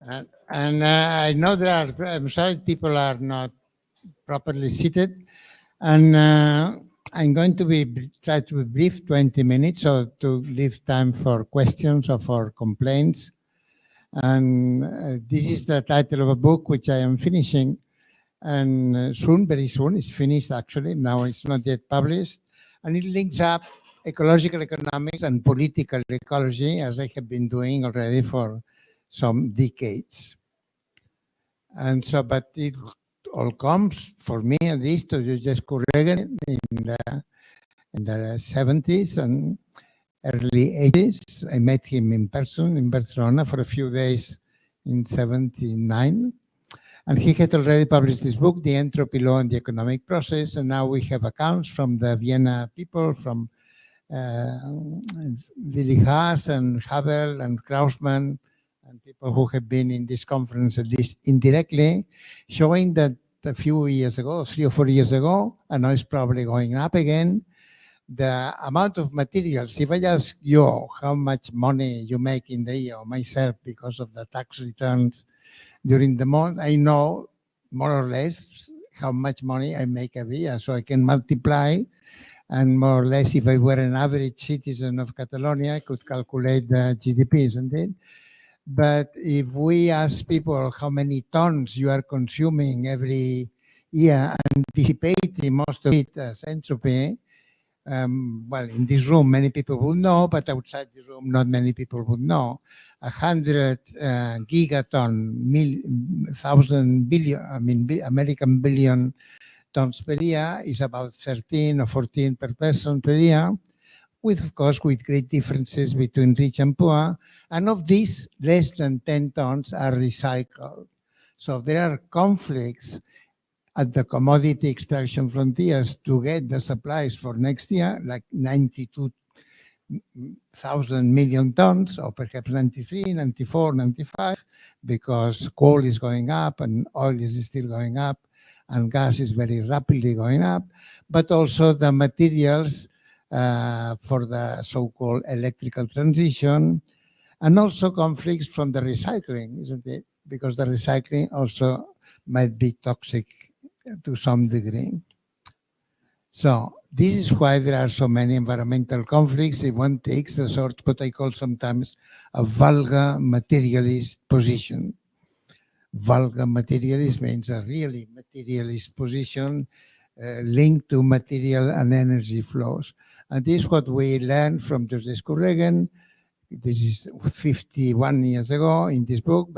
I know I'm sorry people are not properly seated, and I'm going to try to be brief, 20 minutes, so to leave time for questions or for complaints. And this is the title of a book which I am finishing, and very soon, it's finished actually. Now it's not yet published, and it links up ecological economics and political ecology, as I have been doing already for some decades. And so, but it all comes, for me at least, to Joseph Kuregen in the 70s and early 80s. I met him in person in Barcelona for a few days in 79. And he had already published this book, The Entropy Law and the Economic Process. And now we have accounts from the Vienna people, from Willy Haas and Havel and Krausman, and people who have been in this conference, at least indirectly, showing that a few years ago, 3 or 4 years ago, and now it's probably going up again, the amount of materials, if I ask you how much money you make in the year, or myself, because of the tax returns during the month, I know more or less how much money I make every year, so I can multiply. And more or less, if I were an average citizen of Catalonia, I could calculate the GDP, isn't it? But if we ask people how many tons you are consuming every year, anticipating most of it as entropy, well, in this room, many people would know, but outside the room, not many people would know. 100 gigaton, 1,000 billion, American billion tons per year is about 13 or 14 per person per year, with, of course, with great differences between rich and poor. And of these, less than 10 tons are recycled. So there are conflicts at the commodity extraction frontiers to get the supplies for next year, like 92,000 million tons, or perhaps 93, 94, 95, because coal is going up and oil is still going up and gas is very rapidly going up, but also the materials for the so-called electrical transition, and also conflicts from the recycling, isn't it? Because the recycling also might be toxic to some degree. So this is why there are so many environmental conflicts if one takes a sort, what I call sometimes a vulgar materialist position. Vulgar materialist means a really materialist position linked to material and energy flows. And this is what we learned from Joseph Kuregen. This is 51 years ago in this book,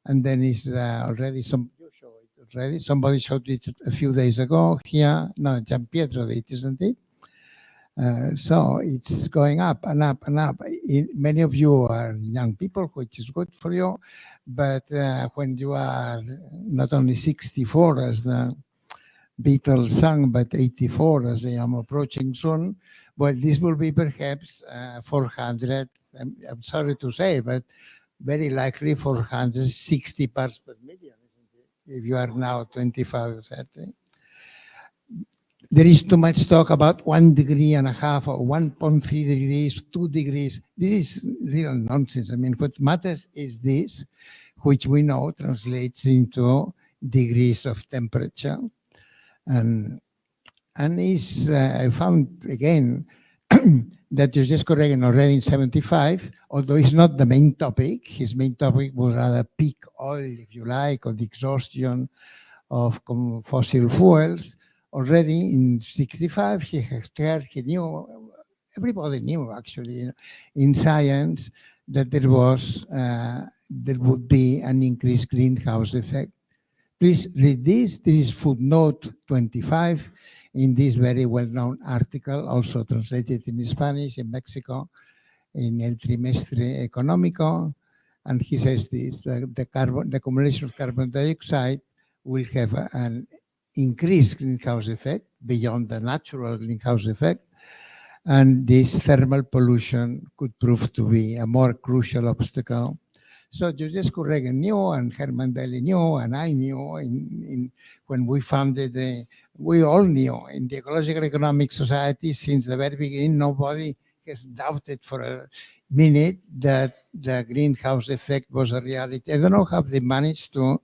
and then it's already somebody showed it a few days ago here. No, Gian Pietro did, isn't it? So it's going up and up and up. Many of you are young people, which is good for you. But when you are not only 64, as the Beatles sang, but 84, as I am approaching soon, well, this will be perhaps 400, I'm sorry to say, but very likely 460 parts per million, isn't it? If you are now 25 or 30. There is too much talk about 1.5 degrees or 1.3 degrees, 2 degrees. This is real nonsense. I mean, what matters is this, which we know translates into degrees of temperature. And I found again that Joseph Kuregen already in 75, although it's not the main topic, his main topic was rather peak oil, if you like, or the exhaustion of fossil fuels. Already in 65, he knew, everybody knew actually in science that there would be an increased greenhouse effect. Please read this. This is footnote 25 in this very well-known article, also translated in Spanish in Mexico, in El Trimestre Económico. And he says this, the accumulation of carbon dioxide will have an increased greenhouse effect beyond the natural greenhouse effect. And this thermal pollution could prove to be a more crucial obstacle. So Joseph Kuregen knew, and Herman Daly knew, and I knew when we founded we all knew in the Ecological Economic Society since the very beginning. Nobody has doubted for a minute that the greenhouse effect was a reality. I don't know how they managed to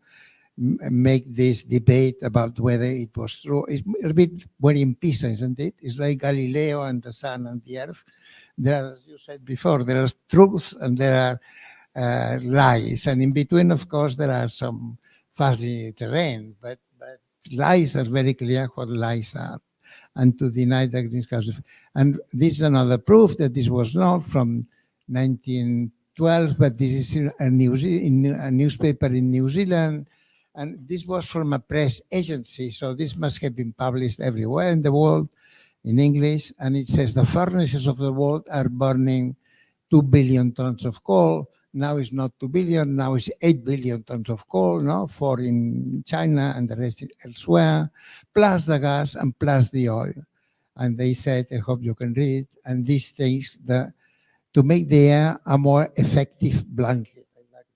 make this debate about whether it was true. It's a bit we're in Pisa, isn't it? It's like Galileo and the sun and the earth. There are, as you said before, there are truths and there are lies. And in between, of course, there are some fuzzy terrain, but lies are very clear what lies are. And to deny the greenhouse effect. And this is another proof that this was not from 1912, but this is in a newspaper in New Zealand. And this was from a press agency, so this must have been published everywhere in the world in English. And it says the furnaces of the world are burning 2 billion tons of coal. Now it's not 2 billion, now it's 8 billion tons of coal, no? 4 in China and the rest elsewhere, plus the gas and plus the oil. And they said, I hope you can read, and this takes to make the air a more effective blanket. I like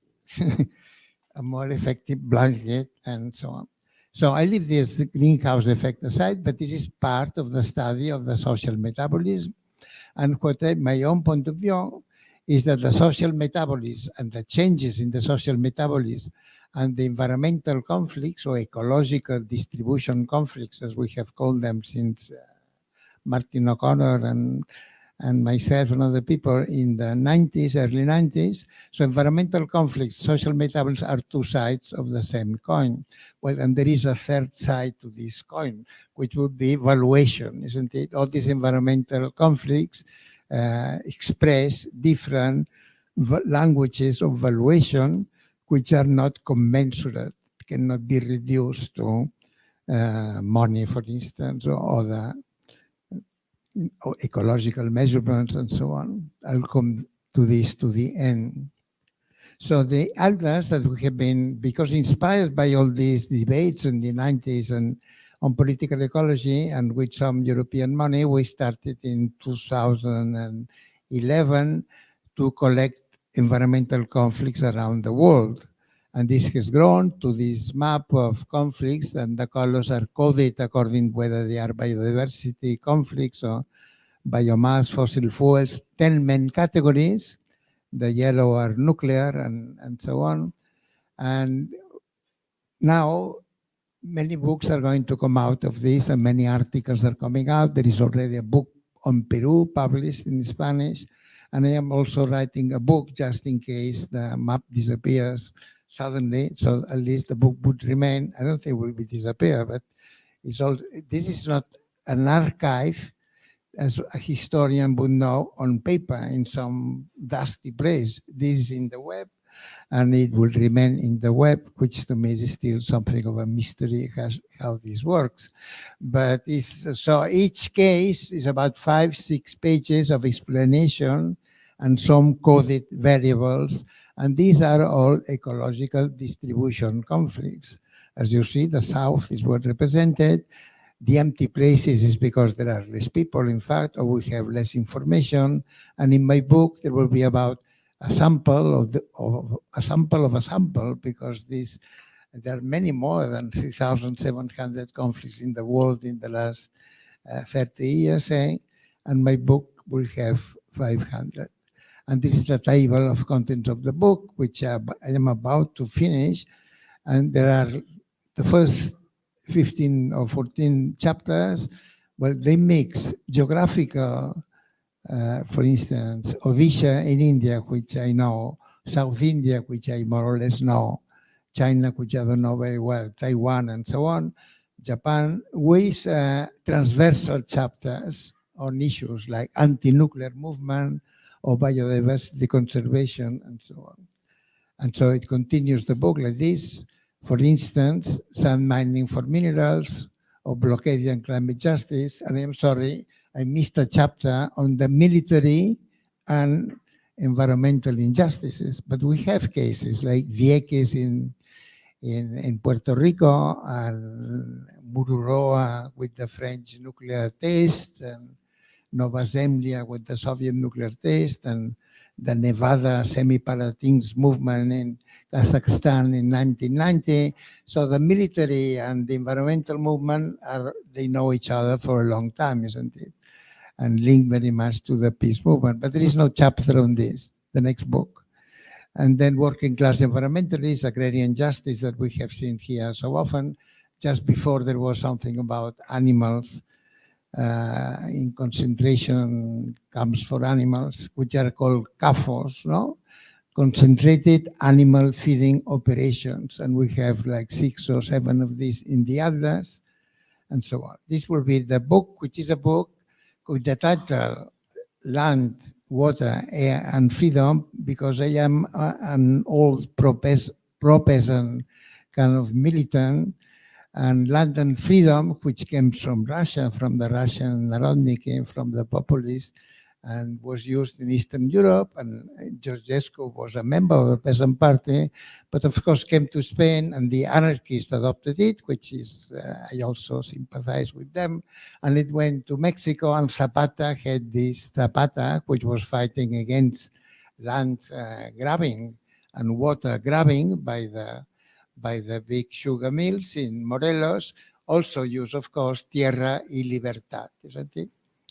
a more effective blanket and so on. So I leave this greenhouse effect aside, but this is part of the study of the social metabolism. And what my own point of view is that the social metabolism and the changes in the social metabolism and the environmental conflicts or ecological distribution conflicts, as we have called them since Martin O'Connor and myself and other people in the 90s, early 90s. So environmental conflicts, social metabolism are two sides of the same coin. Well, and there is a third side to this coin, which would be valuation, isn't it? All these environmental conflicts express different languages of valuation, which are not commensurate, cannot be reduced to money, for instance, or other ecological measurements and so on. I'll come to this to the end. So the atlas that we have been, because inspired by all these debates in the 90s and on political ecology and with some European money, we started in 2011 to collect environmental conflicts around the world. And this has grown to this map of conflicts, and the colors are coded according whether they are biodiversity conflicts or biomass, fossil fuels, 10 main categories. The yellow are nuclear and so on. And now many books are going to come out of this and many articles are coming out. There is already a book on Peru published in Spanish. And I am also writing a book just in case the map disappears suddenly. So at least the book would remain. I don't think it will be disappear, but it's all, this is not an archive, as a historian would know, on paper in some dusty place. This is in the web, and it will remain in the web, which to me is still something of a mystery how this works. But so each case is about 5-6 pages of explanation and some coded variables, and these are all ecological distribution conflicts. As you see, the South is well represented. The empty places is because there are less people, in fact, or we have less information. And in my book, there will be about a sample of a sample, because there are many more than 3,700 conflicts in the world in the last 30 years, and my book will have 500. And this is the table of contents of the book, which I am about to finish. And there are the first 15 or 14 chapters. Well, they mix geographical, for instance, Odisha in India, which I know, South India, which I more or less know, China, which I don't know very well, Taiwan, and so on, Japan, with transversal chapters on issues like anti-nuclear movement or biodiversity conservation, and so on. And so it continues the book like this. For instance, sand mining for minerals or blockade and climate justice. And I'm sorry, I missed a chapter on the military and environmental injustices, but we have cases like Vieques in Puerto Rico and Mururoa with the French nuclear test, and Nova Zemlya with the Soviet nuclear test, and the Nevada semi-palatines movement in Kazakhstan in 1990. So the military and the environmental movement, they know each other for a long time, isn't it? And linked very much to the peace movement. But there is no chapter on this, the next book. And then working class environmentalists, agrarian justice that we have seen here so often. Just before there was something about animals in concentration camps for animals, which are called CAFOs, no? Concentrated animal feeding operations. And we have like 6 or 7 of these in the Atlas and so on. This will be the book, which is a book with the title Land, Water, Air and Freedom, because I am an old pro-peasant kind of militant, and Land and Freedom, which came from Russia, from the Russian Narodnik, came from the populists, and was used in Eastern Europe, and Georgescu was a member of the Peasant Party, but of course came to Spain, and the anarchists adopted it, which is, I also sympathize with them, and it went to Mexico, and Zapata had this Zapata, which was fighting against land grabbing and water grabbing by the big sugar mills in Morelos, also use, of course, Tierra y Libertad, isn't it?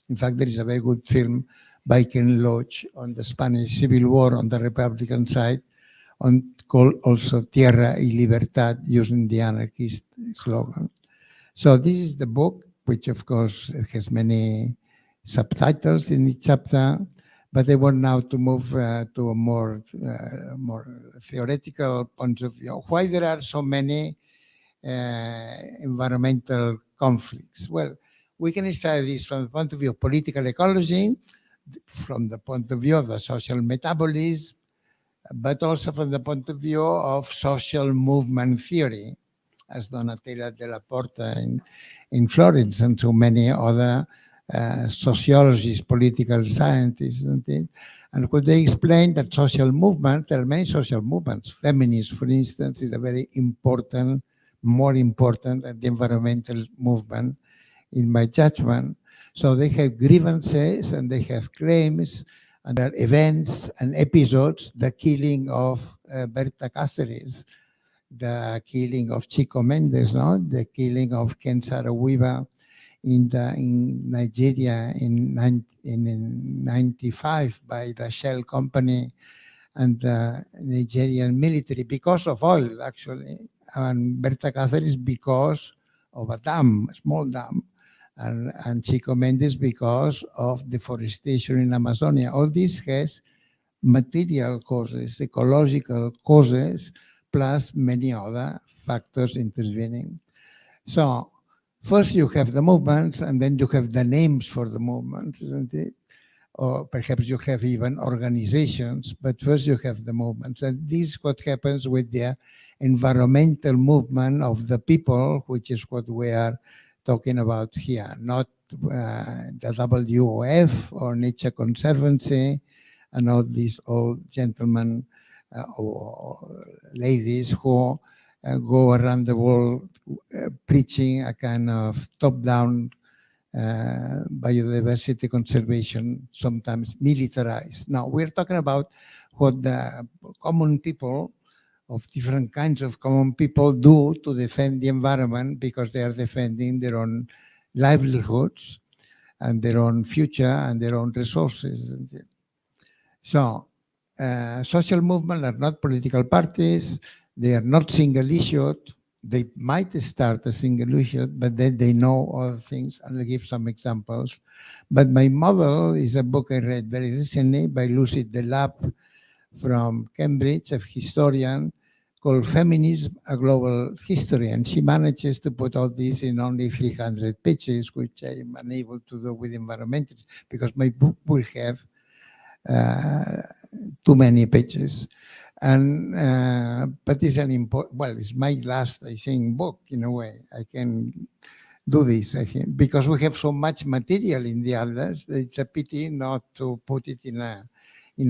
In fact, there is a very good film by Ken Loach on the Spanish Civil War on the Republican side, called also Tierra y Libertad, using the anarchist slogan. So this is the book, which of course has many subtitles in each chapter, but I want now to move to a more theoretical point of view. Why there are so many environmental conflicts? Well, we can study this from the point of view of political ecology, from the point of view of the social metabolism, but also from the point of view of social movement theory, as Donatella della Porta in Florence and so many other sociologists, political scientists, and could they explain that social movement, there are many social movements. Feminism, for instance, is a very important, more important than the environmental movement, in my judgment. So they have grievances and they have claims, and there are events and episodes, the killing of Berta Cáceres, the killing of Chico Mendes, no? The killing of Ken Saro-Wiwa in Nigeria in 1995 by the Shell company and the Nigerian military, because of oil, actually. And Berta Cáceres because of a dam, a small dam. And Chico Mendes because of deforestation in Amazonia. All this has material causes, ecological causes, plus many other factors intervening. So first you have the movements, and then you have the names for the movements, isn't it? Or perhaps you have even organizations, but first you have the movements. And this is what happens with the environmental movement of the people, which is what we are talking about here, not the WWF or Nature Conservancy and all these old gentlemen or ladies who go around the world preaching a kind of top-down biodiversity conservation, sometimes militarized. Now, we're talking about what the common people of different kinds of common people do to defend the environment, because they are defending their own livelihoods and their own future and their own resources. So social movements are not political parties. They are not single-issued. They might start a single issue, but then they know other things. I'll give some examples. But my model is a book I read very recently by Lucy Delap from Cambridge, a historian, called Feminism, A Global History. And she manages to put all this in only 300 pages, which I am unable to do with environmentalists, because my book will have too many pages. And but it's an important, well, it's my last, I think, book in a way. I can do this, I think, because we have so much material in the others. It's a pity not to put it in a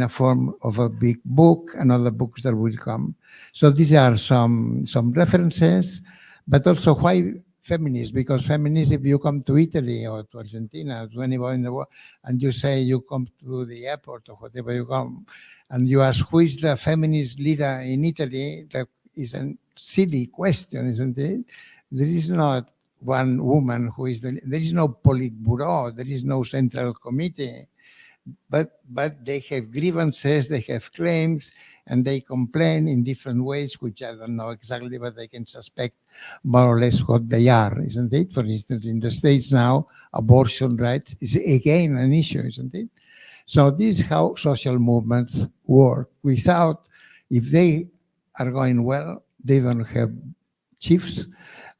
form of a big book and other books that will come. So these are some references, but also why feminists? Because feminists, if you come to Italy or to Argentina, to anywhere in the world, and you say you come to the airport or whatever you come, and you ask who is the feminist leader in Italy, that is a silly question, isn't it? There is not one woman who is there is no Politburo, there is no central committee. But they have grievances, they have claims, and they complain in different ways, which I don't know exactly, but I can suspect more or less what they are, isn't it? For instance, in the States now, abortion rights is again an issue, isn't it? So this is how social movements work. Without, if they are going well, they don't have chiefs,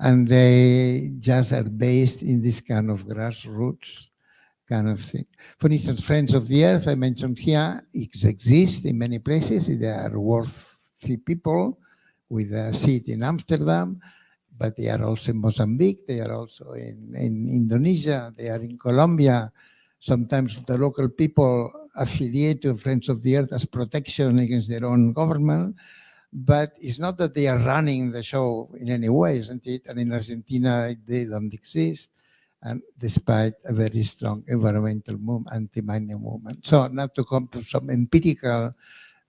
and they just are based in this kind of grassroots kind of thing. For instance, Friends of the Earth, I mentioned here, it exists in many places. They are worthy people with a seat in Amsterdam, but they are also in Mozambique, they are also in Indonesia, they are in Colombia. Sometimes the local people affiliate to Friends of the Earth as protection against their own government, but it's not that they are running the show in any way, isn't it? And in Argentina, they don't exist, and despite a very strong environmental movement, anti-mining movement. So now to come to some empirical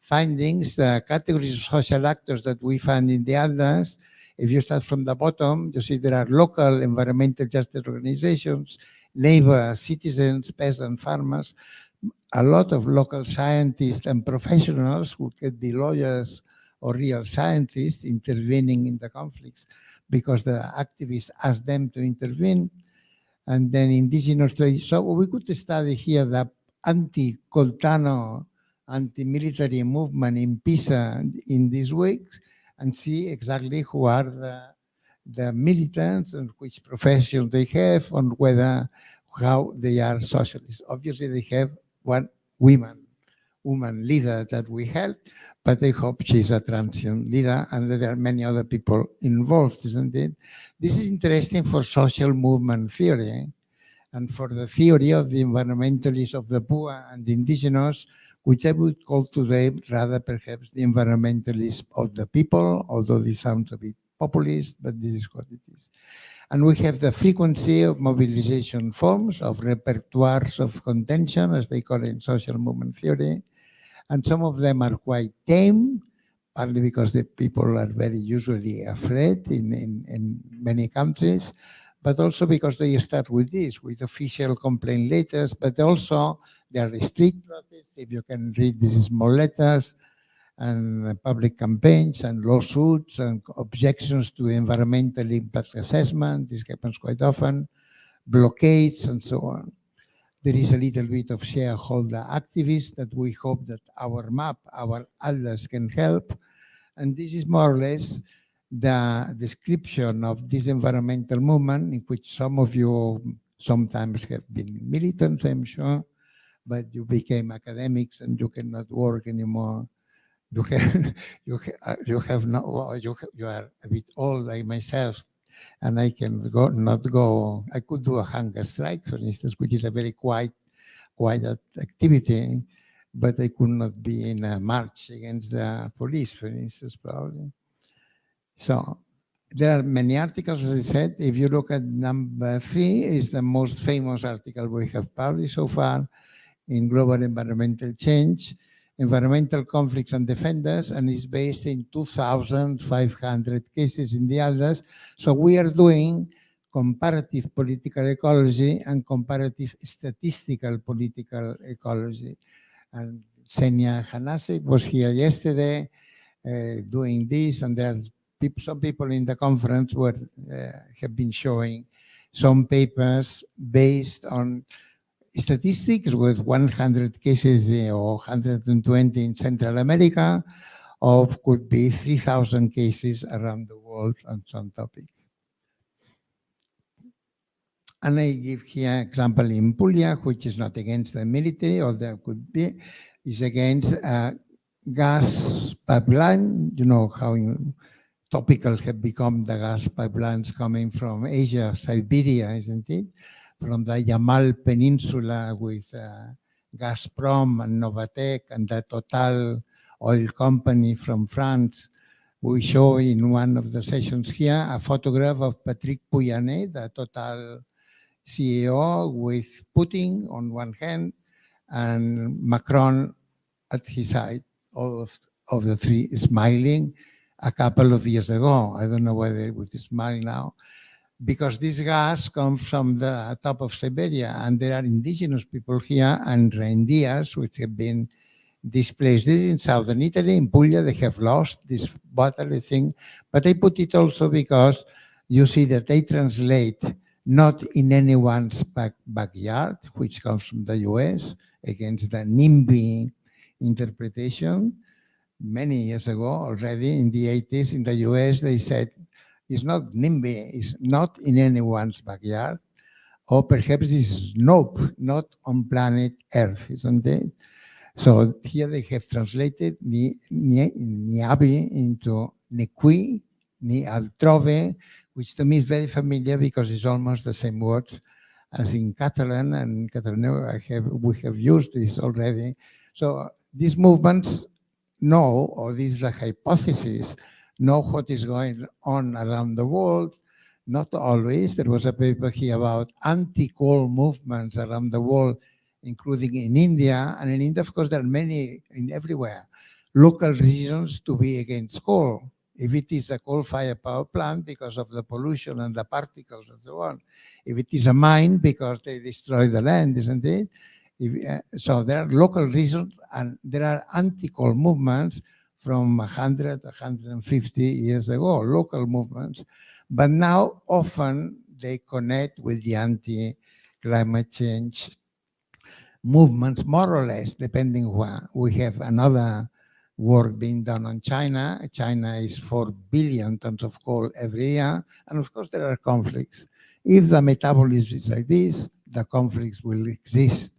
findings, the categories of social actors that we find in the Atlas, if you start from the bottom, you see there are local environmental justice organizations, neighbors, citizens, peasants, farmers, a lot of local scientists and professionals who could be lawyers or real scientists intervening in the conflicts because the activists ask them to intervene. And then indigenous traditions. So we could study here the anti-Coltano, anti-military movement in Pisa in these weeks and see exactly who are the militants and which profession they have and whether how they are socialists. Obviously, they have one woman leader that we help, but I hope she's a transient leader, and there are many other people involved, isn't it? This is interesting for social movement theory and for the theory of the environmentalists of the poor and the indigenous, which I would call today rather perhaps the environmentalists of the people, although this sounds a bit populist, but this is what it is. And we have the frequency of mobilization forms, of repertoires of contention, as they call it in social movement theory. And some of them are quite tame, partly because the people are very usually afraid in many countries, but also because they start with this, with official complaint letters, but also there are street protests, if you can read these small letters, and public campaigns and lawsuits and objections to environmental impact assessment. This happens quite often, blockades and so on. There is a little bit of shareholder activism that we hope that our map, our atlas can help. And this is more or less the description of this environmental movement in which some of you sometimes have been militants, I'm sure, but you became academics and you cannot work anymore. You have, you have no, well, you are a bit old like myself, and I can not go. I could do a hunger strike, for instance, which is a very quiet activity, but I could not be in a march against the police, for instance, probably. So there are many articles, as I said. If you look at number 3, is the most famous article we have published so far in Global Environmental Change, Environmental Conflicts and Defenders, and is based in 2,500 cases in the Atlas. So we are doing comparative political ecology and comparative statistical political ecology. And Senia Hanasek was here yesterday doing this, and there are some people in the conference who have been showing some papers based on statistics with 100 cases or 120 in Central America, or could be 3,000 cases around the world on some topic. And I give here example in Puglia, which is not against the military, or there could be, is against gas pipeline. You know how topical have become the gas pipelines coming from Asia, Siberia, isn't it? From the Yamal Peninsula with Gazprom and Novatek and the Total oil company from France. We show in one of the sessions here a photograph of Patrick Pouyanné, the Total CEO, with Putin on one hand and Macron at his side, all of the three smiling a couple of years ago. I don't know whether it would smile now, because this gas comes from the top of Siberia, and there are indigenous people here and reindeers which have been this place. This is in southern Italy, in Puglia. They have lost this bottle thing, but I put it also because you see that they translate not in anyone's backyard, which comes from the US, against the NIMBY interpretation. Many years ago, already in the 80s, in the US, they said, it's not NIMBY, it's not in anyone's backyard, or perhaps it's nope, not on planet Earth, isn't it? So here they have translated ni abi into ni qui, ni altrove, which to me is very familiar because it's almost the same words as in Catalan, and Catalan we have used this already. So these movements know, or this is the hypothesis, know what is going on around the world. Not always. There was a paper here about anti-coal movements around the world, including in India. And in India, of course, there are many, in everywhere, local reasons to be against coal. If it is a coal-fired power plant because of the pollution and the particles and so on. If it is a mine because they destroy the land, isn't it? So there are local reasons, and there are anti-coal movements from 100, 150 years ago, local movements. But now often they connect with the anti-climate change movements, more or less, depending where. We have another work being done on China. China is 4 billion tons of coal every year. And of course, there are conflicts. If the metabolism is like this, the conflicts will exist.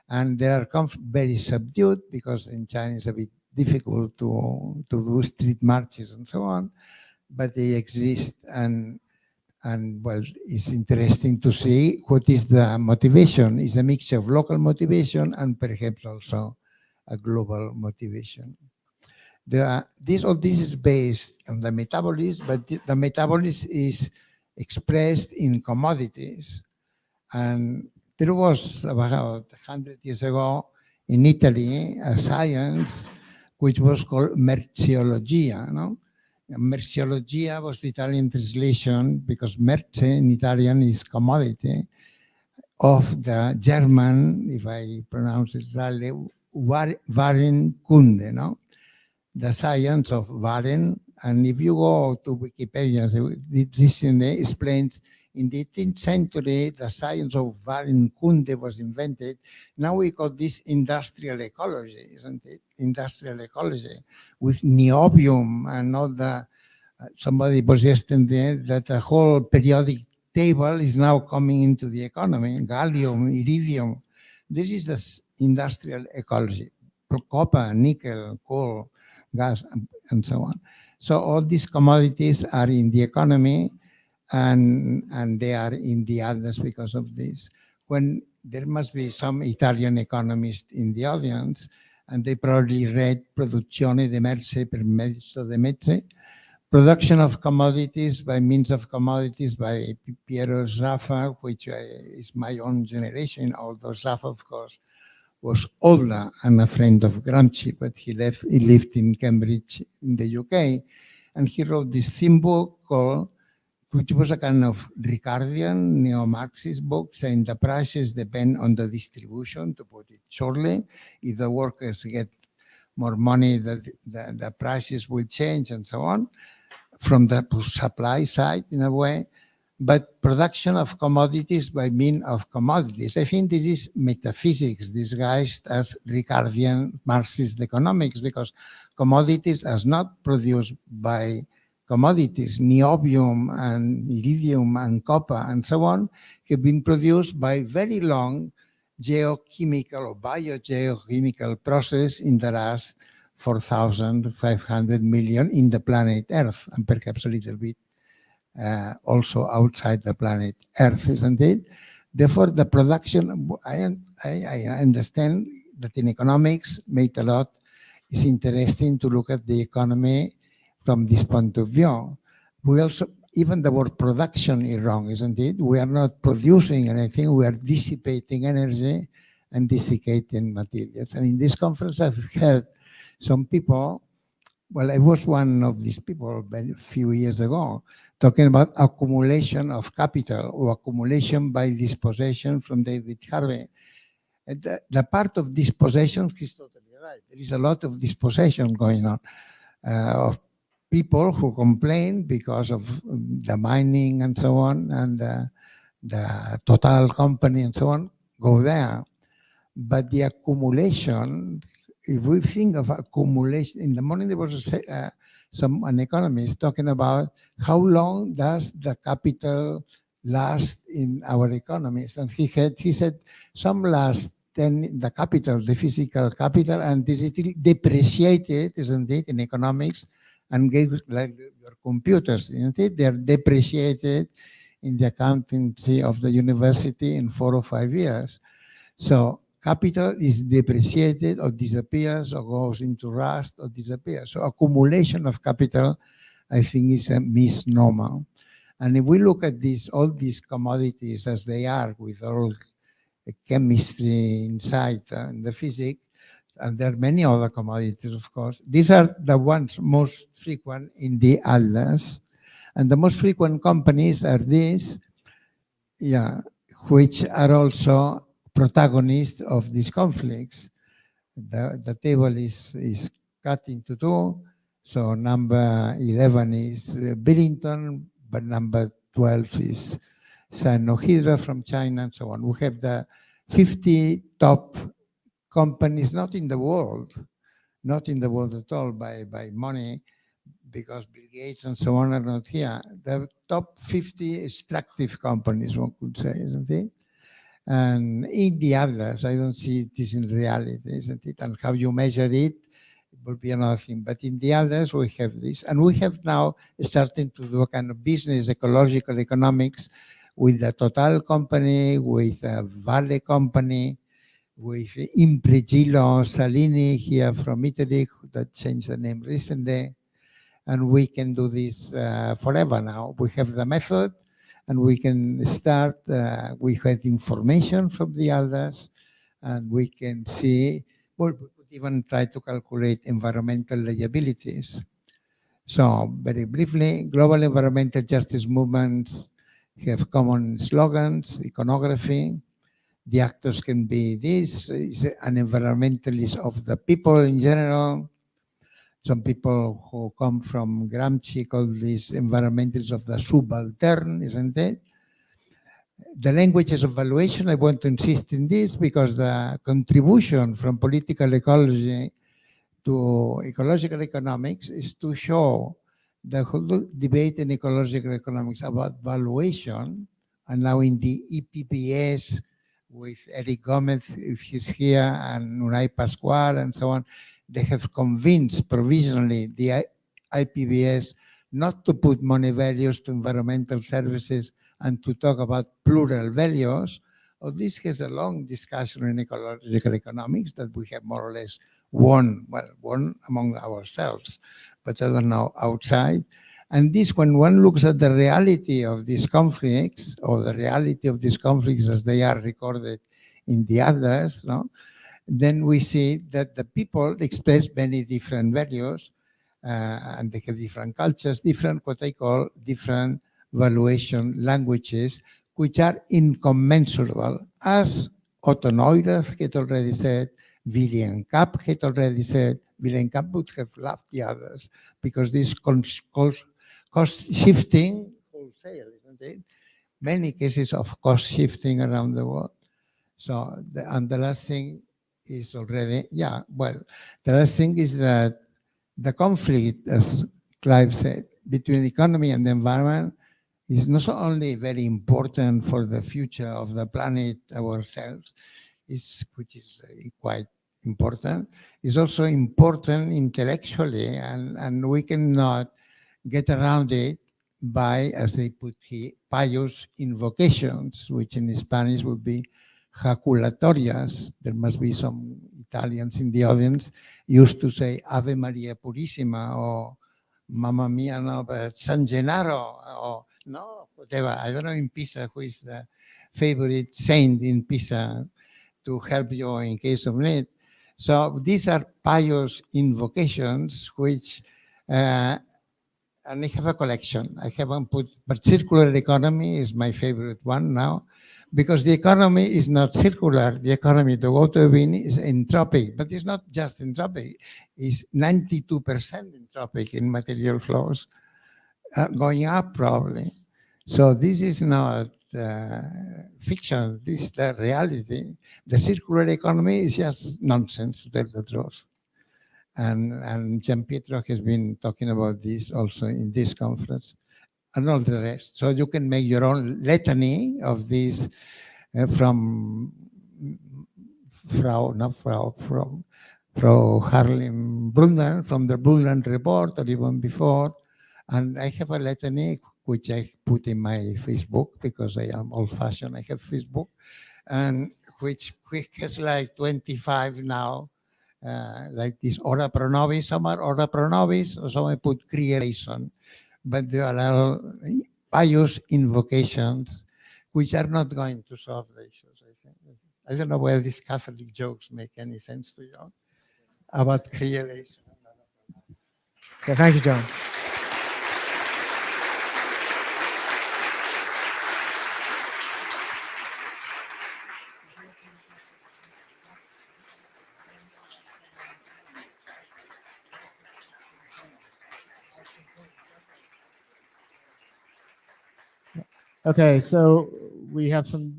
And they are very subdued because in China it's a bit difficult to do street marches and so on, but they exist. And well, it's interesting to see what is the motivation. It's a mixture of local motivation and perhaps also a global motivation. All this is based on the metabolism, but the metabolism is expressed in commodities. And there was about 100 years ago in Italy a science which was called merceologia. No? Merceologia was the Italian translation, because merce in Italian is commodity, of the German, if I pronounce it rightly, Warenkunde, no? The science of Waren. And if you go to Wikipedia, it recently explains in the 18th century, the science of Warenkunde was invented. Now we call this industrial ecology, isn't it? Industrial ecology with niobium and all the, somebody was yesterday that the whole periodic table is now coming into the economy, gallium, iridium. This is the industrial ecology, copper, nickel, coal, gas, and so on. So all these commodities are in the economy, and they are in the others because of this. When there must be some Italian economist in the audience, and they probably read Produzione di Merce per mezzo di Merce, Production of Commodities by Means of Commodities by Piero Zaffa, which is my own generation, although Zaffa, of course, was older and a friend of Gramsci, but he lived in Cambridge in the UK, and he wrote this thin book called, which was a kind of Ricardian neo-Marxist book, saying the prices depend on the distribution, to put it shortly. If the workers get more money, the prices will change and so on, from the supply side in a way. But production of commodities by means of commodities. I think this is metaphysics disguised as Ricardian Marxist economics, because commodities are not produced by commodities. Niobium and iridium and copper and so on have been produced by very long geochemical or biogeochemical process in the last 4,500 million in the planet Earth, and perhaps a little bit also outside the planet Earth, isn't it? Therefore, the production, I understand that in economics, made a lot, it's interesting to look at the economy from this point of view. We also, even the word production is wrong, isn't it? We are not producing anything, we are dissipating energy and desiccating materials. And in this conference, I've heard some people, well, I was one of these people a few years ago, talking about accumulation of capital or accumulation by dispossession from David Harvey. And the part of dispossession, right. There is a lot of dispossession going on of people who complain because of the mining and so on, and the Total company and so on go there. But the accumulation, if we think of accumulation, in the morning there was an economist talking about how long does the capital last in our economies, and he said some last the capital, the physical capital, and this is depreciated, isn't it, in economics, and like your computers, isn't it? They're depreciated in the accountancy of the university in 4 or 5 years. So capital is depreciated or disappears or goes into rust or disappears. So accumulation of capital, I think, is a misnomer. And if we look at all these commodities as they are, with all the chemistry inside and the physics, and there are many other commodities, of course, these are the ones most frequent in the Atlas. And the most frequent companies are these, which are also protagonists of these conflicts. The table is cut into two. So number 11 is Billington, but number 12 is Sinohydra from China, and so on. We have the 50 top companies, not in the world at all by money, because Bill Gates and so on are not here. The top 50 extractive companies, one could say, isn't it? And in the others, I don't see this in reality, isn't it? And how you measure it will be another thing. But in the others, we have this. And we have now starting to do a kind of business, ecological economics, with the Total company, with a Vale company, with Impregilo Salini here from Italy, that changed the name recently. And we can do this forever now. We have the method, and we can start, we have information from the others, and we can see, well, we could even try to calculate environmental liabilities. So very briefly, global environmental justice movements have common slogans, iconography. The actors can be this, is an environmentalist of the people in general. Some people who come from Gramsci call these environmentalists of the subaltern, isn't it? The languages of valuation, I want to insist in this because the contribution from political ecology to ecological economics is to show the whole debate in ecological economics about valuation, and now in the EPPS with Eric Gomez, if he's here, and Unai Pascual and so on, they have convinced provisionally the IPBS not to put money values to environmental services and to talk about plural values. Oh, this has a long discussion in ecological economics that we have more or less won among ourselves, but I don't know outside. And this, when one looks at the reality of these conflicts, or the reality of these conflicts as they are recorded in the others, no? Then we see that the people express many different values, and they have different cultures, different, what I call, different valuation languages, which are incommensurable. As Otto Neurath had already said, William Kapp had already said, William Kapp would have loved the others, because this cost shifting wholesale, isn't it? Many cases of cost shifting around the world. So, and the last thing is already, the last thing is that the conflict, as Clive said, between economy and the environment is not only very important for the future of the planet ourselves, which is quite important, is also important intellectually, and we cannot get around it by, as they put here, pious invocations, which in Spanish would be jaculatorias. There must be some Italians in the audience used to say Ave Maria Purissima, or Mamma Mia, no, but San Gennaro, or no, whatever. I don't know in Pisa who is the favorite saint in Pisa to help you in case of need. So these are pious invocations which and I have a collection. I haven't put, but circular economy is my favorite one now, because the economy is not circular. The economy, to go to a win, is entropic, but it's not just entropic. It's 92% entropic in material flows, going up probably. So this is not fiction. This is the reality. The circular economy is just nonsense, to tell the truth. And Gianpietro has been talking about this also in this conference and all the rest. So you can make your own litany of these from Frau Harlem Brundtland, from the Brundtland report or even before. And I have a litany which I put in my Facebook because I am old-fashioned. I have Facebook, and which has like 25 now. Like this ora pro nobis, some are ora pro nobis, or some I put creation, but there are pious invocations which are not going to solve the issues, I think. I don't know whether these Catholic jokes make any sense to you about creation. Yeah, thank you, John. Okay, so we have some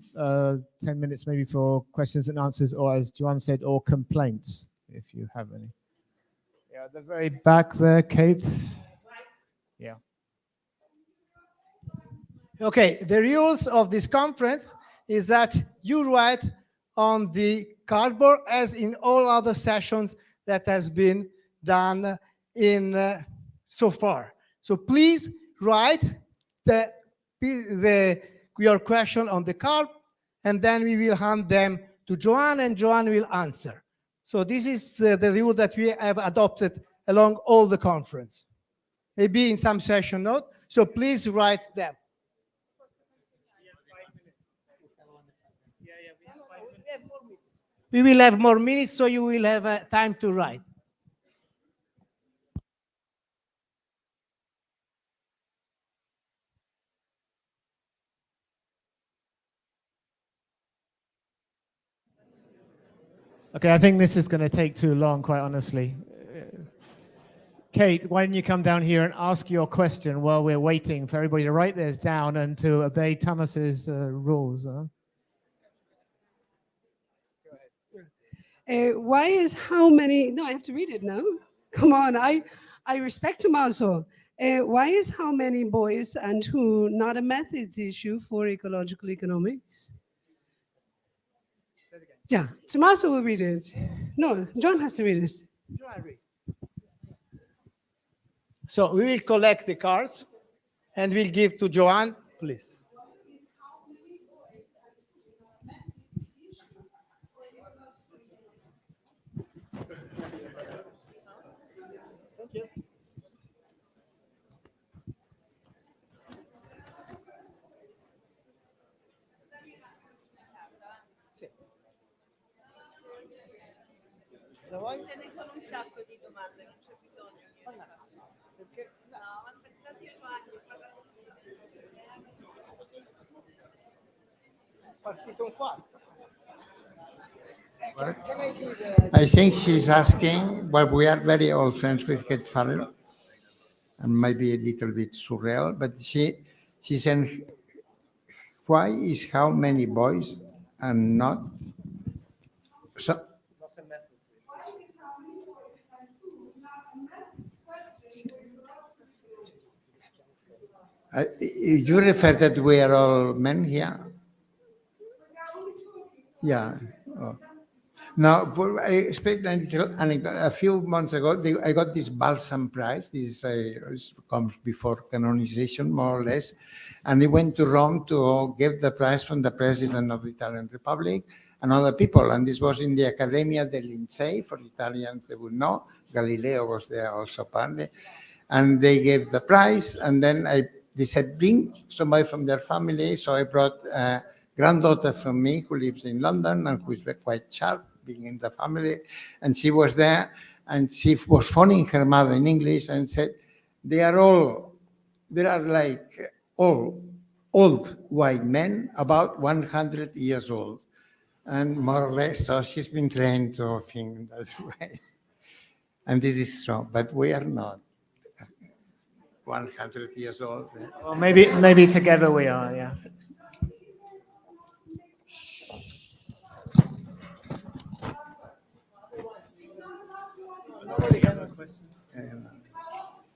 10 minutes maybe for questions and answers, or as Joanne said, or complaints, if you have any. Yeah, at the very back there, Kate. Yeah. Okay, the rules of this conference is that you write on the cardboard as in all other sessions that has been done in so far. So please write your question on the card, and then we will hand them to Joanne, and Joanne will answer. So this is the rule that we have adopted along all the conference. Maybe in some session note. So please write them. We will have more minutes, so you will have time to write. Okay, I think this is going to take too long, quite honestly. Kate, why don't you come down here and ask your question while we're waiting for everybody to write theirs down and to obey Thomas's rules. Why is how many? No, I have to read it now. Come on, I respect Tommaso. Why is how many boys and who not a methods issue for ecological economics? Yeah, Tommaso will read it. No, John has to read it. Joanne, read. So we will collect the cards and we'll give to Joanne, please. Thank you. Ce ne sono un sacco di domande, non c'è bisogno che perché no, ma per tanti anni partito un quarto. I think she's asking, well, we are very old friends with Kate Farrell, and maybe a little bit surreal, but she said, why is how many boys and not so? You refer that we are all men here? Yeah. Oh. Now, I expect a few months ago, I got this Balsam Prize. This comes before canonization, more or less. And I went to Rome to get the prize from the president of the Italian Republic and other people. And this was in the Accademia degli Lincei, for Italians they would know. Galileo was there also, apparently. And they gave the prize. And then they said, bring somebody from their family. So I brought a granddaughter from me who lives in London and who is quite sharp, being in the family. And she was there and she was phoning her mother in English and said, they are all there are like old white men, about 100 years old, and more or less, so she's been trained to think that way. And this is true, but we are not 100 years old. Well, maybe together we are, yeah.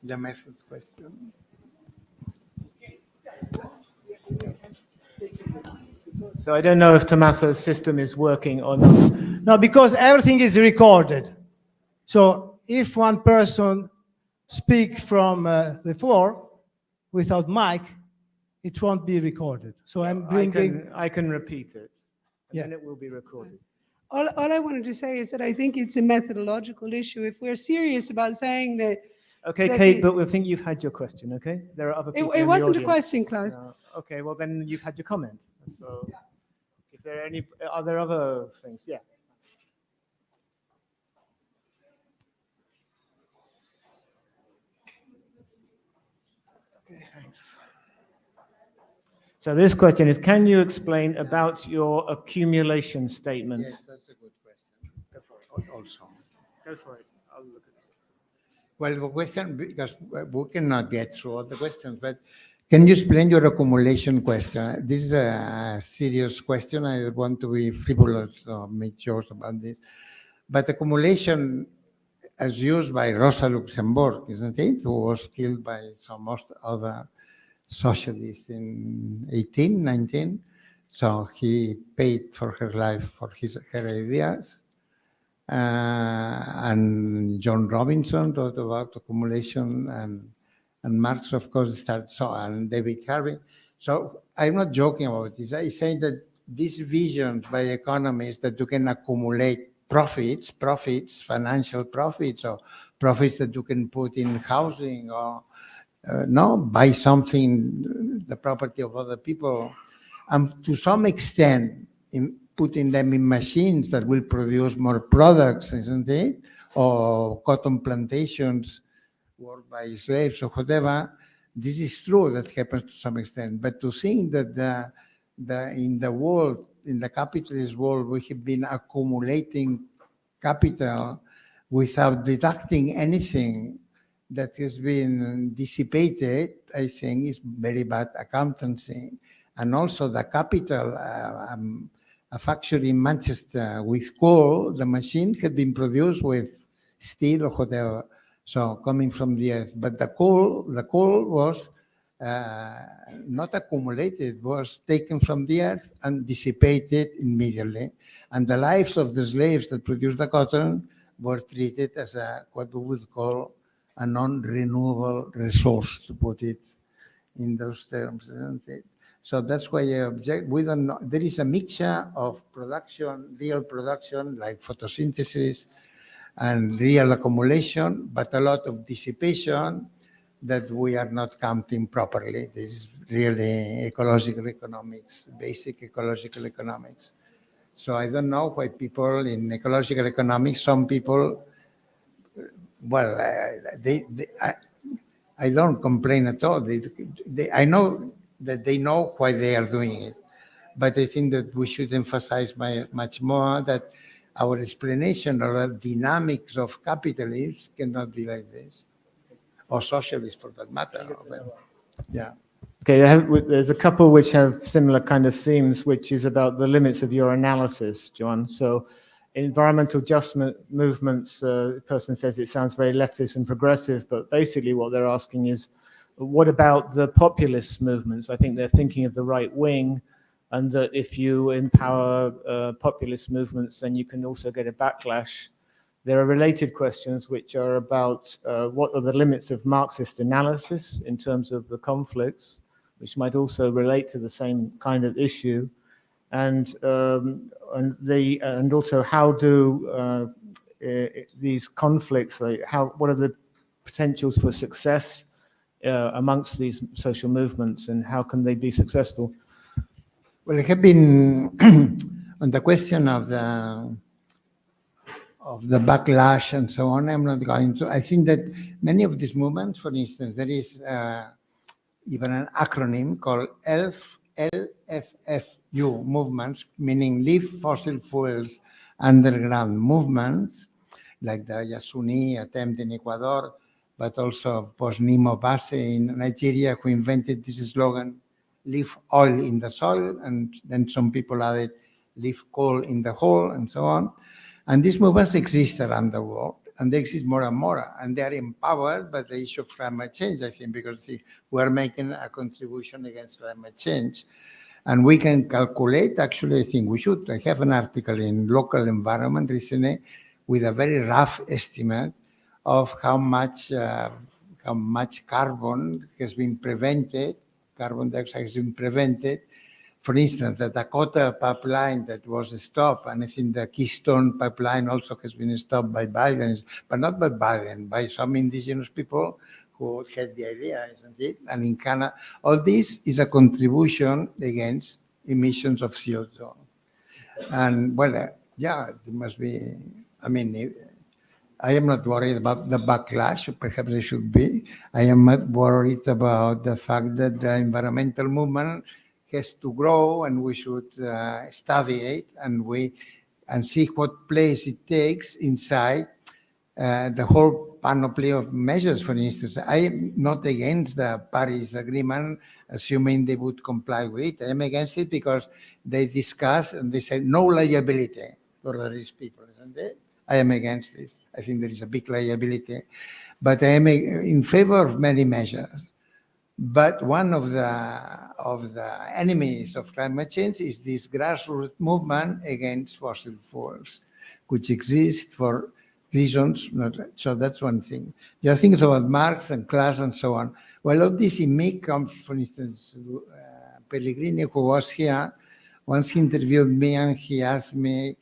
The method question. So I don't know if Tommaso's system is working or not. No, because everything is recorded. So if one person speak from the floor without mic, it won't be recorded. So I'm bringing. I can repeat it, and Yeah. then it will be recorded. All I wanted to say is that I think it's a methodological issue. If we're serious about saying that, Okay, That Kate, the- but we think you've had your question, okay? There are other people it in the wasn't a audience. question, Clive. Okay, well then you've had your comment. So if there are there other things? Yeah. Okay, thanks. So this question is, can you explain about your accumulation statement? Yes, that's a good question. Go for it. Also. Go for it. I'll look at this. Well, the question, because we cannot get through all the questions, but can you explain your accumulation question? This is a serious question. I don't want to be frivolous or make jokes about this. But accumulation, as used by Rosa Luxemburg, isn't it? Who was killed by some other socialists in 1819. So he paid for her life for her ideas. And John Robinson wrote about accumulation, and Marx, of course, started so, and David Harvey. So I'm not joking about this. I say that these visions by economists that you can accumulate profits, financial profits, or profits that you can put in housing, or buy something, the property of other people, and to some extent, putting them in machines that will produce more products, isn't it? Or cotton plantations worked by slaves or whatever. This is true, that happens to some extent. But to think that in the world, in the capitalist world, we have been accumulating capital without deducting anything that has been dissipated, I think is very bad accountancy. And also the capital, a factory in Manchester with coal, the machine had been produced with steel or whatever, so coming from the earth. But the coal was not accumulated, was taken from the earth and dissipated immediately. And the lives of the slaves that produced the cotton were treated as what we would call a non-renewable resource, to put it in those terms, isn't it? So that's why I object. We don't know. There is a mixture of production, real production, like photosynthesis, and real accumulation, but a lot of dissipation that we are not counting properly. This is really ecological economics, basic ecological economics. So I don't know why people in ecological economics, some people, well, I don't complain at all. I know that they know why they are doing it. But I think that we should emphasize much more that our explanation or the dynamics of capitalism cannot be like this, or socialists for that matter. Yeah. Okay, there's a couple which have similar kind of themes, which is about the limits of your analysis, John. So environmental adjustment movements, the person says it sounds very leftist and progressive, but basically what they're asking is, what about the populist movements? I think they're thinking of the right wing, and that if you empower populist movements, then you can also get a backlash. There are related questions which are about what are the limits of Marxist analysis in terms of the conflicts, which might also relate to the same kind of issue, and also how do these conflicts, what are the potentials for success amongst these social movements, and how can they be successful? Well, I have been on the question of the backlash and so on. I'm not going to. I think that many of these movements, for instance, there is even an acronym called LFFU movements, meaning Leave Fossil Fuels Underground Movements, like the Yasuni attempt in Ecuador, but also Post-Nimo Base in Nigeria, who invented this slogan, leave oil in the soil, and then some people added, leave coal in the hole, and so on. And these movements exist around the world, and they exist more and more, and they are empowered by the issue of climate change, I think, because we're making a contribution against climate change. And we can calculate, actually, I think we should. I have an article in Local Environment recently with a very rough estimate of how much carbon has been prevented, carbon dioxide has been prevented. For instance, the Dakota pipeline that was stopped, and I think the Keystone pipeline also has been stopped by Biden, but not by Biden, by some indigenous people who had the idea, isn't it? And in Canada, all this is a contribution against emissions of CO2. And well, yeah, it must be, I mean, I am not worried about the backlash, perhaps I should be. I am not worried about the fact that the environmental movement has to grow, and we should study it and see what place it takes inside the whole panoply of measures. For instance, I am not against the Paris Agreement, assuming they would comply with it. I am against it because they discuss and they say no liability for the rich people, isn't it? I am against this. I think there is a big liability, but I am in favor of many measures. But one of the enemies of climate change is this grassroots movement against fossil fuels, which exists for reasons. So that's one thing. The other thing is about Marx and class and so on. Well, all this in me comes, for instance, Pellegrini, who was here, once he interviewed me and he asked me,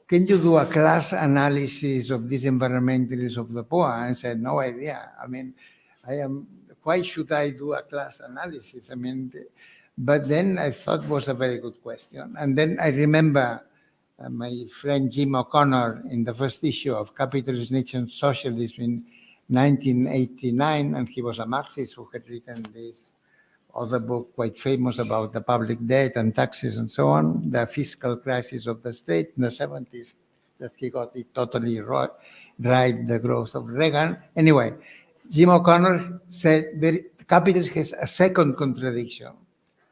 can you do a class analysis of these environmentalists of the poor? And I said, no idea. I mean, why should I do a class analysis? I mean, but then I thought it was a very good question. And then I remember my friend Jim O'Connor in the first issue of Capitalist Nation Socialism in 1989, and he was a Marxist who had written this other book quite famous about the public debt and taxes and so on, the fiscal crisis of the state in the 70s, that he got it totally right, the growth of Reagan. Anyway, Jim O'Connor said that capitalism has a second contradiction.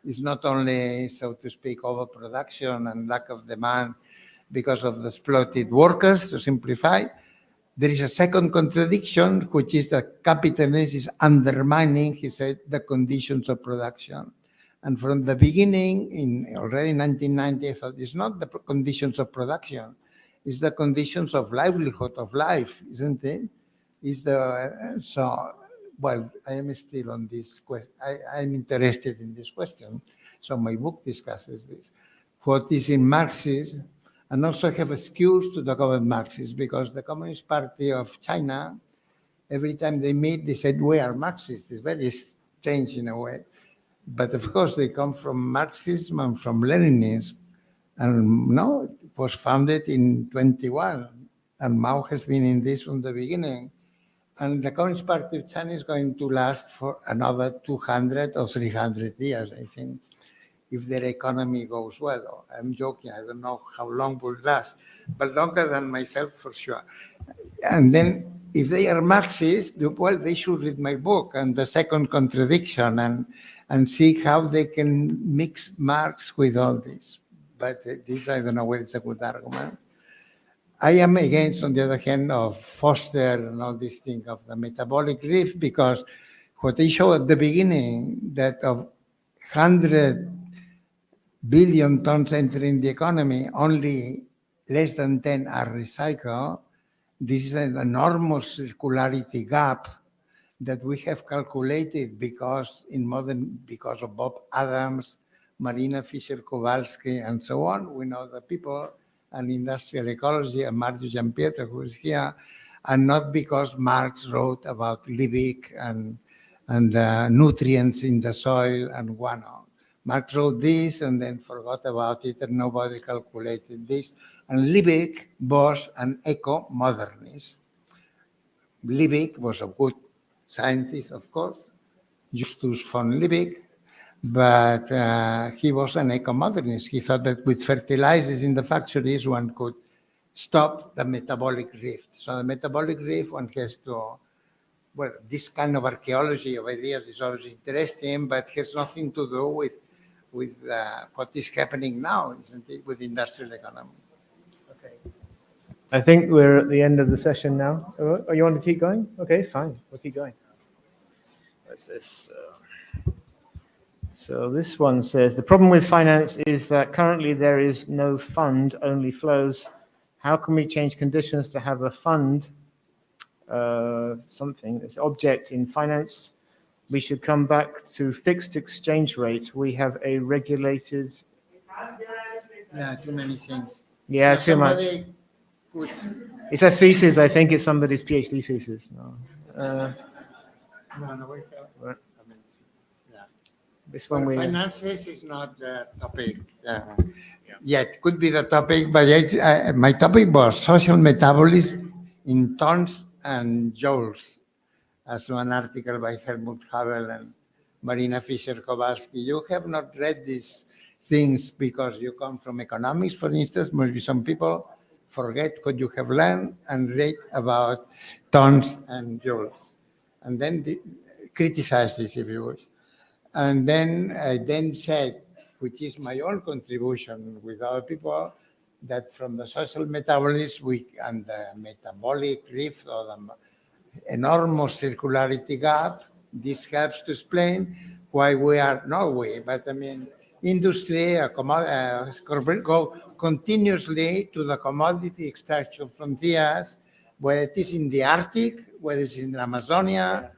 It's not only, so to speak, overproduction and lack of demand because of the exploited workers, to simplify. There is a second contradiction, which is that capitalism is undermining, he said, the conditions of production. And from the beginning, already in 1990, I thought it's not the conditions of production, it's the conditions of livelihood, of life, isn't it? Well, I am still on this question. I'm interested in this question. So my book discusses this. What is in Marxism, and also have excuse to talk about Marxists, because the Communist Party of China, every time they meet, they said, we are Marxists. It's very strange in a way. But of course, they come from Marxism and from Leninism. And no, it was founded in 21. And Mao has been in this from the beginning. And the Communist Party of China is going to last for another 200 or 300 years, I think, if their economy goes well. I'm joking, I don't know how long it will last, but longer than myself for sure. And then if they are Marxists, well, they should read my book and the second contradiction and see how they can mix Marx with all this. But this, I don't know whether it's a good argument. I am against, on the other hand, of Foster and all this thing of the metabolic rift, because what they show at the beginning, that of 100 billion tons entering the economy, only less than 10 are recycled. This is an enormous circularity gap that we have calculated because of Bob Adams, Marina Fisher-Kowalski, and so on. We know the people and industrial ecology, and Mario Giampietro, who is here, and not because Marx wrote about Liebig and nutrients in the soil and guano. Marx wrote this and then forgot about it, and nobody calculated this. And Liebig was an eco-modernist. Liebig was a good scientist, of course. Justus von Liebig, but he was an eco-modernist. He thought that with fertilizers in the factories, one could stop the metabolic rift. So the metabolic rift, one has to, well, this kind of archaeology of ideas is always interesting, but has nothing to do with what is happening now, isn't it, with industrial economy. Okay. I think we're at the end of the session now. Oh, you want to keep going? Okay, fine. We'll keep going. What's this? So this one says, the problem with finance is that currently there is no fund, only flows. How can we change conditions to have a fund, something, this object in finance? We should come back to fixed exchange rate. We have a regulated... Yeah, too many things. Yeah, too much. It's a thesis, I think it's somebody's PhD thesis. No. Right. This one finances is not the topic yet. Could be the topic, but my topic was social metabolism in tons and joules, as one article by Helmut Havel and Marina Fischer-Kowalski. You have not read these things because you come from economics, for instance. Maybe some people forget what you have learned and read about tons and joules, and then criticize this if you wish. And then I then said, which is my own contribution with other people, that from the social metabolism and the metabolic rift or the enormous circularity gap, this helps to explain why we are not we, but I mean, industry, corporate go continuously to the commodity extraction frontiers, whether it is in the Arctic, whether it's in the Amazonia.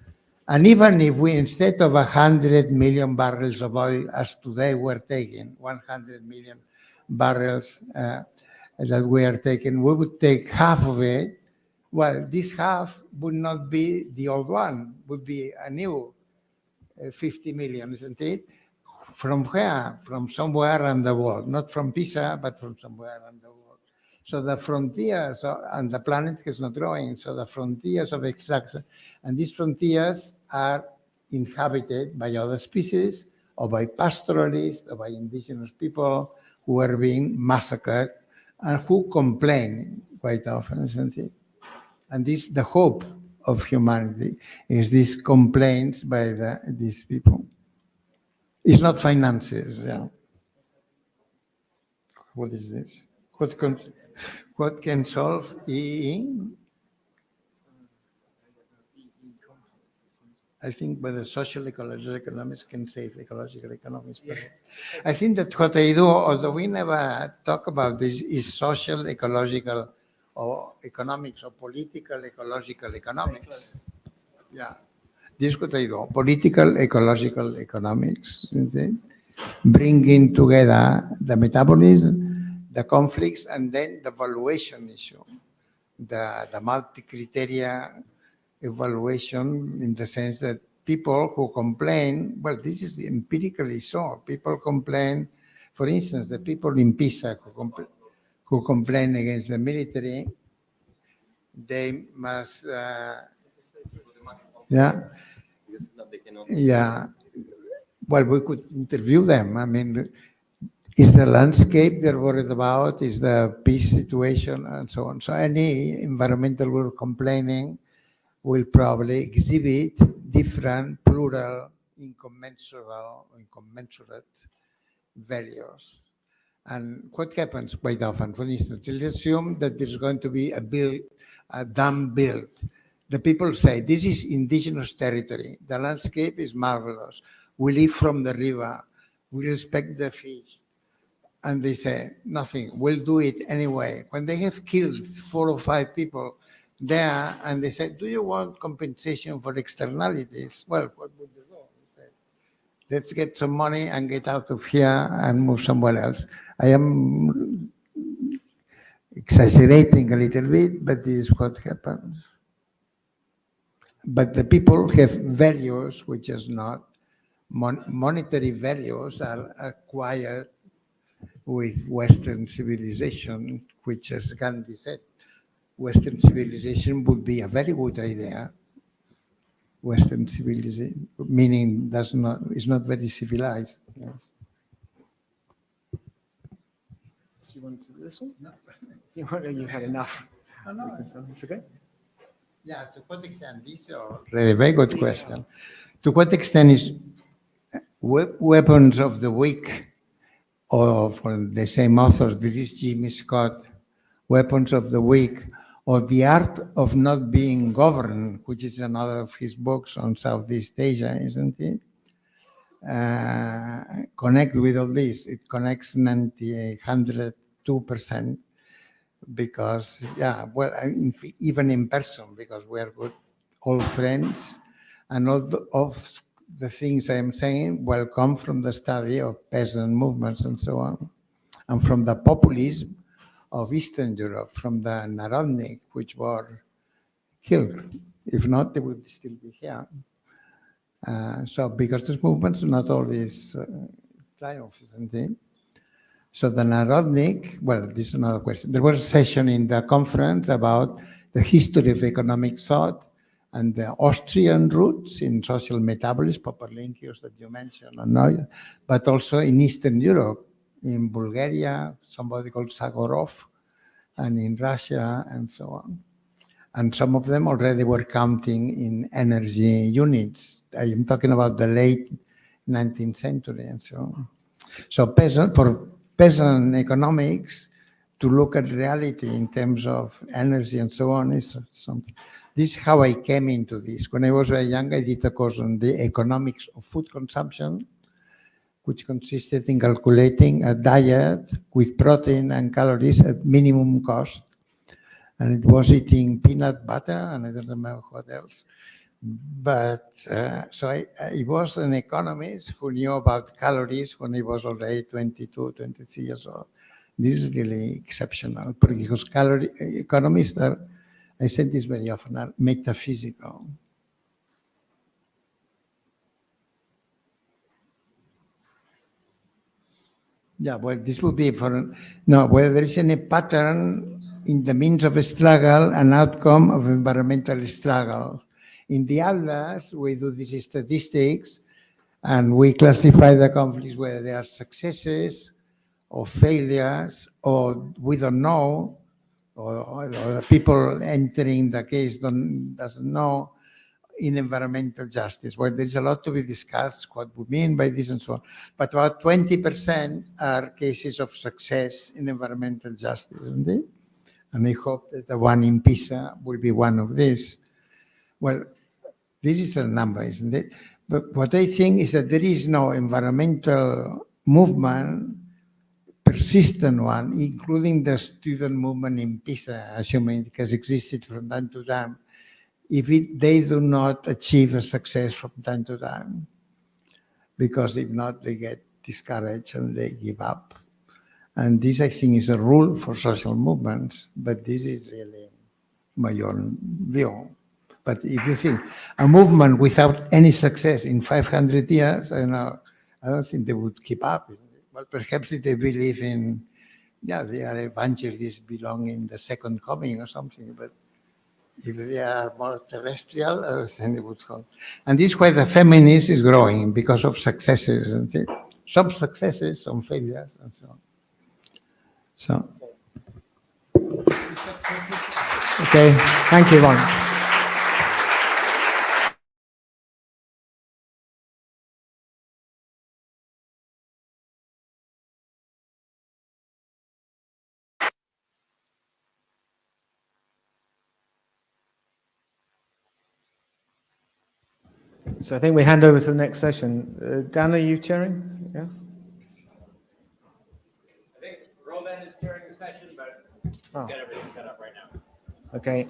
And even if we, instead of 100 million barrels of oil, as today we're taking, 100 million barrels that we are taking, we would take half of it. Well, this half would not be the old one, would be a new 50 million, isn't it? From where? From somewhere around the world, not from Pisa, but from somewhere around the world. So the frontiers, and the planet is not growing, so the frontiers of extraction, and these frontiers are inhabited by other species, or by pastoralists, or by indigenous people who are being massacred, and who complain quite often, isn't it? And this, the hope of humanity, is these complaints by these people. It's not finances, yeah. What is this? What can solve EE? I think whether social ecological economics can save ecological economics. Yeah. I think that what I do, although we never talk about this, is social ecological or economics or political ecological economics. Yeah. This is what I do, political ecological economics. Bringing together the metabolism, the conflicts, and then the valuation issue, the multi-criteria evaluation, in the sense that people who complain, well, this is empirically so. People complain, for instance, the people in Pisa who complain against the military, they must, yeah. Well, we could interview them. I mean, is the landscape they're worried about? Is the peace situation and so on? So any environmental group complaining will probably exhibit different, plural, incommensurate values. And what happens quite often, for instance, let's assume that there's going to be a dam built. The people say, this is indigenous territory. The landscape is marvelous. We live from the river. We respect the fish. And they say, nothing, we'll do it anyway. When they have killed 4 or 5 people there, and they say, do you want compensation for externalities? Well, what would you do? They say, let's get some money and get out of here and move somewhere else. I am exaggerating a little bit, but this is what happens. But the people have values which is not monetary values are acquired with Western civilization, which, as Gandhi said, Western civilization would be a very good idea. Western civilization, meaning is not very civilized. Yes. Do you want to do this one? No. You had enough. It's okay. Yeah, to what extent, this is really a very good question. To what extent is weapons of the weak, or for the same author, this is Jimmy Scott, Weapons of the Weak, or The Art of Not Being Governed, which is another of his books on Southeast Asia, isn't it? Connect with all this. It connects 102%. Because, yeah, well, even in person, because we are good old friends, and all of the things I am saying well come from the study of peasant movements and so on, and from the populism of Eastern Europe, from the Narodnik, which were killed. If not, they would still be here. So because these movements not always triumph, isn't it? So the Narodnik, well, this is another question. There was a session in the conference about the history of economic thought and the Austrian roots in social metabolism, Papalinkios that you mentioned, but also in Eastern Europe, in Bulgaria, somebody called Sagorov, and in Russia, and so on. And some of them already were counting in energy units. I am talking about the late 19th century and so on. So for peasant economics, to look at reality in terms of energy and so on is something. This is how I came into this. When I was very young, I did a course on the economics of food consumption, which consisted in calculating a diet with protein and calories at minimum cost. And it was eating peanut butter, and I don't remember what else. But so I was an economist who knew about calories when I was already 22, 23 years old. This is really exceptional because economists are, I said this very often, are metaphysical. Yeah, well, this would be for, no, whether there is any pattern in the means of a struggle, an outcome of environmental struggle. In the Atlas, we do these statistics and we classify the conflicts whether they are successes or failures, or we don't know, or the people entering the case doesn't know, in environmental justice, where there's a lot to be discussed, what we mean by this and so on. But about 20% are cases of success in environmental justice, isn't it? And I hope that the one in Pisa will be one of these. Well, this is a number, isn't it? But what I think is that there is no environmental movement, persistent one, including the student movement in Pisa, assuming it has existed from time to time, if they do not achieve a success from time to time, because if not, they get discouraged and they give up. And this, I think, is a rule for social movements, but this is really my own view. But if you think a movement without any success in 500 years, I don't think they would keep up. Well, perhaps if they believe in, yeah, they are evangelists belonging in the second coming or something, but if they are more terrestrial, then they would come. And this is why the feminist is growing, because of successes, isn't it? Some successes, some failures, and so on. So. Okay, thank you, Ron. So I think we hand over to the next session. Dan, are you chairing? Yeah. I think Roman is chairing the session, but we'll get everything set up right now. Okay.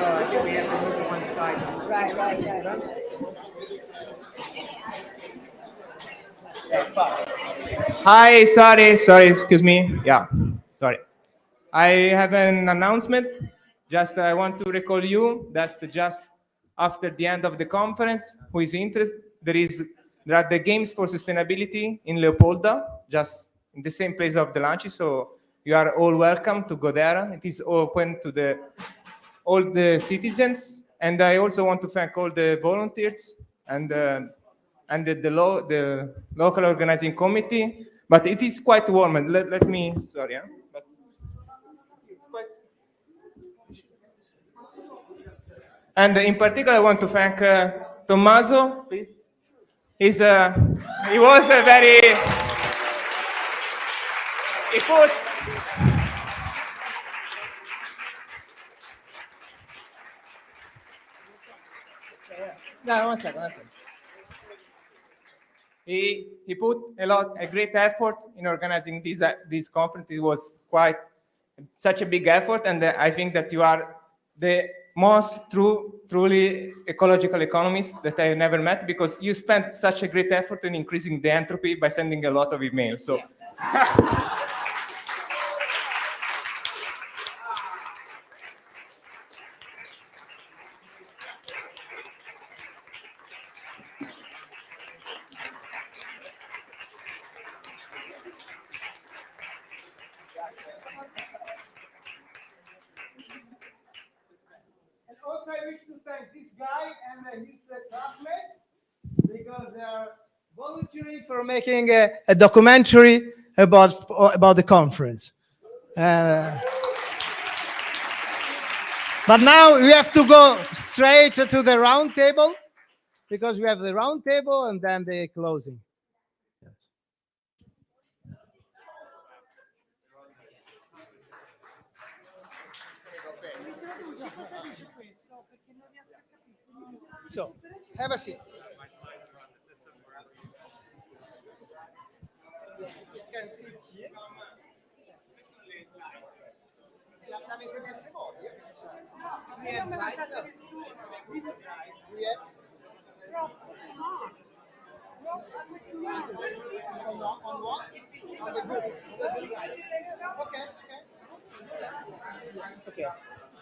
I think we have to move to one side. Right. Hi, sorry, excuse me. Yeah, sorry. I have an announcement. Just I want to recall you that just after the end of the conference, who is interested, there are the games for sustainability in Leopolda, just in the same place of the lunches. So you are all welcome to go there. It is open to all the citizens, and I also want to thank all the volunteers and the local organizing committee. But it is quite warm. And let me, sorry, but it's quite. And in particular, I want to thank Tommaso, please. He was a very, he put, no, one second. He put a great effort in organizing this conference. It was quite such a big effort, and I think that you are the most truly ecological economist that I've never met, because you spent such a great effort in increasing the entropy by sending a lot of emails. So. Yeah. And also I wish to thank this guy and his classmates, because they are volunteering for making a documentary about the conference. But now we have to go straight to the round table, because we have the round table and then the closing. So, have a seat. You can sit here. L'avete messe voi? We have slides. We have. On what? On the Google. Okay.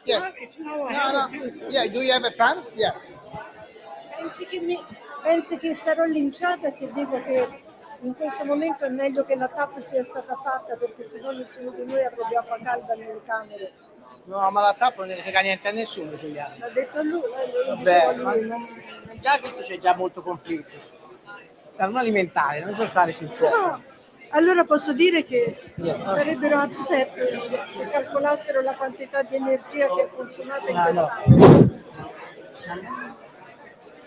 Yes. No. Yeah, do you have a pen? Yes. Pensi che sarò linciata se dico che in questo momento è meglio che la TAP sia stata fatta, perché sennò nessuno di noi ha proprio acqua calda nelle camere. No, ma la TAP non ne frega niente a nessuno, Giuliano. L'ha detto lui, Vabbè, ma già visto c'è già molto conflitto. Saranno alimentari, non saltare sul fuoco. No. Allora posso dire che sarebbero upset se calcolassero la quantità di energia che è consumata in quest'anno.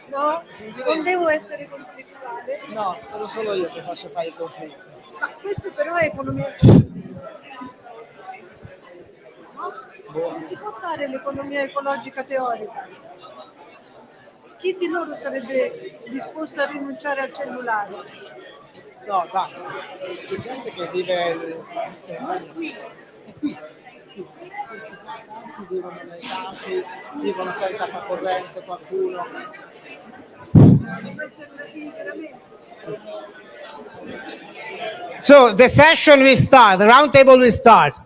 No? Non devo essere conflittuale? No, sono solo io che posso fare il conflitto. Ma questo però è economia. No? Non si può fare l'economia ecologica teorica. Chi di loro sarebbe disposto a rinunciare al cellulare? No, dai, c'è gente che vive Non qui. questi tanti vivono nei campi, vivono senza acqua corrente, qualcuno. So the session will start, the round table will start.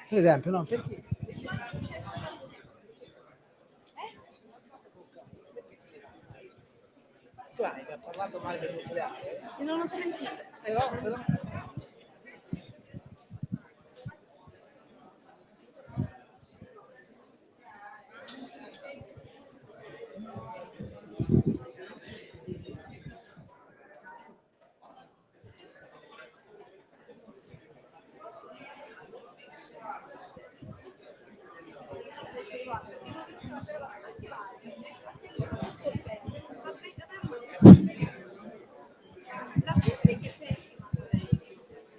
Per esempio, no? Perché? Clay che ha parlato male del nucleare. Non ho sentito. Però... L'acustica è pessima.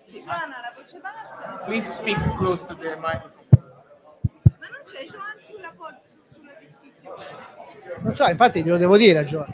Giovanna, la voce bassa. Please speak close to the microphone. Ma non c'è Joan sulla discussione. Non so, infatti glielo devo dire a Gio.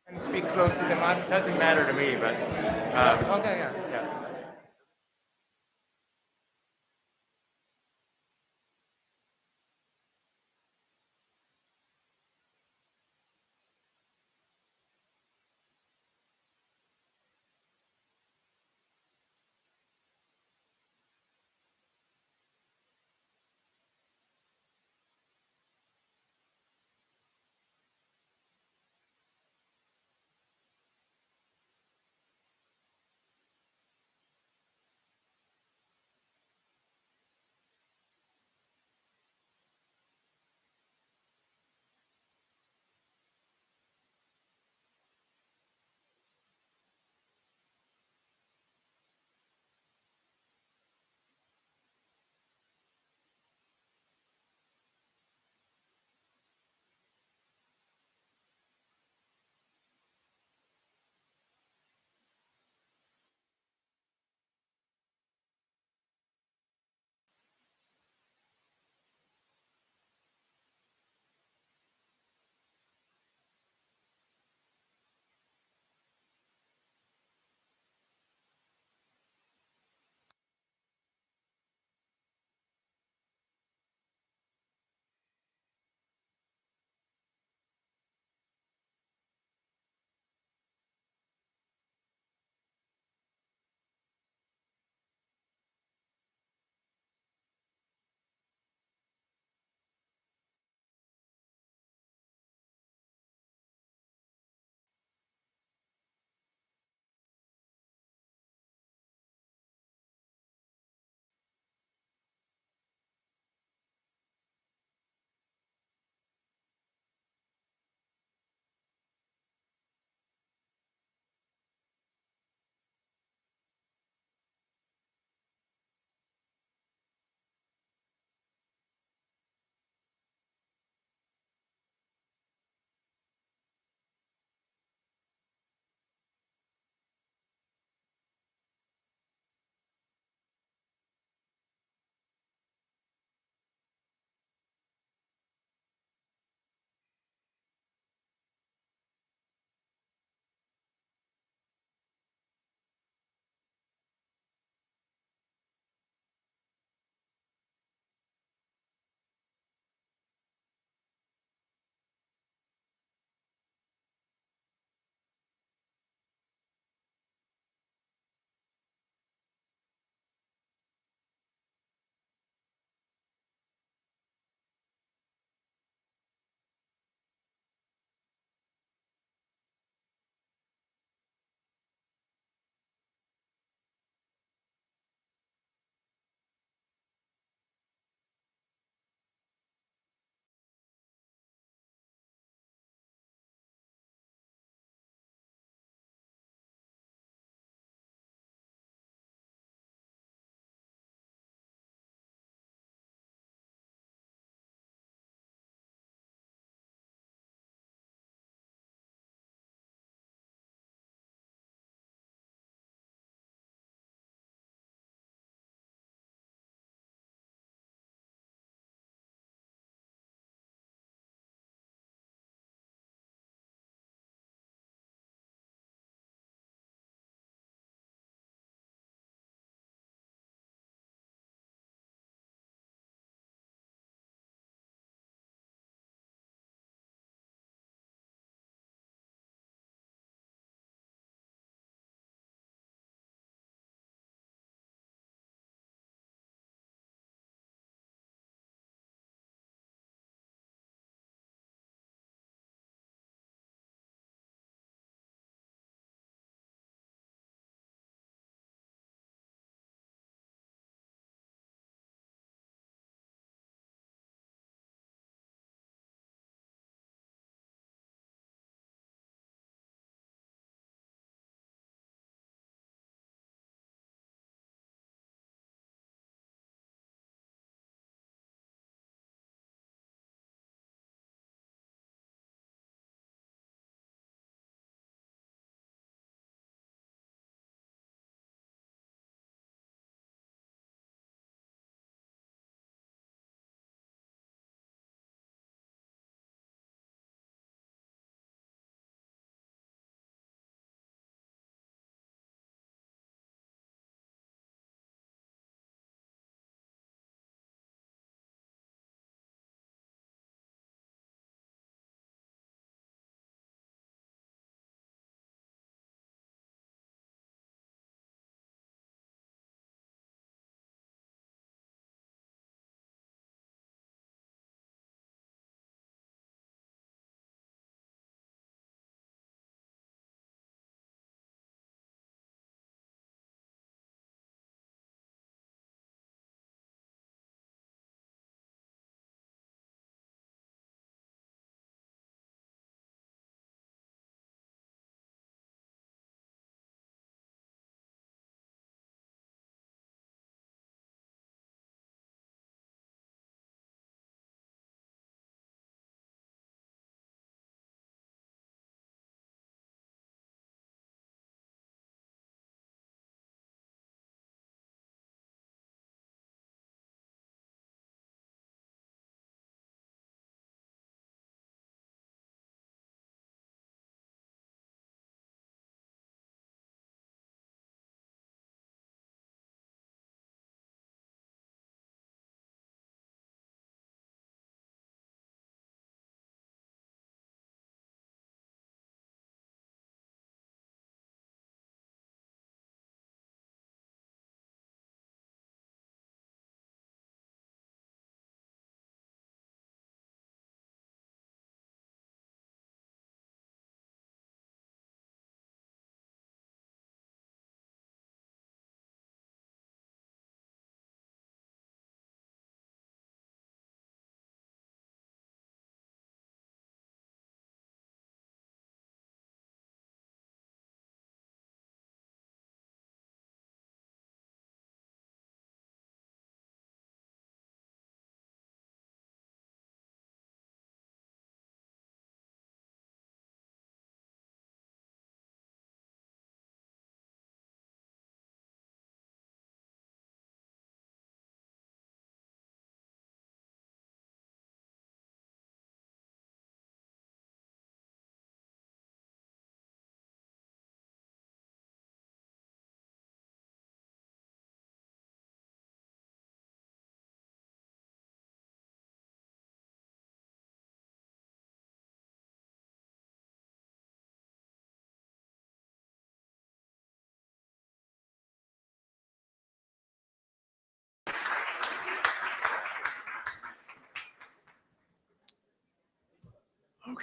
Can you speak close to the mic? Doesn't matter to me, but Okay, yeah, yeah.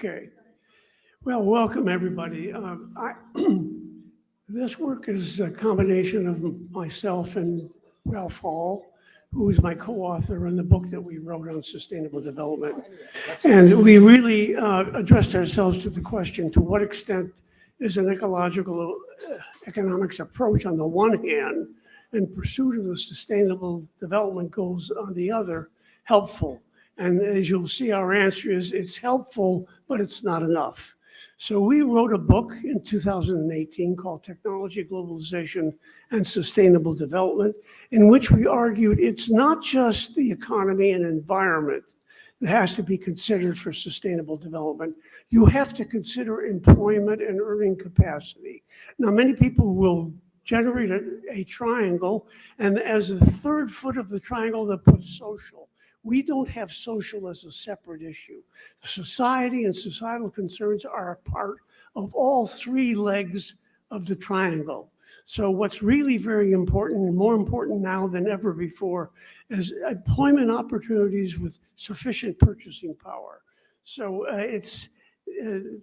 Okay. Well, welcome, everybody. This work is a combination of myself and Ralph Hall, who is my co-author on the book that we wrote on sustainable development. And we really addressed ourselves to the question, to what extent is an ecological economics approach on the one hand and pursuit of the sustainable development goals on the other helpful? And as you'll see, our answer is it's helpful, but it's not enough. So we wrote a book in 2018 called Technology, Globalization, and Sustainable Development, in which we argued it's not just the economy and environment that has to be considered for sustainable development. You have to consider employment and earning capacity. Now, many people will generate a triangle, and as the third foot of the triangle, they put social. We don't have social as a separate issue. Society and societal concerns are a part of all three legs of the triangle. So what's really very important, and more important now than ever before, is employment opportunities with sufficient purchasing power. So it's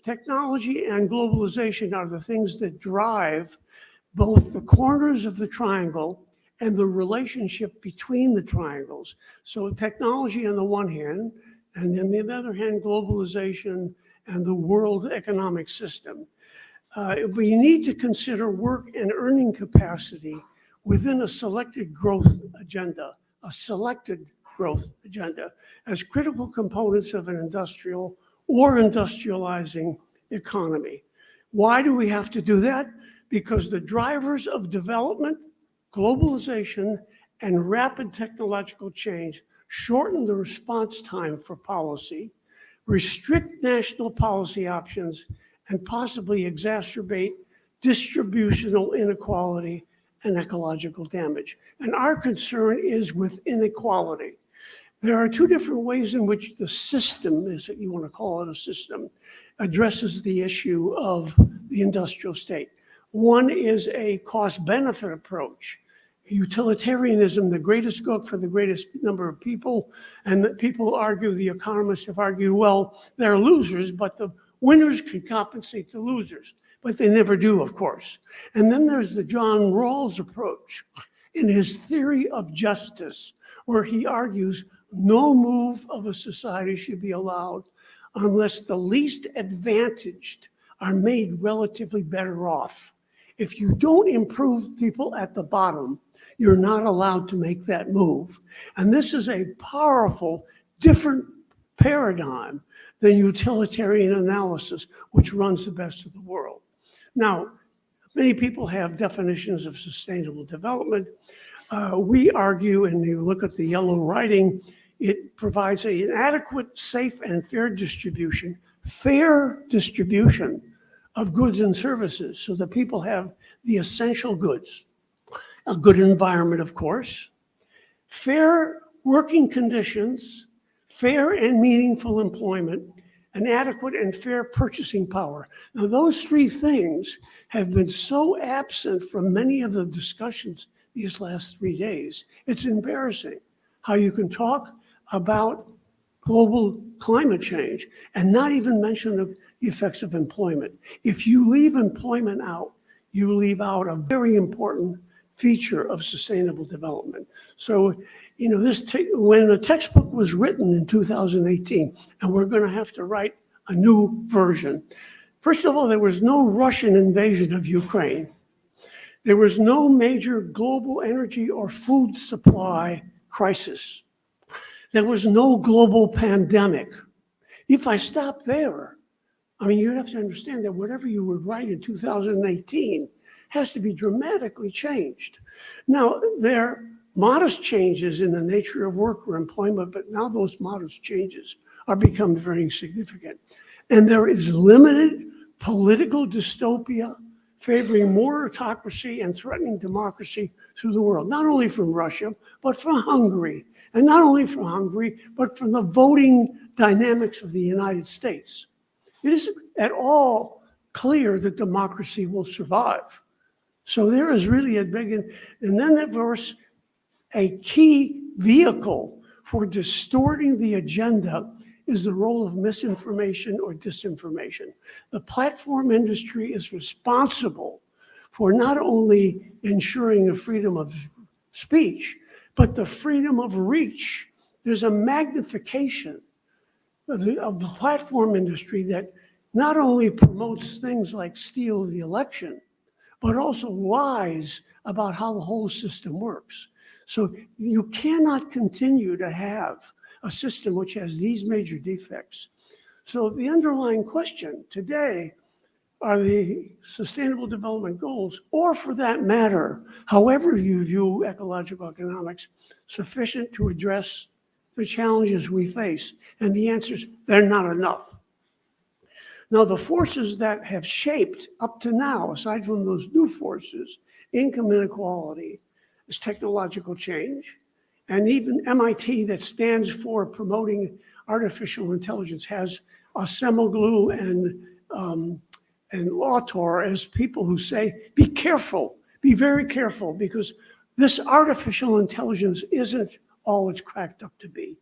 technology and globalization are the things that drive both the corners of the triangle and the relationship between the triangles. So technology on the one hand, and then on the other hand, globalization and the world economic system. We need to consider work and earning capacity within a selected growth agenda, as critical components of an industrial or industrializing economy. Why do we have to do that? Because the drivers of development, globalization, and rapid technological change shorten the response time for policy, restrict national policy options, and possibly exacerbate distributional inequality and ecological damage. And our concern is with inequality. There are two different ways in which the system, if you want to call it a system, addresses the issue of the industrial state. One is a cost-benefit approach. Utilitarianism, the greatest good for the greatest number of people, and people argue, the economists have argued, well, they're losers, but the winners can compensate the losers, but they never do, of course. And then there's the John Rawls approach in his theory of justice, where he argues no move of a society should be allowed unless the least advantaged are made relatively better off. If you don't improve people at the bottom, you're not allowed to make that move. And this is a powerful, different paradigm than utilitarian analysis, which runs the best of the world. Now, many people have definitions of sustainable development. We argue, and you look at the yellow writing, it provides an adequate, safe, and fair distribution of goods and services so that people have the essential goods. A good environment, of course, fair working conditions, fair and meaningful employment, and adequate and fair purchasing power. Now, those three things have been so absent from many of the discussions these last 3 days. It's embarrassing how you can talk about global climate change and not even mention the effects of employment. If you leave employment out, you leave out a very important feature of sustainable development. So, you know, when the textbook was written in 2018, and we're going to have to write a new version. First of all, there was no Russian invasion of Ukraine. There was no major global energy or food supply crisis. There was no global pandemic. If I stop there, I mean, you have to understand that whatever you would write in 2018 has to be dramatically changed. Now, there are modest changes in the nature of work or employment, but now those modest changes are becoming very significant. And there is limited political dystopia favoring more autocracy and threatening democracy through the world, not only from Russia, but from Hungary. And not only from Hungary, but from the voting dynamics of the United States. It isn't at all clear that democracy will survive. So there is really a big, and then of course, a key vehicle for distorting the agenda is the role of misinformation or disinformation. The platform industry is responsible for not only ensuring the freedom of speech, but the freedom of reach. There's a magnification of the platform industry that not only promotes things like steal the election, but also lies about how the whole system works. So you cannot continue to have a system which has these major defects. So the underlying question today are the Sustainable Development Goals, or for that matter, however you view ecological economics, sufficient to address the challenges we face? And the answer is they're not enough. Now, the forces that have shaped up to now, aside from those new forces, income inequality, is technological change. And even MIT, that stands for promoting artificial intelligence, has Semoglu and Autor as people who say, be careful, be very careful, because this artificial intelligence isn't all it's cracked up to be.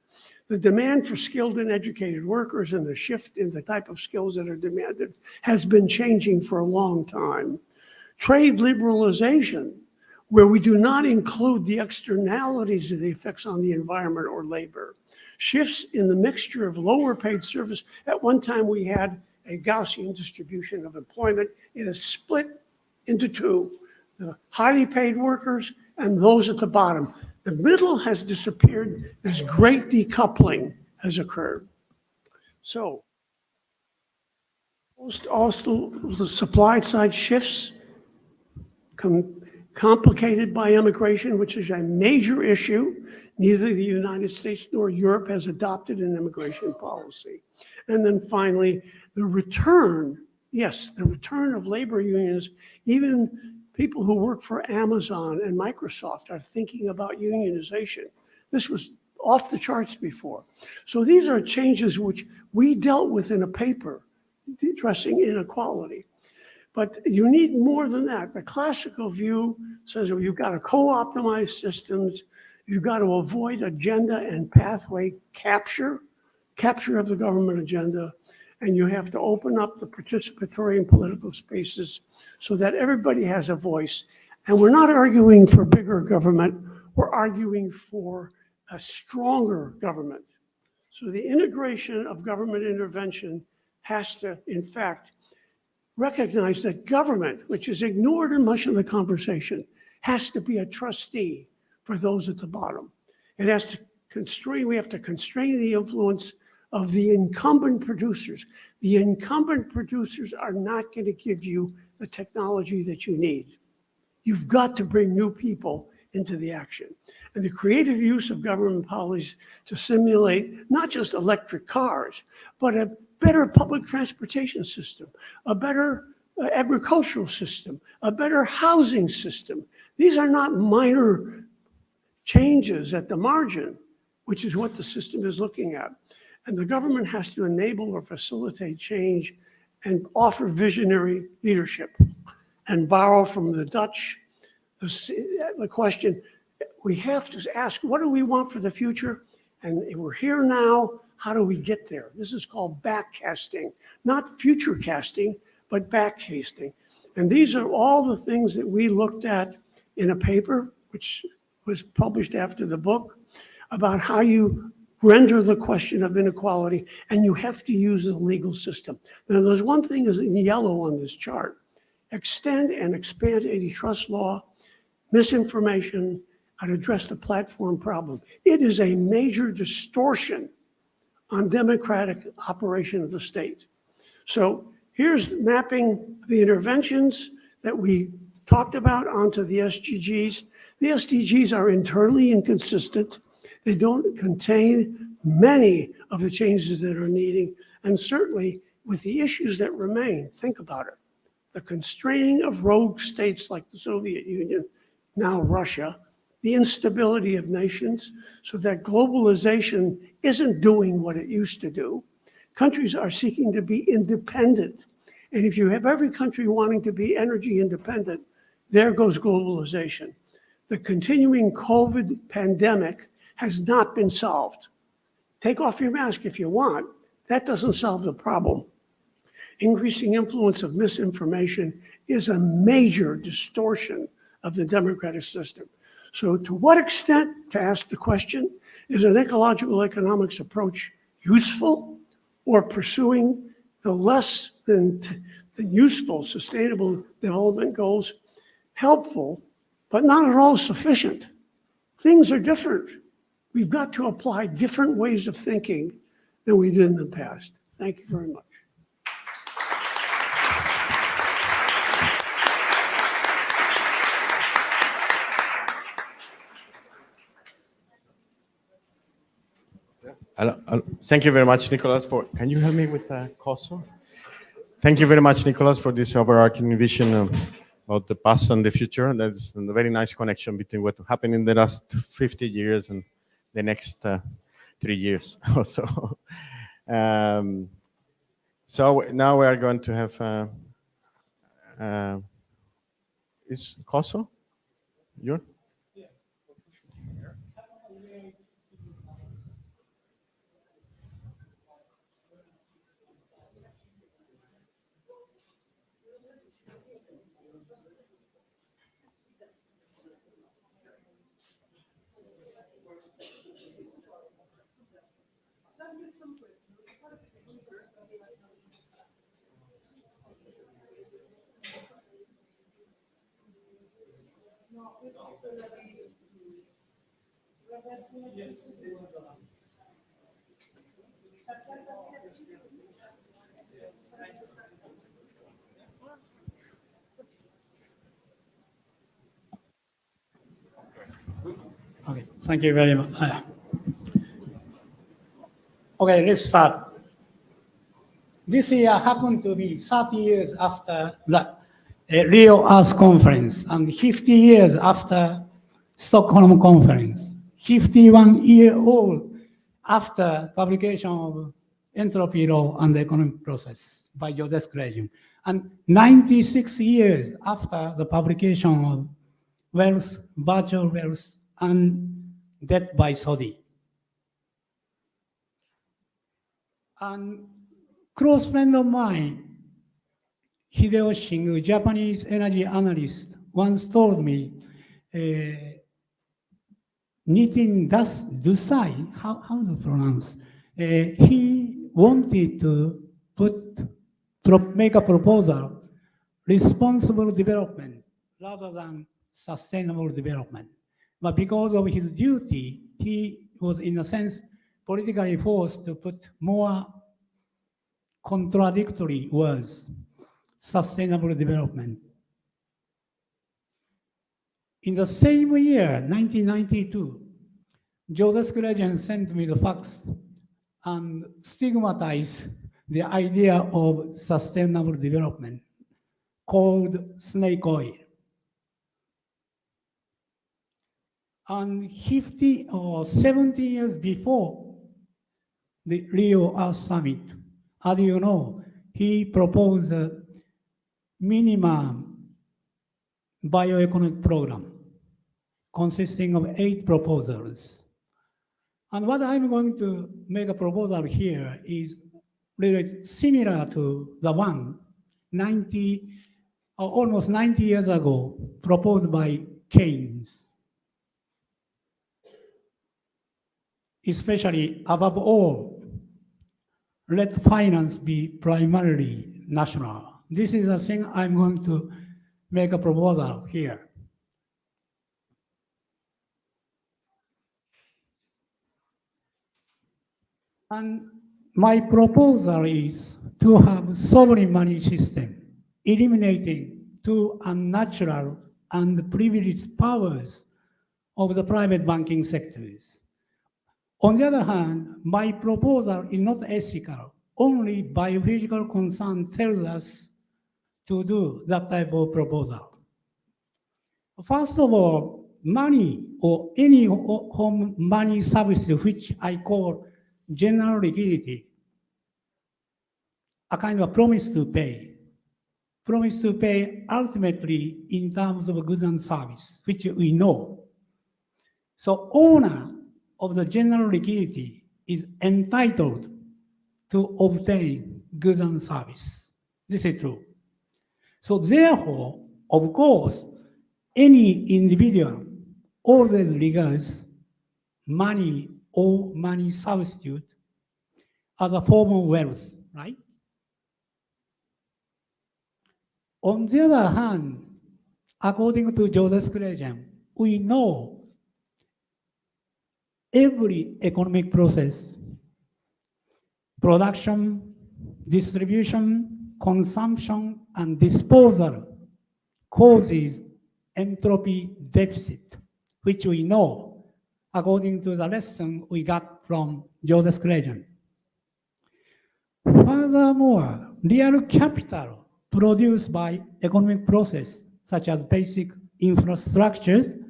The demand for skilled and educated workers and the shift in the type of skills that are demanded has been changing for a long time. Trade liberalization, where we do not include the externalities of the effects on the environment or labor. Shifts in the mixture of lower paid service. At one time we had a Gaussian distribution of employment. It is split into two, the highly paid workers and those at the bottom. The middle has disappeared. This great decoupling has occurred. So, also the supply side shifts, complicated by immigration, which is a major issue. Neither the United States nor Europe has adopted an immigration policy. And then finally, the return, yes, the return of labor unions. Even people who work for Amazon and Microsoft are thinking about unionization. This was off the charts before. So these are changes which we dealt with in a paper addressing inequality. But you need more than that. The classical view says, well, you've got to co-optimize systems, you've got to avoid agenda and pathway capture of the government agenda, and you have to open up the participatory and political spaces so that everybody has a voice. And we're not arguing for bigger government, we're arguing for a stronger government. So the integration of government intervention has to, in fact, recognize that government, which is ignored in much of the conversation, has to be a trustee for those at the bottom. It has to constrain, we have to constrain the influence of the incumbent producers. The incumbent producers are not going to give you the technology that you need. You've got to bring new people into the action. And the creative use of government policies to simulate not just electric cars, but a better public transportation system, a better agricultural system, a better housing system. These are not minor changes at the margin, which is what the system is looking at. And the government has to enable or facilitate change and offer visionary leadership. And borrow from the Dutch, the question, we have to ask, what do we want for the future? And we're here now, how do we get there? This is called backcasting, not future casting, but backcasting. And these are all the things that we looked at in a paper, which was published after the book, about how you render the question of inequality, and you have to use the legal system. Now, there's one thing is in yellow on this chart. Extend and expand antitrust law, misinformation, and address the platform problem. It is a major distortion on democratic operation of the state. So here's mapping the interventions that we talked about onto the SDGs. The SDGs are internally inconsistent. They don't contain many of the changes that are needed, and certainly with the issues that remain, think about it. The constraining of rogue states like the Soviet Union, now Russia, the instability of nations, so that globalization isn't doing what it used to do. Countries are seeking to be independent. And if you have every country wanting to be energy independent, there goes globalization. The continuing COVID pandemic has not been solved. Take off your mask if you want, That doesn't solve the problem. Increasing influence of misinformation is a major distortion of the democratic system. So to what extent, to ask the question, is an ecological economics approach useful, or pursuing the less than useful sustainable development goals helpful, but not at all sufficient? Things are different. We've got to apply different ways of thinking than we did in the past. Thank you very much. Thank you very much, Nicholas, can you help me with the COSO? Thank you very much, Nicholas, for this overarching vision about the past and the future. That's a very nice connection between what happened in the last 50 years and the next 3 years also. So now we are going to have, is COSO? You? Okay, thank you very much. Okay, let's start. This year happened to be 30 years after the Rio Earth Conference and 50 years after Stockholm Conference, 51-year-old after publication of Entropy Law and the Economic Process by Joseph Gresham, and 96 years after the publication of Wealth, Virtual Wealth, and Debt by Sodi. And close friend of mine, Hideo Shingu, Japanese energy analyst, once told me, Nitin Desai, how to pronounce? He wanted to make a proposal, responsible development rather than sustainable development. But because of his duty, he was, in a sense, politically forced to put more contradictory words, sustainable development. In the same year, 1992, Joseph Gresham sent me the fax and stigmatized the idea of sustainable development called snake oil. And 50 or 70 years before the Rio Earth Summit, as you know, he proposed a minimum bioeconomic program consisting of 8 proposals. And what I'm going to make a proposal here is really similar to the one almost 90 years ago proposed by Keynes. Especially, above all, let finance be primarily national. This is the thing I'm going to make a proposal here. And my proposal is to have sovereign money system, eliminating 2 unnatural and privileged powers of the private banking sectors. On the other hand, my proposal is not ethical. Only biophysical concern tells us to do that type of proposal. First of all, money or any home money service, which I call general liquidity, a kind of promise to pay ultimately in terms of goods and service, which we know. So owner of the general liquidity is entitled to obtain goods and service. This is true. So therefore, of course, any individual always regards money or money substitute as a form of wealth, right? On the other hand, according to Joseph Sclagen, we know every economic process, production, distribution, consumption, and disposal causes entropy deficit, which we know according to the lesson we got from Joseph Sclagen. Furthermore, real capital produced by economic process, such as basic infrastructures,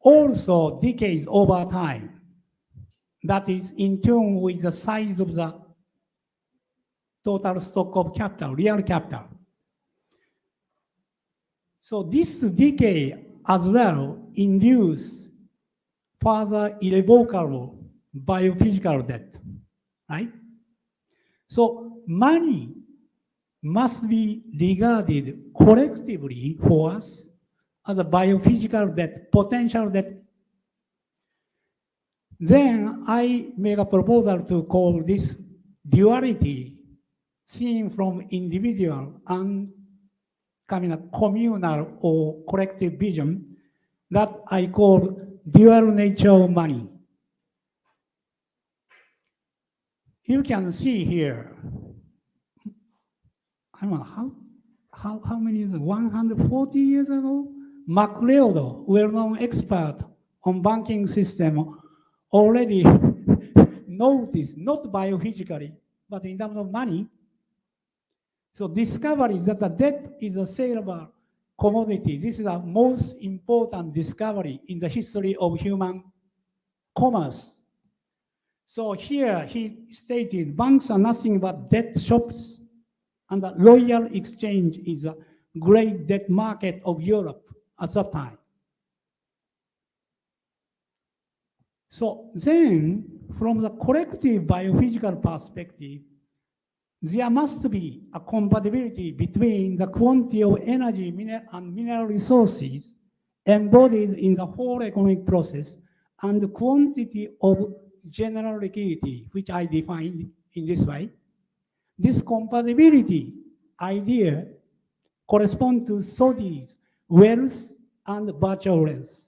also decays over time. That is in tune with the size of the total stock of capital, real capital. So this decay as well induces further irrevocable biophysical debt, right? So money must be regarded collectively for us as a biophysical debt, potential debt. Then I make a proposal to call this duality seen from individual and coming a communal or collective vision that I call dual nature of money. You can see here, I don't know how many years ago, 140 years ago, MacLeod, well-known expert on banking system, already noticed, not biophysically, but in terms of money. So discovery that the debt is a saleable commodity. This is the most important discovery in the history of human commerce. So here he stated, banks are nothing but debt shops, and the Royal Exchange is a great debt market of Europe at that time. So then, from the collective biophysical perspective, there must be a compatibility between the quantity of energy and mineral resources embodied in the whole economic process and the quantity of general liquidity, which I defined in this way. This compatibility idea corresponds to Soddy's wealth and virtual wealth.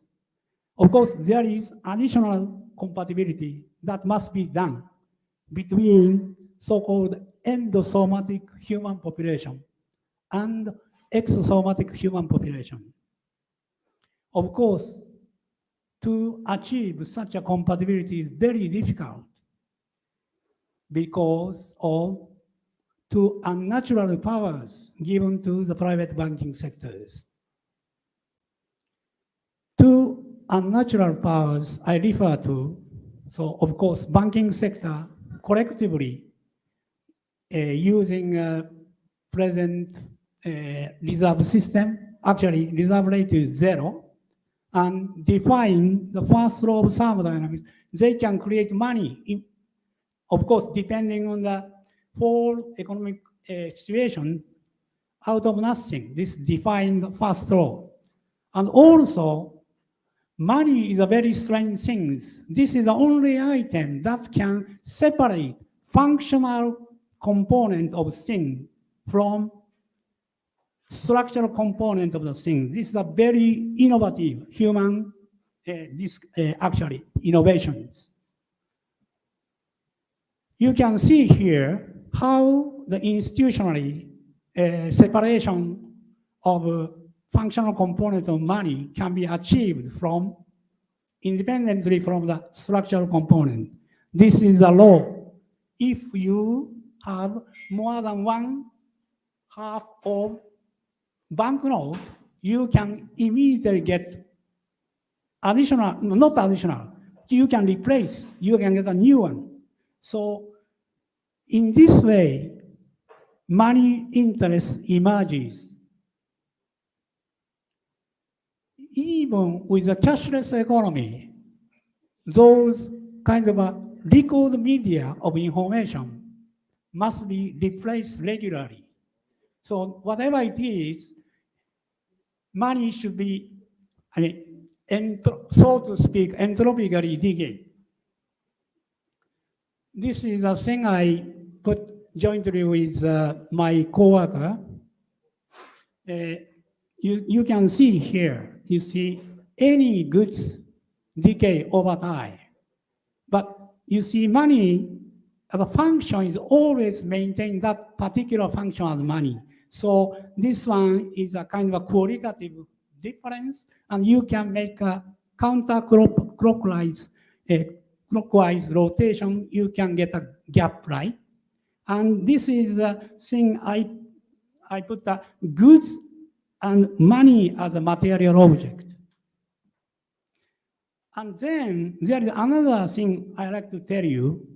Of course, there is additional compatibility that must be done between so-called endosomatic human population and exosomatic human population. Of course, to achieve such a compatibility is very difficult because of two unnatural powers given to the private banking sectors. Two unnatural powers I refer to, so of course, banking sector collectively using present reserve system, actually reserve rate is 0, and define the first law of thermodynamics. They can create money, of course, depending on the whole economic situation, out of nothing. This defined first law. And also, money is a very strange thing. This is the only item that can separate functional component of thing from structural component of the thing. This is a very innovative human, actually, innovations. You can see here how the institutionally separation of functional component of money can be achieved from independently from the structural component. This is the law. If you have more than 1/2 of banknote, you can immediately get additional, not additional, you can replace, you can get a new one. So in this way, money interest emerges. Even with a cashless economy, those kind of record media of information must be replaced regularly. So whatever it is, money should be, so to speak, entropically decay. This is a thing I put jointly with my coworker. You can see here, you see any goods decay over time. But you see money as a function is always maintain that particular function as money. So this one is a kind of a qualitative difference, and you can make a counterclockwise rotation, you can get a gap, right? And this is the thing I put the goods and money as a material object. And then there is another thing I like to tell you,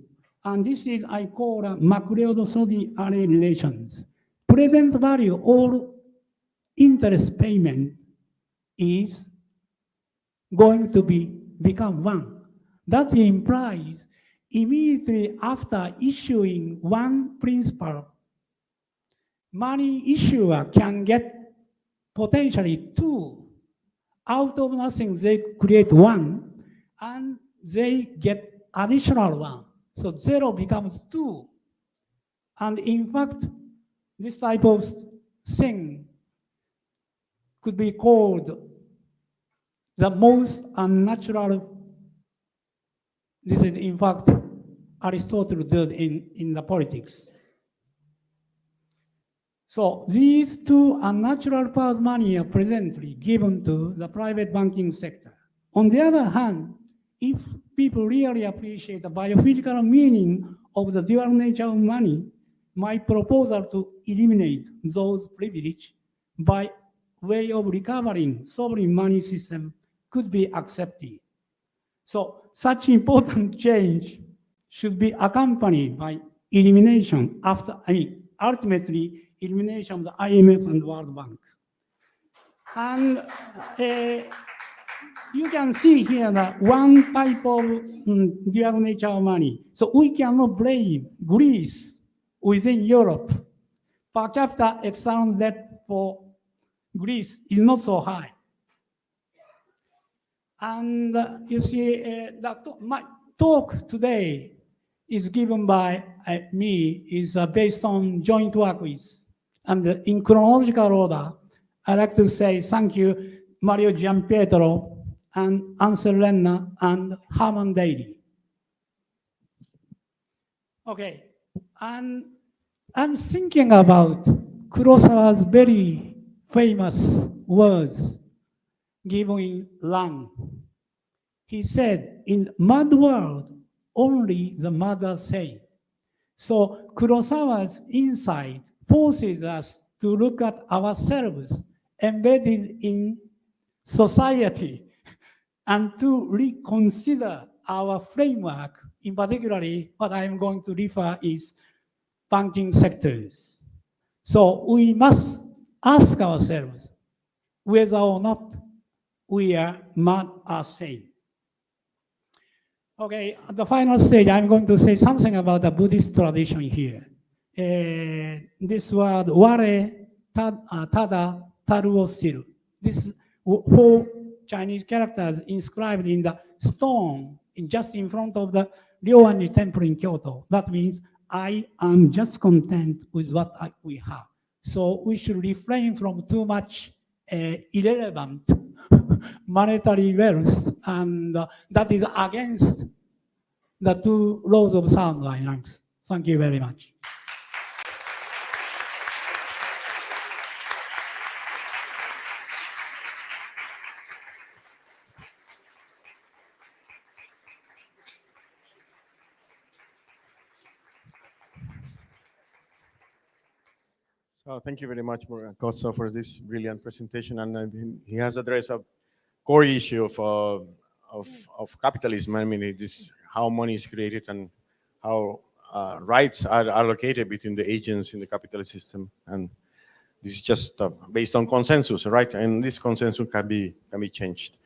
and this is I call macroeconomic array relations. Present value or interest payment is going to become one. That implies immediately after issuing one principal, money issuer can get potentially two. Out of nothing, they create one, and they get additional one. So 0 becomes 2. And in fact, this type of thing could be called the most unnatural. This is, in fact, Aristotle did in the politics. So these two unnatural powers money are presently given to the private banking sector. On the other hand, if people really appreciate the biophysical meaning of the dual nature of money, my proposal to eliminate those privileges by way of recovering sovereign money system could be accepted. So such important change should be accompanied by elimination ultimately elimination of the IMF and World Bank. And you can see here that one type of dual nature of money. So we cannot blame Greece within Europe. Per capita external debt for Greece is not so high. And you see, my talk today is given by me, is based on joint work with. And in chronological order, I'd like to say thank you, Mario Giampietro, and Ansel Lenna, and Herman Daly. Okay, and I'm thinking about Kurosawa's very famous words given in Lang. He said, in mad world, only the mother say. So Kurosawa's insight forces us to look at ourselves embedded in society and to reconsider our framework. In particularly, what I'm going to refer is banking sectors. So we must ask ourselves whether or not we are mad or sane. Okay, at the final stage, I'm going to say something about the Buddhist tradition here. This word, ware, tada, taruo siru. This 4 Chinese characters inscribed in the stone just in front of the Ryoanji temple in Kyoto. That means, I am just content with what we have. So we should refrain from too much irrelevant monetary wealth, and that is against the 2 laws of thermodynamics. Thank you very much. So thank you very much, Koso, for this brilliant presentation. And he has addressed a core issue of capitalism. I mean, it is how money is created and how rights are allocated between the agents in the capitalist system. And this is just based on consensus, right? And this consensus can be changed.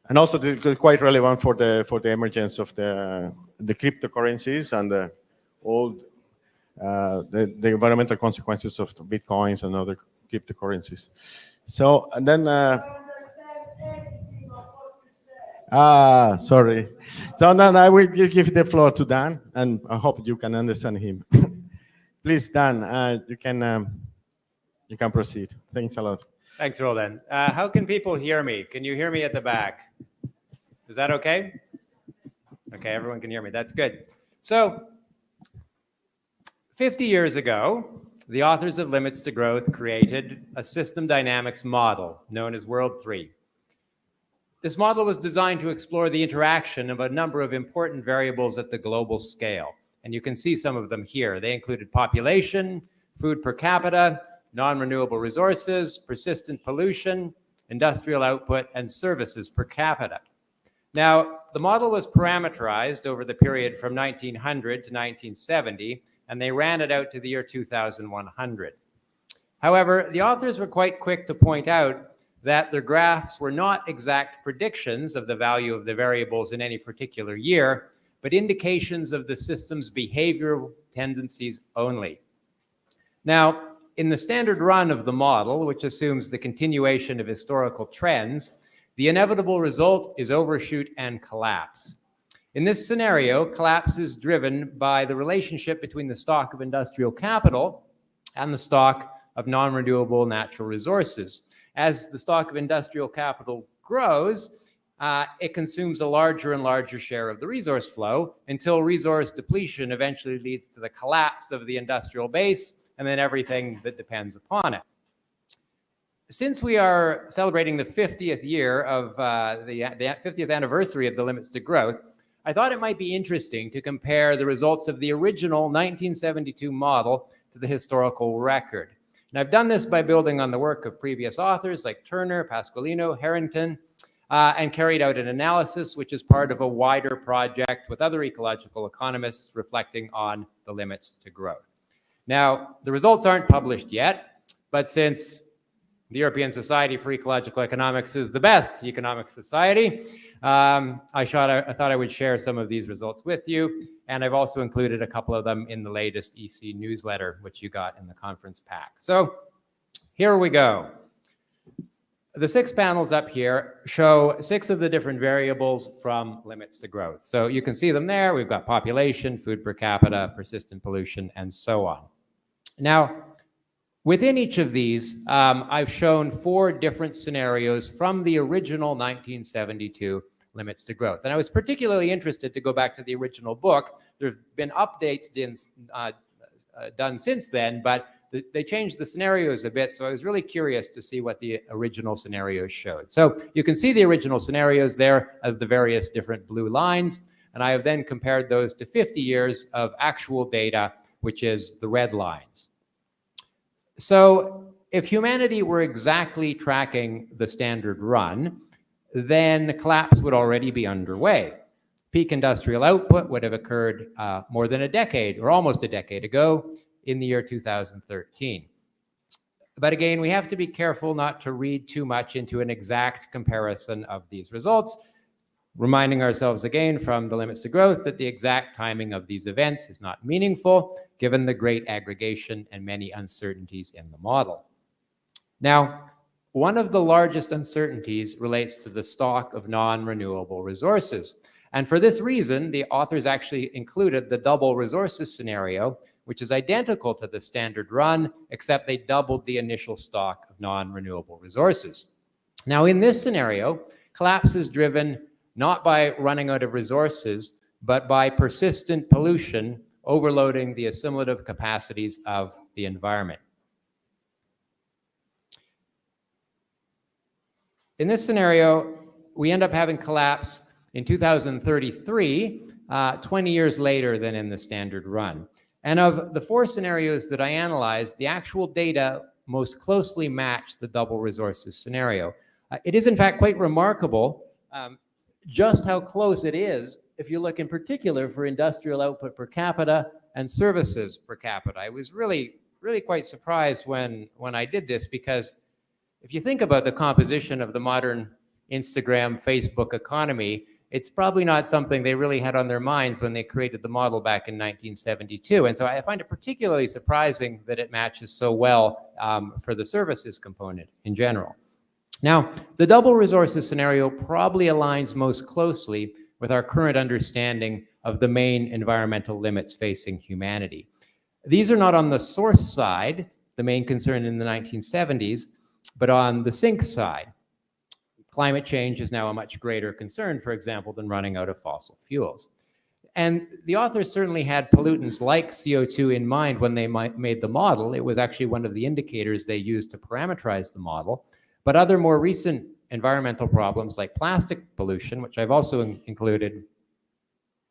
And also quite relevant for the emergence of the cryptocurrencies and the environmental consequences of the Bitcoins and other cryptocurrencies. So, and then, sorry. So now I will give the floor to Dan, and I hope you can understand him. Please, Dan, you can proceed. Thanks a lot. Thanks, Roland. How can people hear me? Can you hear me at the back? Is that okay? Okay, everyone can hear me. That's good. So, 50 years ago, the authors of Limits to Growth created a system dynamics model known as World 3. This model was designed to explore the interaction of a number of important variables at the global scale. And you can see some of them here. They included population, food per capita, non-renewable resources, persistent pollution, industrial output, and services per capita. Now, the model was parameterized over the period from 1900 to 1970, and they ran it out to the year 2100. However, the authors were quite quick to point out that their graphs were not exact predictions of the value of the variables in any particular year, but indications of the system's behavioral tendencies only. Now, in the standard run of the model, which assumes the continuation of historical trends, the inevitable result is overshoot and collapse. In this scenario, collapse is driven by the relationship between the stock of industrial capital and the stock of non-renewable natural resources. As the stock of industrial capital grows, it consumes a larger and larger share of the resource flow until resource depletion eventually leads to the collapse of the industrial base and then everything that depends upon it. Since we are celebrating the 50th year of the 50th anniversary of the Limits to Growth, I thought it might be interesting to compare the results of the original 1972 model to the historical record. And I've done this by building on the work of previous authors like Turner, Pasqualino, Harrington, and carried out an analysis which is part of a wider project with other ecological economists reflecting on the limits to growth. Now, the results aren't published yet, but since the European Society for Ecological Economics is the best economic society, I thought I would share some of these results with you. And I've also included a couple of them in the latest ESEE newsletter, which you got in the conference pack. So here we go. The 6 panels up here show 6 of the different variables from Limits to Growth. So you can see them there. We've got population, food per capita, persistent pollution, and so on. Now, within each of these, I've shown 4 different scenarios from the original 1972 Limits to Growth. And I was particularly interested to go back to the original book. There have been updates done since then, but they changed the scenarios a bit, so I was really curious to see what the original scenarios showed. So you can see the original scenarios there as the various different blue lines, and I have then compared those to 50 years of actual data, which is the red lines. So if humanity were exactly tracking the standard run, then collapse would already be underway. Peak industrial output would have occurred more than a decade, or almost a decade ago, in the year 2013. But again, we have to be careful not to read too much into an exact comparison of these results, reminding ourselves again from the Limits to Growth that the exact timing of these events is not meaningful, given the great aggregation and many uncertainties in the model. Now, one of the largest uncertainties relates to the stock of non-renewable resources. And for this reason, the authors actually included the double resources scenario, which is identical to the standard run, except they doubled the initial stock of non-renewable resources. Now, in this scenario, collapse is driven not by running out of resources, but by persistent pollution overloading the assimilative capacities of the environment. In this scenario, we end up having collapse in 2033, 20 years later than in the standard run. And of the 4 scenarios that I analyzed, the actual data most closely match the double resources scenario. It is in fact quite remarkable just how close it is if you look in particular for industrial output per capita and services per capita. I was really quite surprised when I did this, because if you think about the composition of the modern Instagram, Facebook economy, it's probably not something they really had on their minds when they created the model back in 1972. And so I find it particularly surprising that it matches so well for the services component in general. Now, the double resources scenario probably aligns most closely with our current understanding of the main environmental limits facing humanity. These are not on the source side, the main concern in the 1970s, but on the sink side. Climate change is now a much greater concern, for example, than running out of fossil fuels. And the authors certainly had pollutants like CO2 in mind when they made the model. It was actually one of the indicators they used to parameterize the model. But other more recent environmental problems like plastic pollution, which I've also included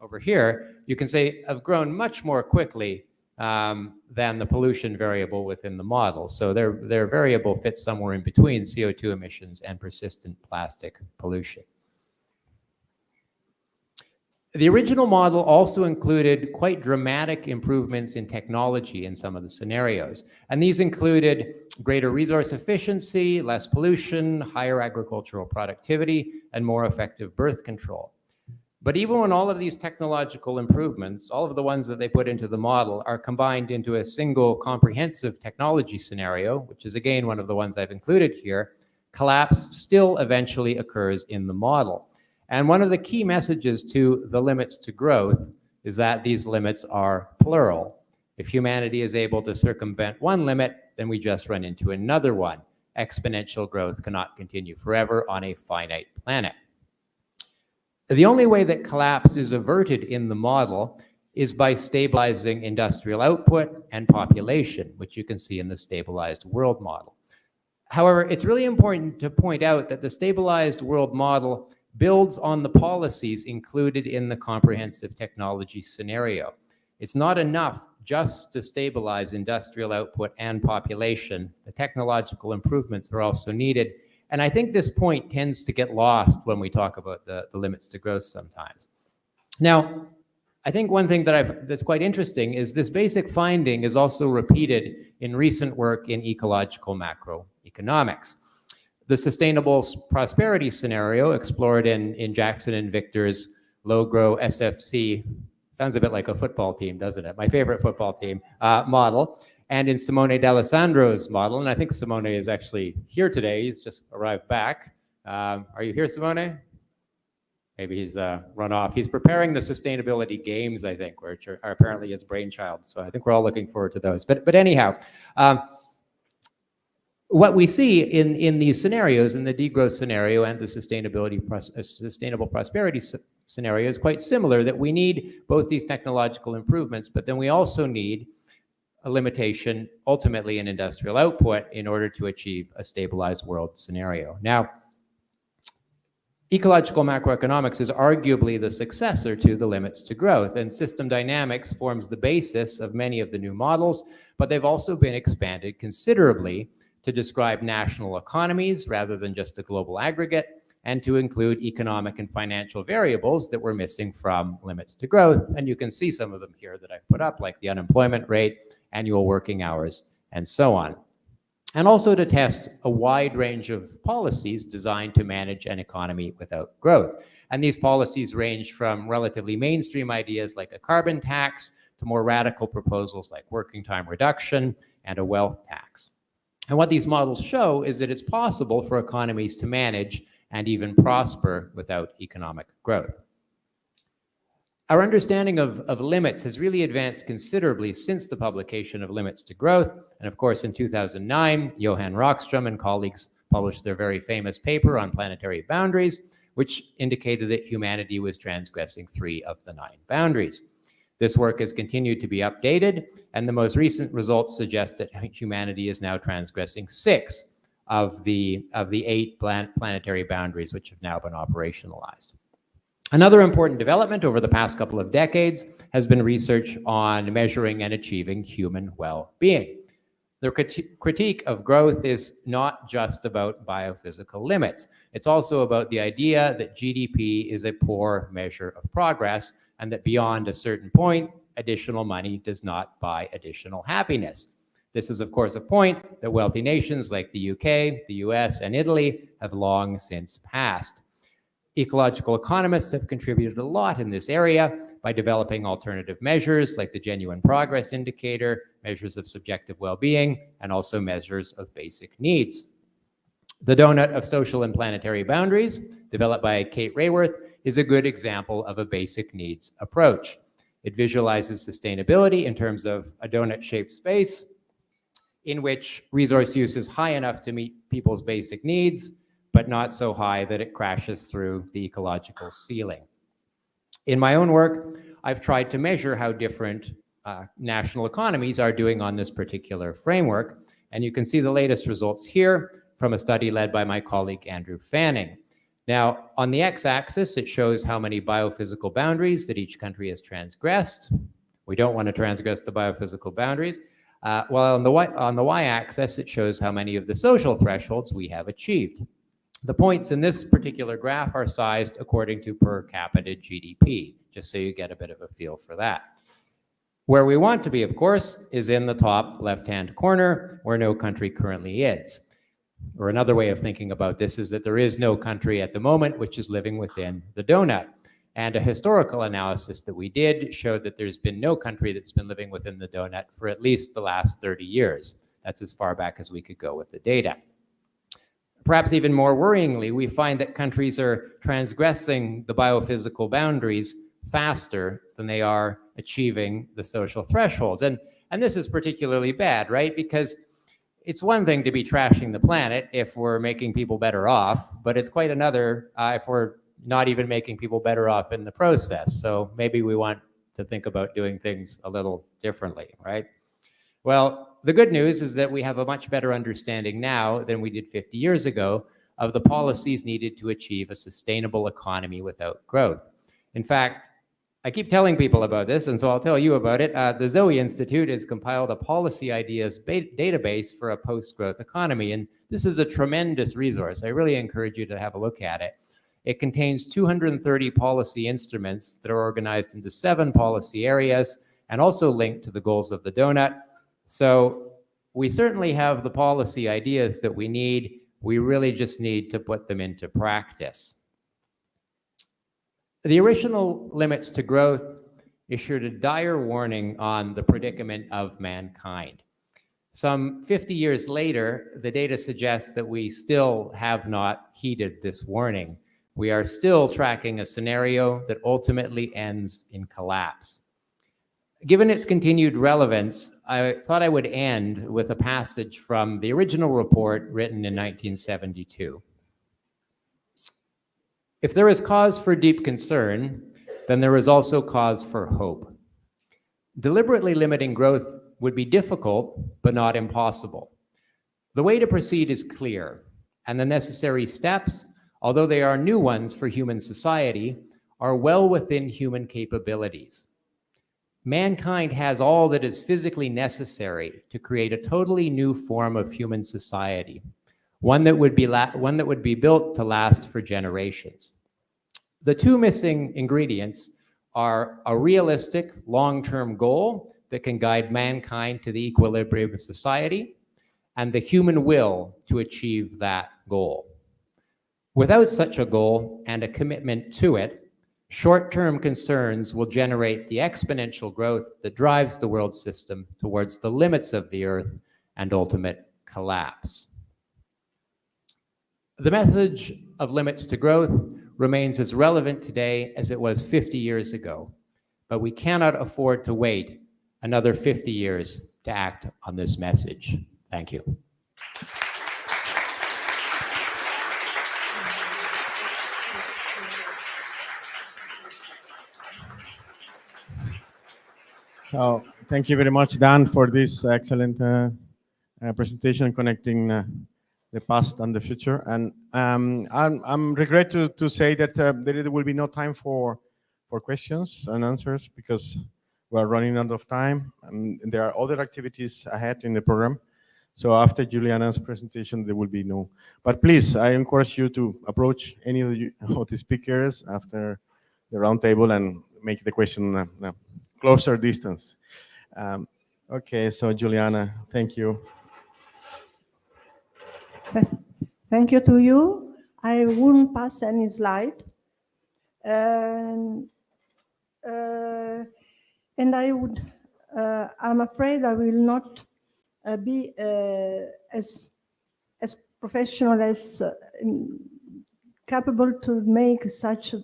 over here, you can say have grown much more quickly than the pollution variable within the model. So their variable fits somewhere in between CO2 emissions and persistent plastic pollution. The original model also included quite dramatic improvements in technology in some of the scenarios. And these included greater resource efficiency, less pollution, higher agricultural productivity, and more effective birth control. But even when all of these technological improvements, all of the ones that they put into the model, are combined into a single comprehensive technology scenario, which is again one of the ones I've included here, collapse still eventually occurs in the model. And one of the key messages to the limits to growth is that these limits are plural. If humanity is able to circumvent one limit, then we just run into another one. Exponential growth cannot continue forever on a finite planet. The only way that collapse is averted in the model is by stabilizing industrial output and population, which you can see in the stabilized world model. However, it's really important to point out that the stabilized world model builds on the policies included in the comprehensive technology scenario. It's not enough just to stabilize industrial output and population. The technological improvements are also needed. And I think this point tends to get lost when we talk about the limits to growth sometimes. Now, I think one thing that's quite interesting is this basic finding is also repeated in recent work in ecological macroeconomics. The sustainable prosperity scenario explored in Jackson and Victor's low-grow SFC, sounds a bit like a football team, doesn't it? My favorite football team model. And in Simone D'Alessandro's model, and I think Simone is actually here today, he's just arrived back. Are you here, Simone? Maybe he's run off. He's preparing the sustainability games, I think, which are apparently his brainchild. So I think we're all looking forward to those. But anyhow, what we see in these scenarios, in the degrowth scenario and the sustainable prosperity scenario, is quite similar, that we need both these technological improvements, but then we also need a limitation ultimately in industrial output in order to achieve a stabilized world scenario. Now, ecological macroeconomics is arguably the successor to the limits to growth, and system dynamics forms the basis of many of the new models, but they've also been expanded considerably to describe national economies rather than just a global aggregate, and to include economic and financial variables that were missing from limits to growth. And you can see some of them here that I've put up, like the unemployment rate, annual working hours, and so on. And also to test a wide range of policies designed to manage an economy without growth. And these policies range from relatively mainstream ideas like a carbon tax to more radical proposals like working time reduction and a wealth tax. And what these models show is that it's possible for economies to manage and even prosper without economic growth. Our understanding of limits has really advanced considerably since the publication of Limits to Growth. And of course, in 2009, Johan Rockström and colleagues published their very famous paper on planetary boundaries, which indicated that humanity was transgressing 3 of the 9 boundaries. This work has continued to be updated, and the most recent results suggest that humanity is now transgressing 6 of the 8 planetary boundaries, which have now been operationalized. Another important development over the past couple of decades has been research on measuring and achieving human well-being. The critique of growth is not just about biophysical limits. It's also about the idea that GDP is a poor measure of progress, and that beyond a certain point, additional money does not buy additional happiness. This is, of course, a point that wealthy nations like the UK, the US, and Italy have long since passed. Ecological economists have contributed a lot in this area by developing alternative measures like the Genuine Progress Indicator, measures of subjective well-being, and also measures of basic needs. The donut of social and planetary boundaries, developed by Kate Rayworth, is a good example of a basic needs approach. It visualizes sustainability in terms of a donut-shaped space in which resource use is high enough to meet people's basic needs, but not so high that it crashes through the ecological ceiling. In my own work, I've tried to measure how different national economies are doing on this particular framework, and you can see the latest results here from a study led by my colleague Andrew Fanning. Now, on the x-axis, it shows how many biophysical boundaries that each country has transgressed. We don't want to transgress the biophysical boundaries. While on the y-axis, it shows how many of the social thresholds we have achieved. The points in this particular graph are sized according to per capita GDP, just so you get a bit of a feel for that. Where we want to be, of course, is in the top left-hand corner, where no country currently is. Or another way of thinking about this is that there is no country at the moment which is living within the donut. And a historical analysis that we did showed that there's been no country that's been living within the donut for at least the last 30 years. That's as far back as we could go with the data. Perhaps even more worryingly, we find that countries are transgressing the biophysical boundaries faster than they are achieving the social thresholds. And this is particularly bad, right? Because it's one thing to be trashing the planet if we're making people better off, but it's quite another if we're not even making people better off in the process. So maybe we want to think about doing things a little differently, right? Well, the good news is that we have a much better understanding now than we did 50 years ago of the policies needed to achieve a sustainable economy without growth. In fact, I keep telling people about this, and so I'll tell you about it. The Zoe Institute has compiled a policy ideas database for a post-growth economy, and this is a tremendous resource. I really encourage you to have a look at it. It contains 230 policy instruments that are organized into 7 policy areas and also linked to the goals of the donut. So we certainly have the policy ideas that we need. We really just need to put them into practice. The original limits to growth issued a dire warning on the predicament of mankind. Some 50 years later, the data suggests that we still have not heeded this warning. We are still tracking a scenario that ultimately ends in collapse. Given its continued relevance, I thought I would end with a passage from the original report written in 1972. If there is cause for deep concern, then there is also cause for hope. Deliberately limiting growth would be difficult, but not impossible. The way to proceed is clear, and the necessary steps, although they are new ones for human society, are well within human capabilities. Mankind has all that is physically necessary to create a totally new form of human society, one that would be built to last for generations. The two missing ingredients are a realistic long-term goal that can guide mankind to the equilibrium of society and the human will to achieve that goal. Without such a goal and a commitment to it, short-term concerns will generate the exponential growth that drives the world system towards the limits of the Earth and ultimate collapse. The message of limits to growth remains as relevant today as it was 50 years ago, but we cannot afford to wait another 50 years to act on this message. Thank you. So thank you very much, Dan, for this excellent presentation connecting the past and the future. And I'm regret to say that there will be no time for questions and answers because we are running out of time, and there are other activities ahead in the program. So after Juliana's presentation, there will be no. But please, I encourage you to approach any of the speakers after the roundtable and make the question closer distance. Okay, so Juliana, thank you. Thank you to you. I won't pass any slide. And, and I'm afraid I will not be as professional as capable to make such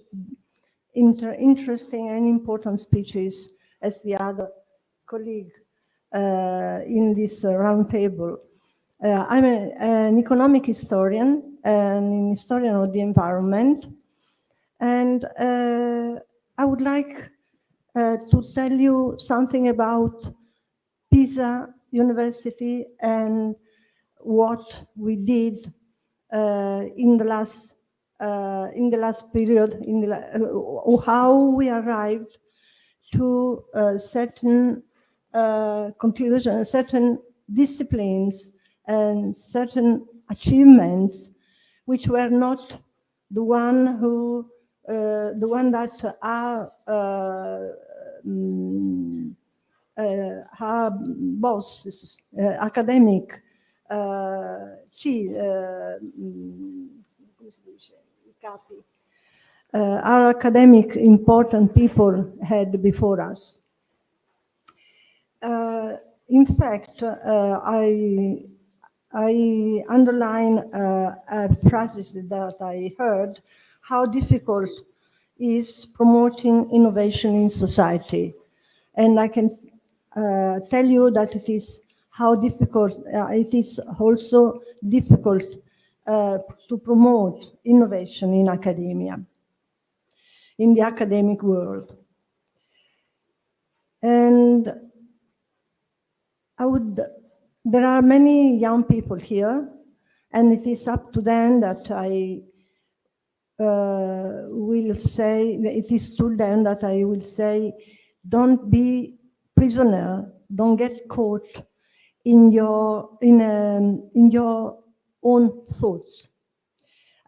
interesting and important speeches as the other colleague in this round table. I'm an economic historian and an historian of the environment, and I would like to tell you something about Pisa University and what we did in the last period, how we arrived to certain conclusions, certain disciplines, and certain achievements, which were not the one that our bosses, academic, our academic important people had before us. In fact, I underline phrases that I heard, how difficult is promoting innovation in society. And I can tell you that it is how difficult, it is also difficult to promote innovation in academia, in the academic world. And there are many young people here, and it is up to them that I will say, it is to them that I will say, don't be prisoner, don't get caught in your own thoughts.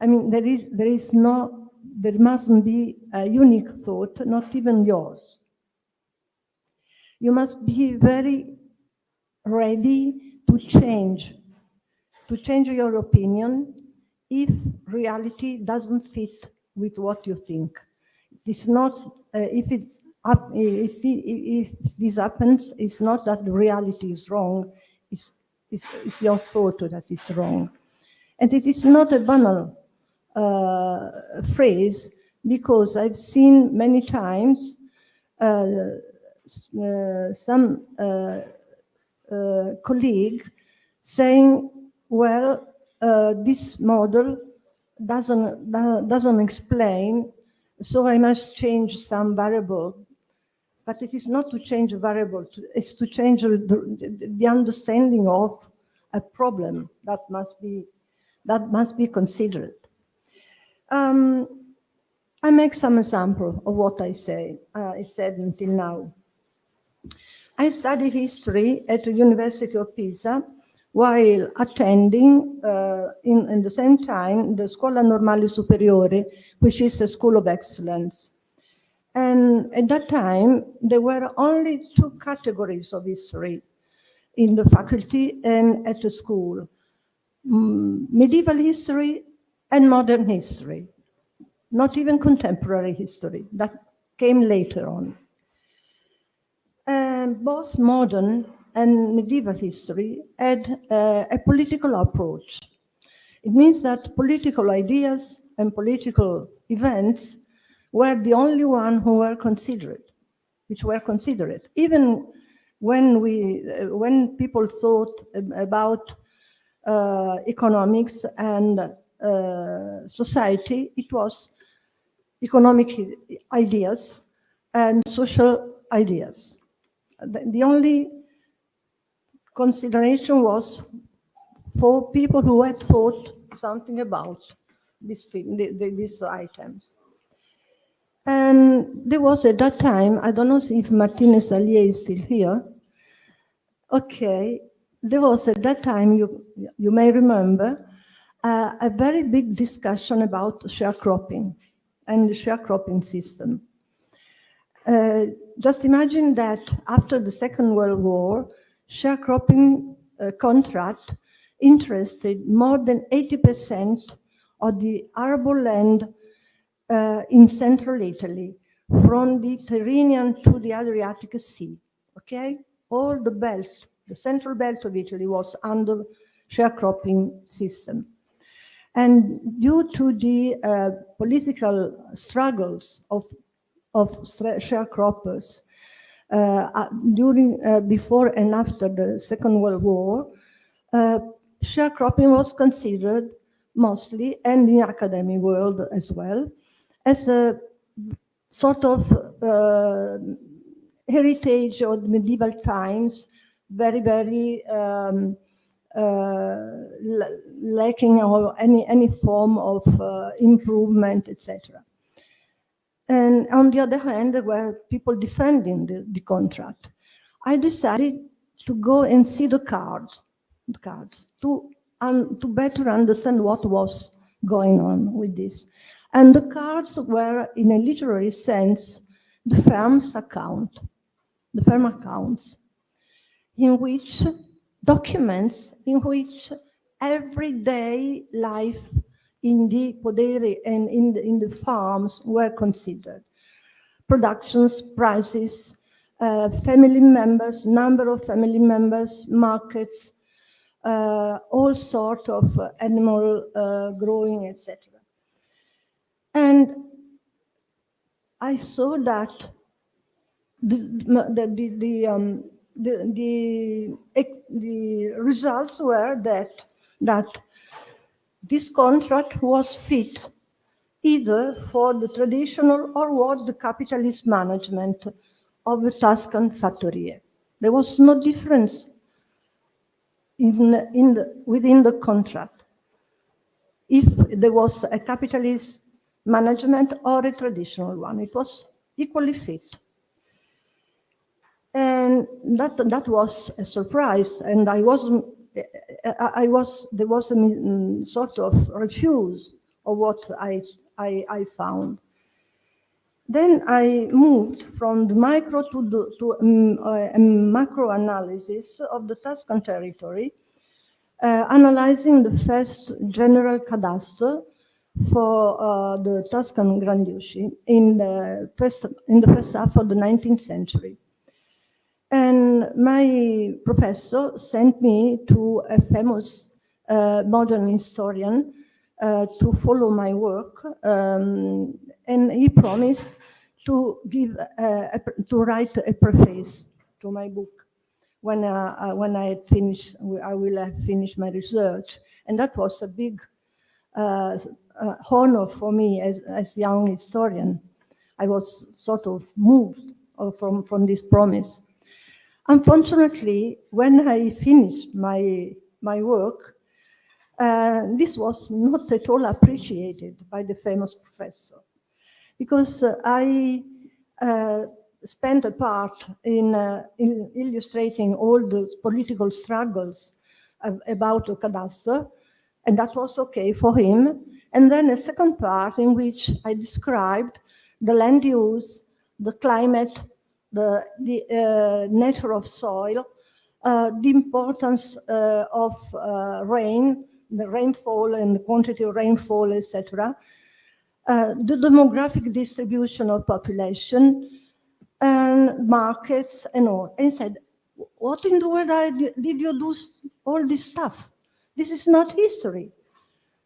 I mean, there mustn't be a unique thought, not even yours. You must be very ready to change your opinion if reality doesn't fit with what you think. It's not, if this happens, it's not that the reality is wrong, it's your thought that is wrong. And it is not a banal phrase, because I've seen many times some colleague saying, well, this model doesn't explain, so I must change some variable. But it is not to change a variable, it's to change the understanding of a problem that must be considered. I make some example of what I said until now. I studied history at the University of Pisa while attending in the same time the Scuola Normale Superiore, which is a school of excellence. And at that time, there were only two categories of history in the faculty and at the school: medieval history and modern history, not even contemporary history, that came later on. Both modern and medieval history had a political approach. It means that political ideas and political events were the only ones which were considered. Even when people thought about economics and society, it was economic ideas and social ideas. The only consideration was for people who had thought something about these items. And there was at that time, I don't know if Martinez Allier is still here. Okay, there was at that time, you may remember, a very big discussion about sharecropping and the sharecropping system. Just imagine that after the Second World War, sharecropping contract interested more than 80% of the arable land in central Italy, from the Tyrrhenian to the Adriatic Sea. Okay, all the belt, the central belt of Italy was under sharecropping system. And due to the political struggles of sharecroppers before and after the Second World War, sharecropping was considered mostly, and in the academic world as well, as a sort of heritage of medieval times, very, very lacking of any form of improvement, etc. And on the other hand, there were people defending the contract. I decided to go and see the cards to better understand what was going on with this. And the cards were, in a literary sense, the firm's account, the firm accounts, in which documents in which everyday life in the poderi and in the farms were considered. Productions, prices, family members, number of family members, markets, all sorts of animal growing, etc. And I saw that the results were that this contract was fit either for the traditional or what the capitalist management of the Tuscan fattorie. There was no difference within the contract if there was a capitalist management or a traditional one. It was equally fit. And that was a surprise, and there was a sort of refuse of what I found. Then I moved from the micro to a macro analysis of the Tuscan territory, analyzing the first general cadastre for the Tuscan Grand Duchy in the first half of the 19th century. And my professor sent me to a famous modern historian to follow my work, and he promised to write a preface to my book when I finish. I will have finished my research, and that was a big honor for me as young historian. I was sort of moved from this promise. Unfortunately, when I finished my work, this was not at all appreciated by the famous professor, because I spent a part in illustrating all the political struggles about the cadastre, and that was okay for him. And then a second part in which I described the land use, the climate, the nature of soil, the importance of rain, the rainfall and the quantity of rainfall, etc., the demographic distribution of population, and markets and all. And said, what in the world did you do all this stuff? This is not history.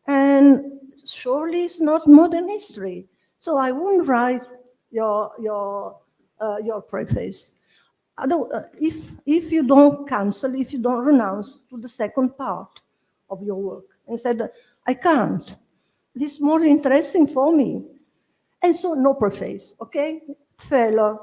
And surely it's not modern history. So I won't write your preface. If you don't cancel, if you don't renounce to the second part of your work. And said, I can't. This is more interesting for me. And so no preface, okay? Failure.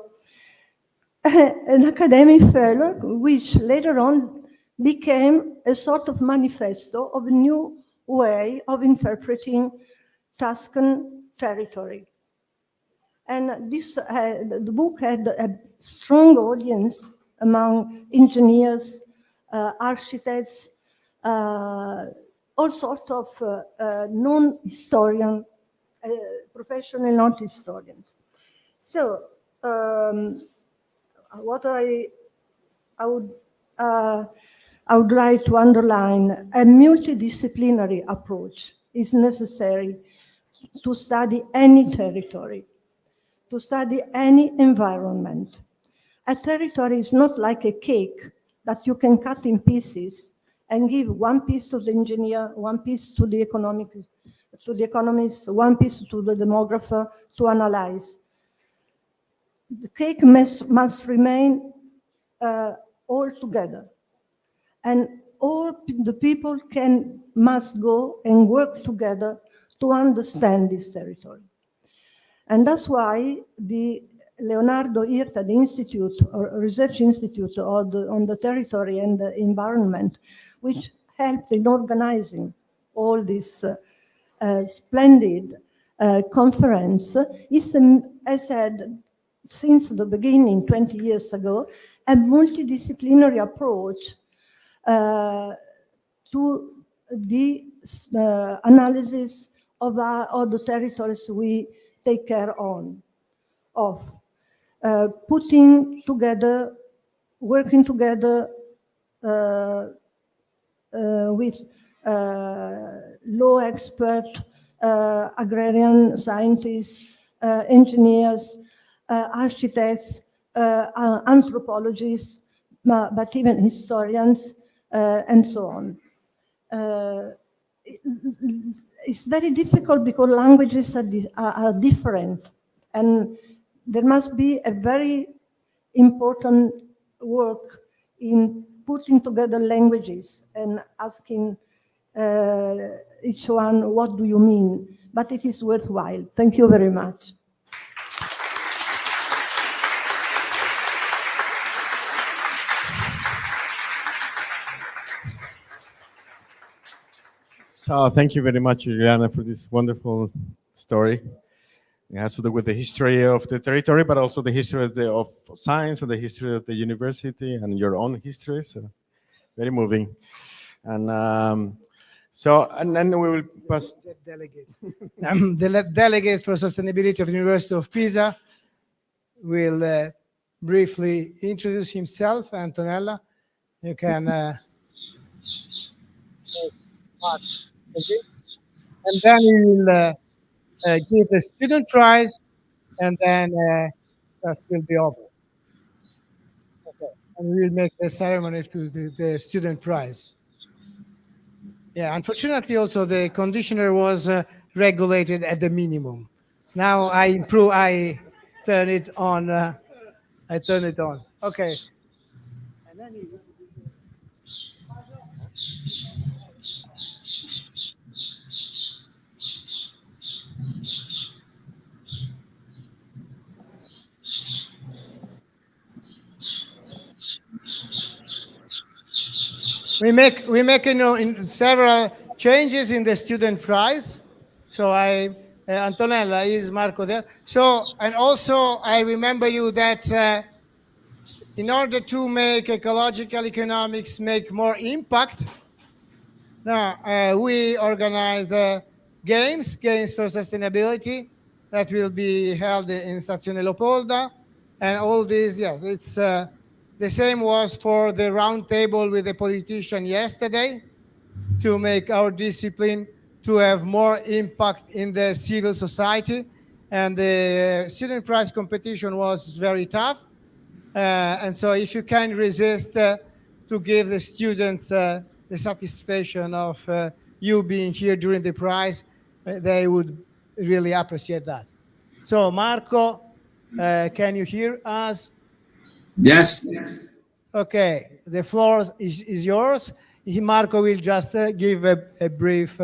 An academic failure, which later on became a sort of manifesto of a new way of interpreting Tuscan territory. And this, the book had a strong audience among engineers, architects, all sorts of non-historian, professional non-historians. So what I I would like to underline a multidisciplinary approach is necessary to study any territory, to study any environment. A territory is not like a cake that you can cut in pieces and give one piece to the engineer, one piece to the economist, one piece to the demographer to analyze. The cake must remain all together. And all the people must go and work together to understand this territory. And that's why the Leonardo Irta, the institute, or research institute on the territory and the environment, which helped in organizing all this splendid conference, is, as said, since the beginning, 20 years ago, a multidisciplinary approach to the analysis of the territories we take care of, putting together, working together with law experts, agrarian scientists, engineers, architects, anthropologists, but even historians, and so on. It's very difficult because languages are different, and there must be a very important work in putting together languages and asking each one, what do you mean? But it is worthwhile. Thank you very much. So thank you very much, Juliana, for this wonderful story. It has to do with the history of the territory, but also the history of science and the history of the university and your own history. So very moving. And and then we will pass. The delegate for sustainability of the University of Pisa will briefly introduce himself. Antonella, you can and then we will give the student prize, and then that will be over. Okay. And we will make the ceremony to the student prize. Yeah, unfortunately, also the conditioner was regulated at the minimum. Now I turn it on. I turn it on. Okay. And then we make in several changes in the student prize. So Antonella, is Marco there? So, and also I remember you that in order to make ecological economics make more impact, now we organized games for sustainability that will be held in Stazione Leopolda, and all these, yes, it's the same was for the round table with the politician yesterday, to make our discipline to have more impact in the civil society. And the student prize competition was very tough. And so if you can resist to give the students the satisfaction of you being here during the prize, they would really appreciate that. So Marco, can you hear us? Yes. Okay, the floor is yours. Marco will just give a brief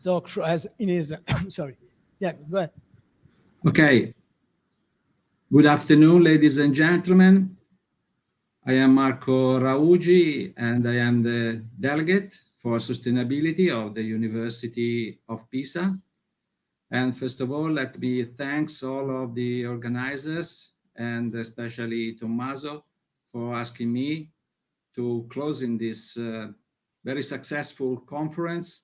talk as in his, sorry. Yeah, go ahead. Okay. Good afternoon, ladies and gentlemen. I am Marco Raugi, and I am the delegate for sustainability of the University of Pisa. And first of all, let me thank all of the organizers, and especially Tommaso, for asking me to close in this very successful conference.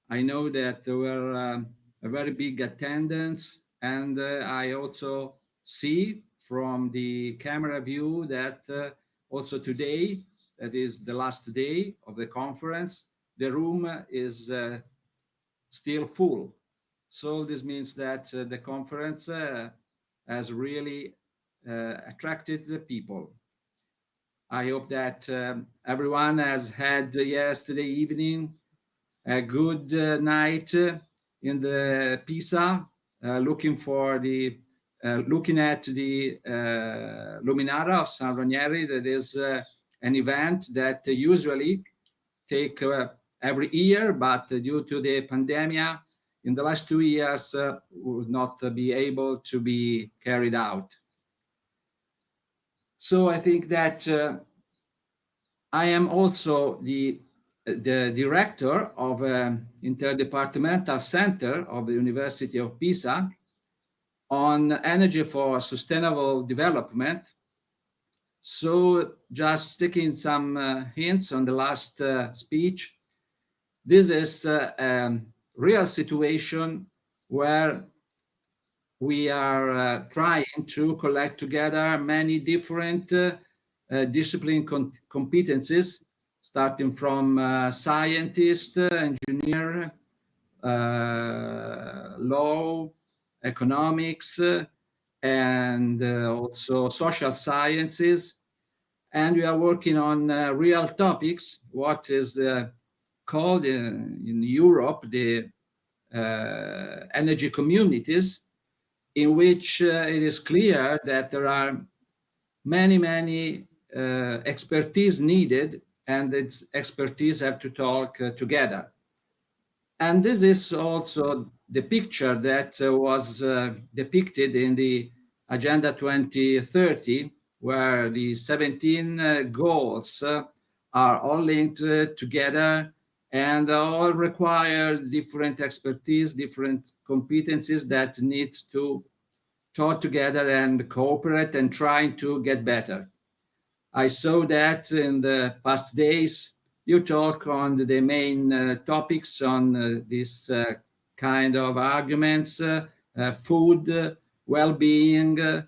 I know that there were a very big attendance, and I also see from the camera view that Also today, that is the last day of the conference, the room is still full. So this means that the conference has really attracted the people. I hope that everyone has had yesterday evening a good night in the Pisa, looking at the Luminara of San Ranieri. That is an event that usually take every year, but due to the pandemic, in the last 2 years, would not be able to be carried out. So I think that I am also the director of an interdepartmental center of the University of Pisa on energy for sustainable development. So just taking some hints on the last speech, this is a real situation where we are trying to collect together many different discipline competencies, starting from scientist, engineer, law, economics, and also social sciences. And we are working on real topics, what is called in Europe the energy communities, in which it is clear that there are many expertise needed, and its expertise have to talk together. And this is also the picture that was depicted in the Agenda 2030, where the 17 goals are all linked together and all require different expertise, different competencies that need to talk together and cooperate and trying to get better. I saw that in the past days, you talk on the main topics on this kind of arguments, food, well-being,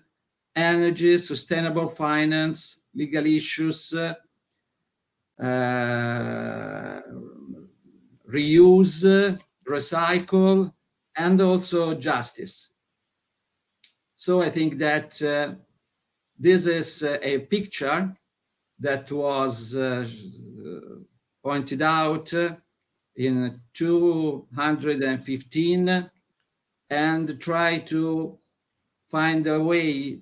energy, sustainable finance, legal issues, reuse, recycle, and also justice. So I think that this is a picture that was pointed out in 215 and try to find a way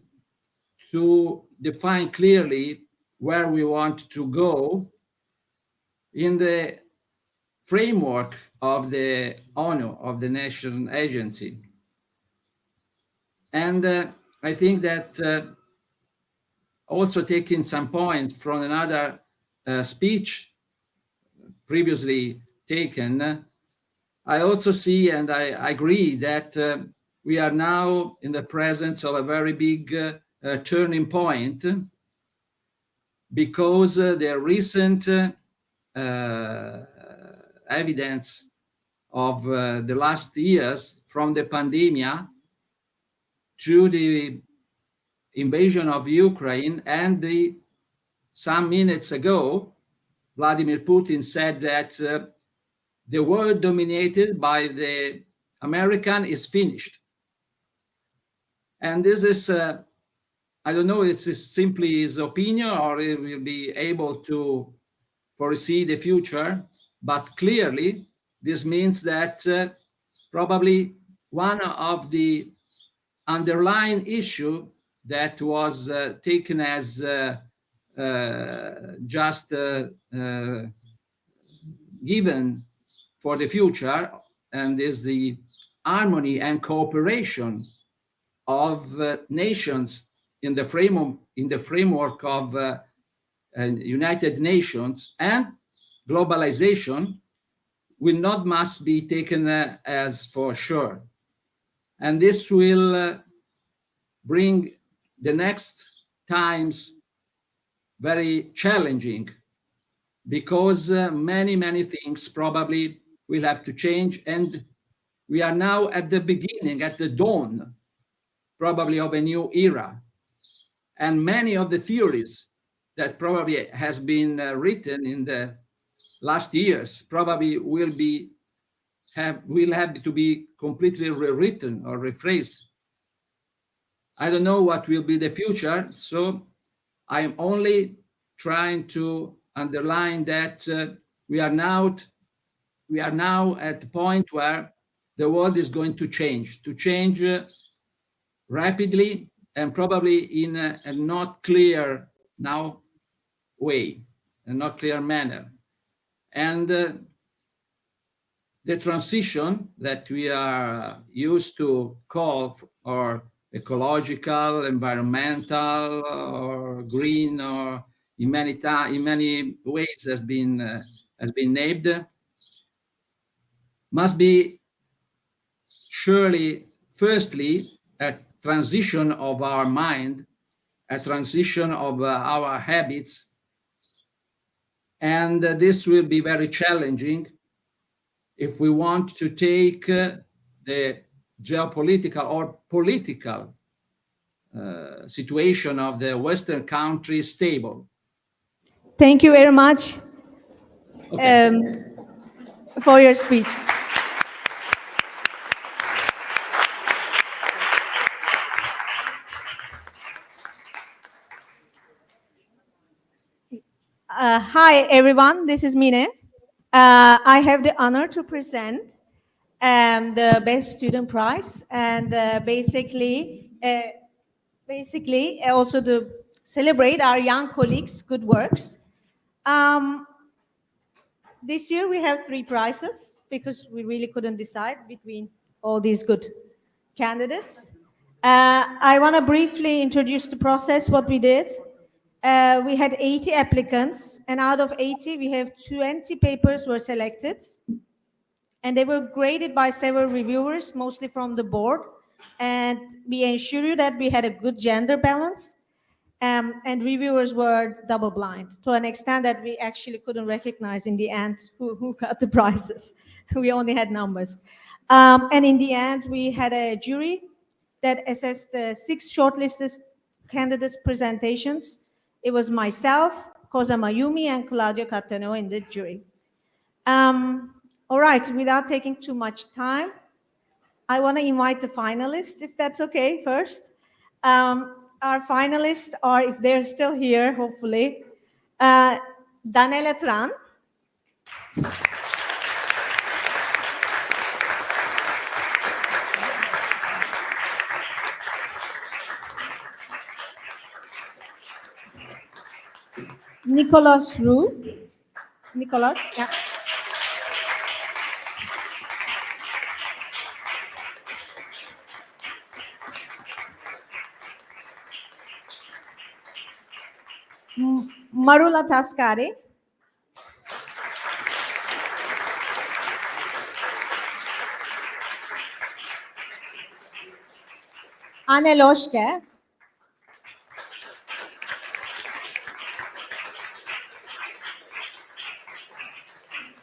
to define clearly where we want to go in the framework of the ONU, of the Nation Agency. And I think that also taking some points from another speech previously taken, I also see and I agree that we are now in the presence of a very big turning point, because the recent evidence of the last years, from the pandemic to the invasion of Ukraine, and some minutes ago, Vladimir Putin said that the world dominated by the American is finished. And this is, I don't know, it's simply his opinion or he will be able to foresee the future, but clearly this means that probably one of the underlying issue that was taken as just given for the future, and is the harmony and cooperation of nations in the framework of United Nations, and globalization must be taken as for sure. And this will bring the next times very challenging, because many things probably will have to change, and we are now at the beginning, at the dawn probably of a new era. And many of the theories that probably has been written in the last years probably will have to be completely rewritten or rephrased. I don't know what will be the future, so I'm only trying to underline that we are now at the point where the world is going to change rapidly and probably in a not clear now way, a not clear manner. And the transition that we are used to call or ecological, environmental, or green, or in many ways has been named, must be surely, firstly, a transition of our mind, a transition of our habits, and this will be very challenging if we want to take the geopolitical or political situation of the Western countries stable. Thank you very much for your speech. Hi, everyone. This is Mine. I have the honor to present the Best Student Prize, and basically also to celebrate our young colleagues' good works. This year we have 3 prizes because we really couldn't decide between all these good candidates. I want to briefly introduce the process, what we did. We had 80 applicants, and out of 80, we have 20 papers were selected, and they were graded by several reviewers, mostly from the board, and we ensured that we had a good gender balance, and reviewers were double blind to an extent that we actually couldn't recognize in the end who got the prizes. We only had numbers. And in the end, we had a jury that assessed 6 shortlisted candidates' presentations. It was myself, Cosa Mayumi, and Claudio Cattaneo in the jury. All right, without taking too much time, I want to invite the finalists, if that's okay, first. Our finalists are, if they're still here, hopefully, Daniela Tran, Nicolas Roux, Nicolas, yeah. Marula Tascari, Anne Loschke,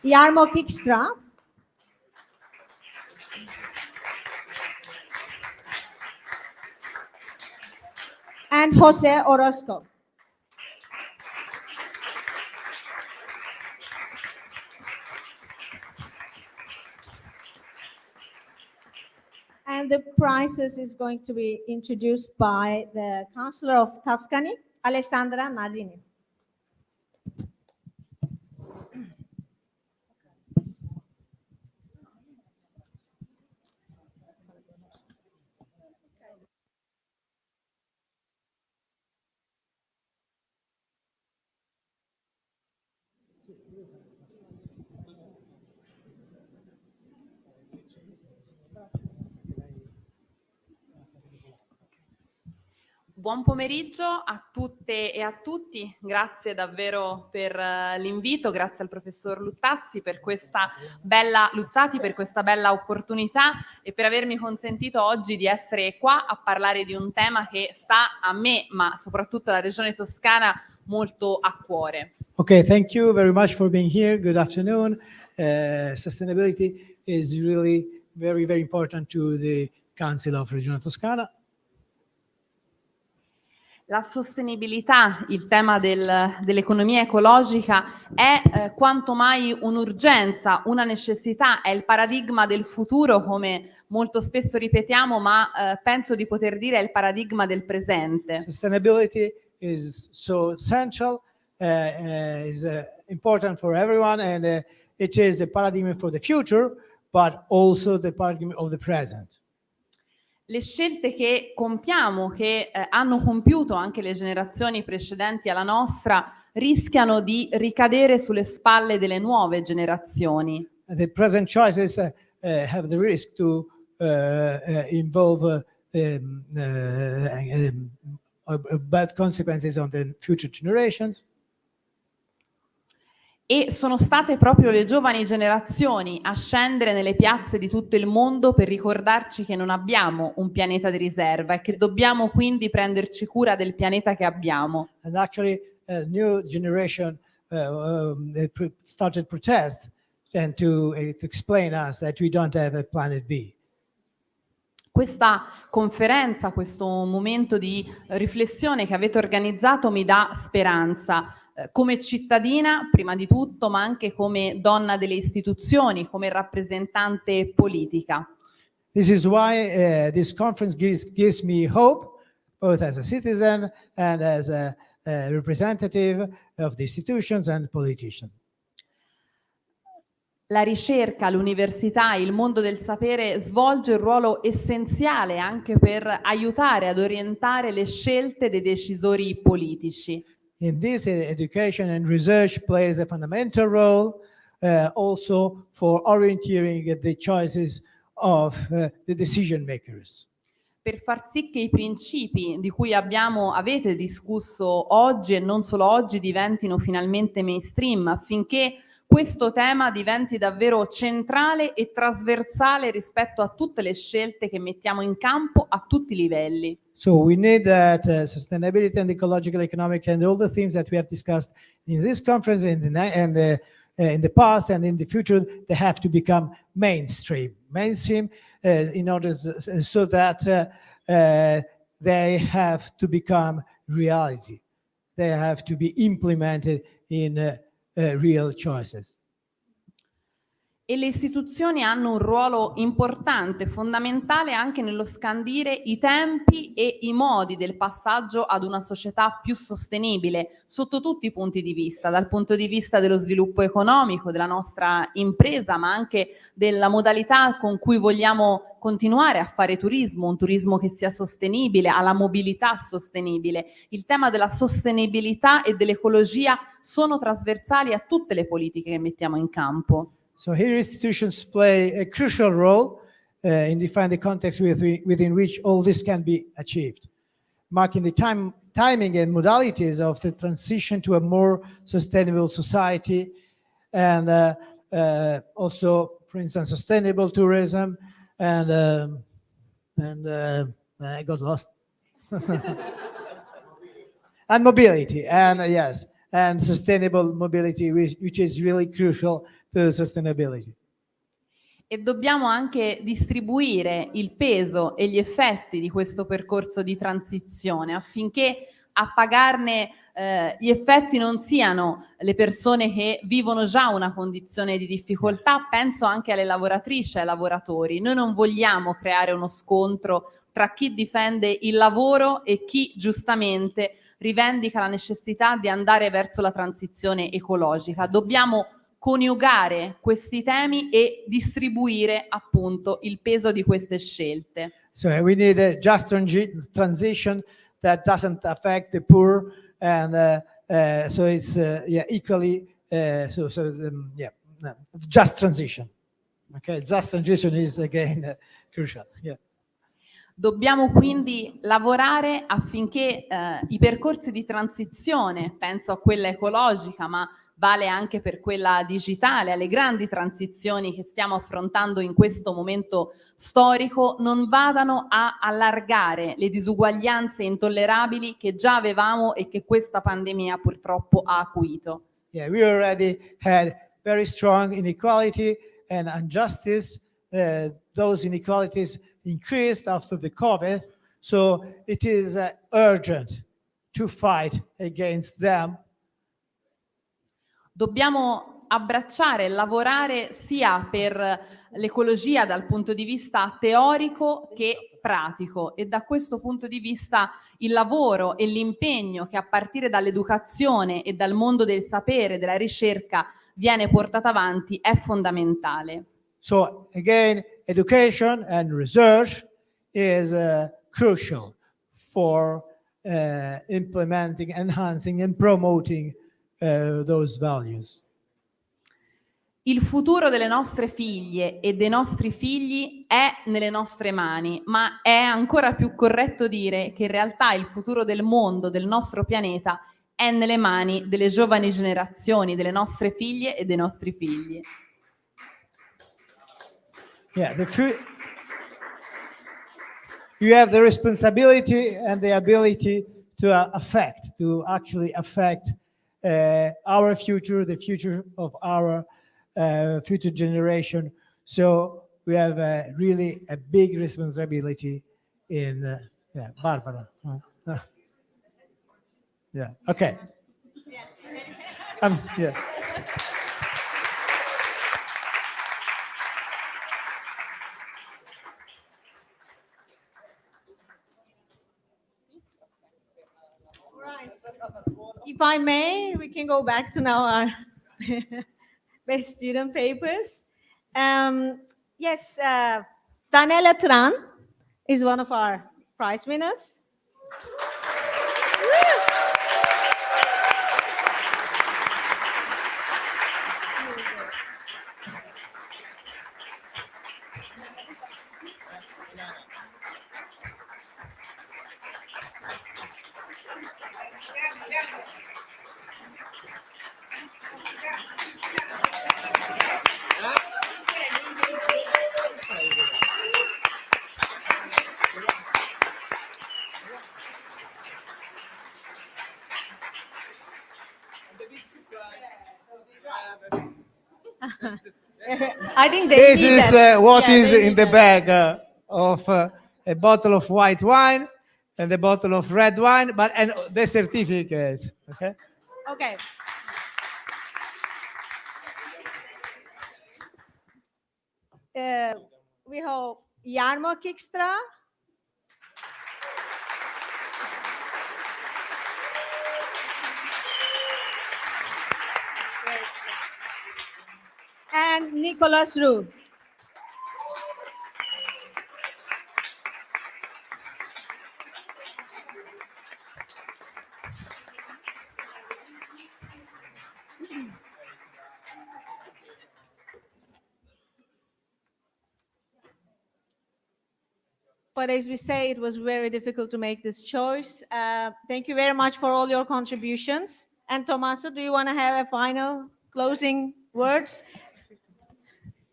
Jarmo Kikstra, and Jose Orozco. And the prizes is going to be introduced by the Councillor of Tuscany, Alessandra Nardini. Buon pomeriggio a tutte e a tutti, grazie davvero per l'invito, grazie al professor Luzzati per questa bella opportunità e per avermi consentito oggi di essere qua a parlare di un tema che sta a me, ma soprattutto alla Regione Toscana, molto a cuore. Okay, thank you very much for being here. Good afternoon. Sustainability is really very, very important to the Council of Regione Toscana. La sostenibilità, il tema dell'economia ecologica è quanto mai un'urgenza, una necessità, è il paradigma del futuro, come molto spesso ripetiamo, ma penso di poter dire è il paradigma del presente. Sustainability is so central, is important for everyone, and it is the paradigm for the future, but also the paradigm of the present. Le scelte che compiamo, che hanno compiuto anche le generazioni precedenti alla nostra, rischiano di ricadere sulle spalle delle nuove generazioni. The present choices have the risk to involve bad consequences on the future generations. E sono state proprio le giovani generazioni a scendere nelle piazze di tutto il mondo per ricordarci che non abbiamo un pianeta di riserva e che dobbiamo quindi prenderci cura del pianeta che abbiamo. And actually, a new generation started protest and to explain us that we don't have a planet B. Questa conferenza, questo momento di riflessione che avete organizzato mi dà speranza, come cittadina prima di tutto, ma anche come donna delle istituzioni, come rappresentante politica. This is why this conference gives me hope, both as a citizen and as a representative of the institutions and politicians. La ricerca, l'università, il mondo del sapere svolge un ruolo essenziale anche per aiutare ad orientare le scelte dei decisori politici. In this, education and research plays a fundamental role also for orienting the choices of the decision makers. Per far sì che i principi di cui avete discusso oggi e non solo oggi diventino finalmente mainstream, affinché questo tema diventi davvero centrale e trasversale rispetto a tutte le scelte che mettiamo in campo a tutti i livelli. So we need that sustainability and ecological, economic, and all the themes that we have discussed in this conference in the past and in the future, they have to become mainstream in order so that they have to become reality. They have to be implemented in real choices. E le istituzioni hanno un ruolo importante, fondamentale anche nello scandire i tempi e i modi del passaggio ad una società più sostenibile sotto tutti i punti di vista, dal punto di vista dello sviluppo economico, della nostra impresa, ma anche della modalità con cui vogliamo continuare a fare turismo, un turismo che sia sostenibile, alla mobilità sostenibile. Il tema della sostenibilità e dell'ecologia sono trasversali a tutte le politiche che mettiamo in campo. So here institutions play a crucial role in defining the context within which all this can be achieved, marking the timing and modalities of the transition to a more sustainable society, and also, for instance, sustainable tourism and I got lost. And mobility, and yes, and sustainable mobility, which is really crucial to sustainability. E dobbiamo anche distribuire il peso e gli effetti di questo percorso di transizione affinché a pagarne gli effetti non siano le persone che vivono già una condizione di difficoltà. Penso anche alle lavoratrici e ai lavoratori. Noi non vogliamo creare uno scontro tra chi difende il lavoro e chi giustamente rivendica la necessità di andare verso la transizione ecologica. Dobbiamo coniugare questi temi e distribuire appunto il peso di queste scelte. So we need a just transition that doesn't affect the poor, and so it's equally just transition. Okay, just transition is again crucial. Yeah. Dobbiamo quindi lavorare affinché i percorsi di transizione, penso a quella ecologica, ma vale anche per quella digitale, alle grandi transizioni che stiamo affrontando in questo momento storico, non vadano a allargare le disuguaglianze intollerabili che già avevamo e che questa pandemia purtroppo ha acuito. Yeah, we already had very strong inequality and injustice. Those inequalities increased after the COVID, so it is urgent to fight against them. Dobbiamo abbracciare e lavorare sia per l'ecologia dal punto di vista teorico che pratico, e da questo punto di vista il lavoro e l'impegno che a partire dall'educazione e dal mondo del sapere, della ricerca, viene portato avanti è fondamentale. So again, education and research is crucial for implementing, enhancing and promoting those values. Il futuro delle nostre figlie e dei nostri figli è nelle nostre mani, ma è ancora più corretto dire che in realtà il futuro del mondo, del nostro pianeta, è nelle mani delle giovani generazioni, delle nostre figlie e dei nostri figli. Yeah, you have the responsibility and the ability to actually affect our future, the future of our future generation. So we have really a big responsibility in, yeah, Barbara. Yeah, okay. Yeah. If I may, we can go back to now our best student papers. Yes, Daniela Tran is one of our prize winners. I think this is what is in the bag of a bottle of white wine and a bottle of red wine, and the certificate. Okay. Okay. We have Jarmo Kikstra. And Nicholas Rue. But as we say, it was very difficult to make this choice. Thank you very much for all your contributions. And Tommaso, do you want to have a final closing words?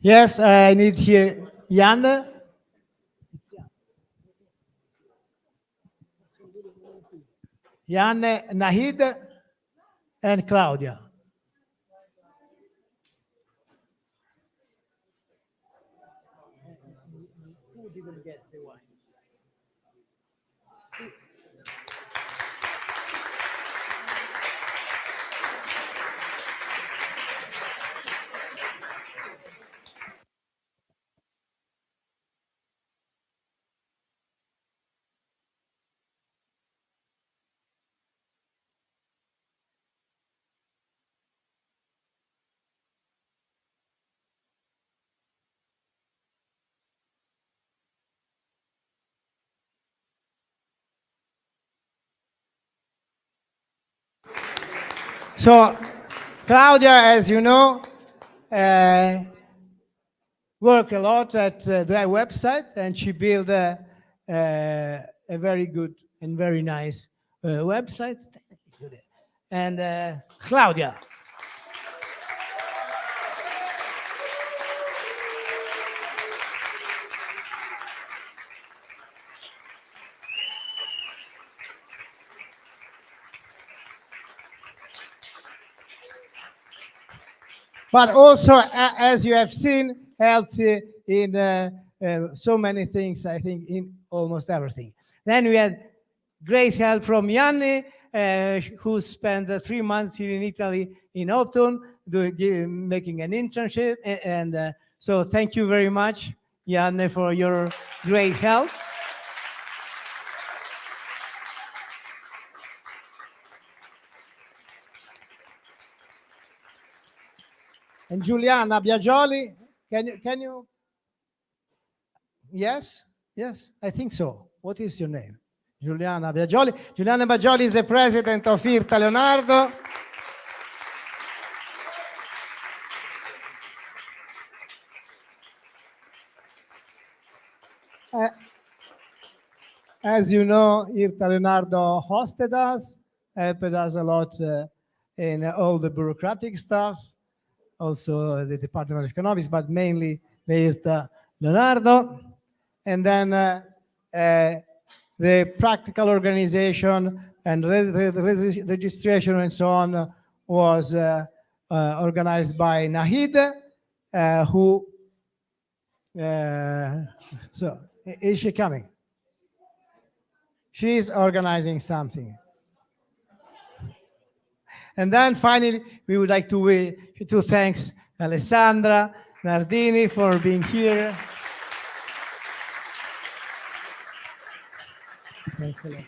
Yes, I need here Janne. Janne, Nahid, and Claudia. Who didn't get the wine? So, Claudia, as you know, worked a lot at their website, and she built a very good and very nice website. And Claudia. But also, as you have seen, helped in so many things, I think, in almost everything. Then we had great help from Yanni who spent 3 months here in Italy in autumn making an internship. And so thank you very much, Janne, for your great help. And Giuliana Biagioli, can you? Yes, I think so. What is your name? Giuliana Biagioli. Giuliana Biagioli is the president of IRTA Leonardo. As you know, IRTA Leonardo hosted us, helped us a lot in all the bureaucratic stuff, also the Department of Economics, but mainly the IRTA Leonardo. And then the practical organization and registration and so on was organized by Nahid, who, so is she coming? She's organizing something. And then finally, we would like to thank Alessandra Nardini for being here. Thanks a lot.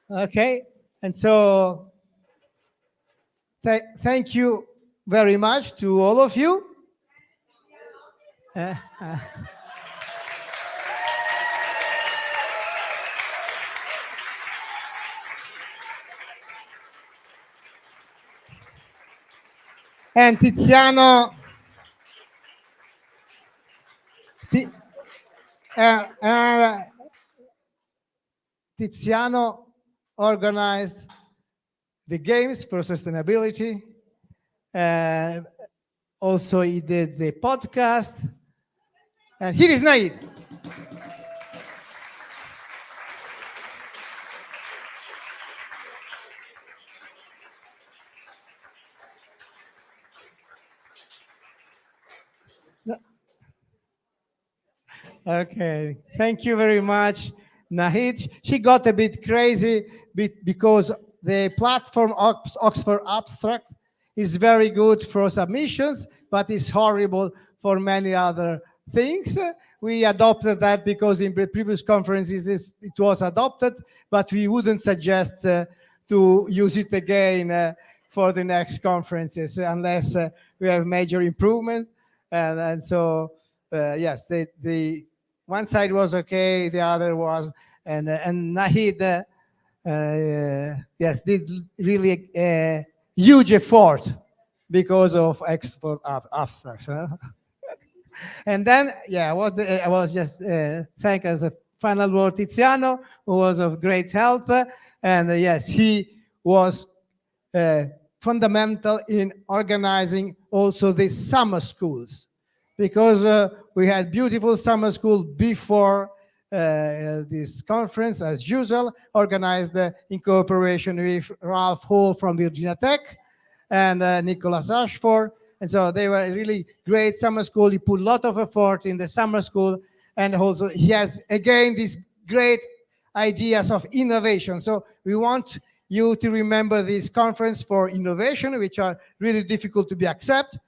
Okay, and so thank you very much to all of you. And Tiziano, Tiziano organized the games for sustainability. Also, he did the podcast. And here is Naid. Okay, thank you very much, Nahid. She got a bit crazy because the platform Oxford Abstract is very good for submissions, but it's horrible for many other things. We adopted that because in the previous conferences it was adopted, but we wouldn't suggest to use it again for the next conferences unless we have major improvements. And so, yes, the one side was okay, the other was, and Nahid, yes, did really a huge effort because of Oxford Abstracts. And then, yeah, I was just thank as a final word Tiziano, who was of great help. And yes, he was fundamental in organizing also the summer schools, because we had beautiful summer school before this conference, as usual, organized in cooperation with Ralph Hall from Virginia Tech and Nicholas Ashford. And so they were really great summer school. He put a lot of effort in the summer school. And also he has, again, these great ideas of innovation. So we want you to remember this conference for innovation, which are really difficult to be accepted.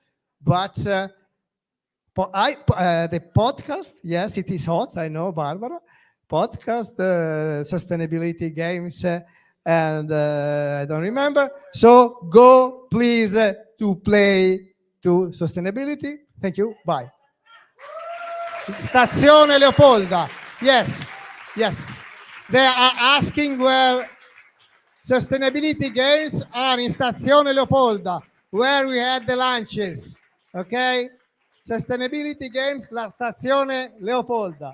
But the podcast, yes, it is hot, I know, Barbara. Podcast, sustainability games, and I don't remember. So go, please, to play to sustainability. Thank you. Bye. Stazione Leopolda. Yes. They are asking where sustainability games are in Stazione Leopolda, where we had the lunches. Okay? Sustainability games, la Stazione Leopolda.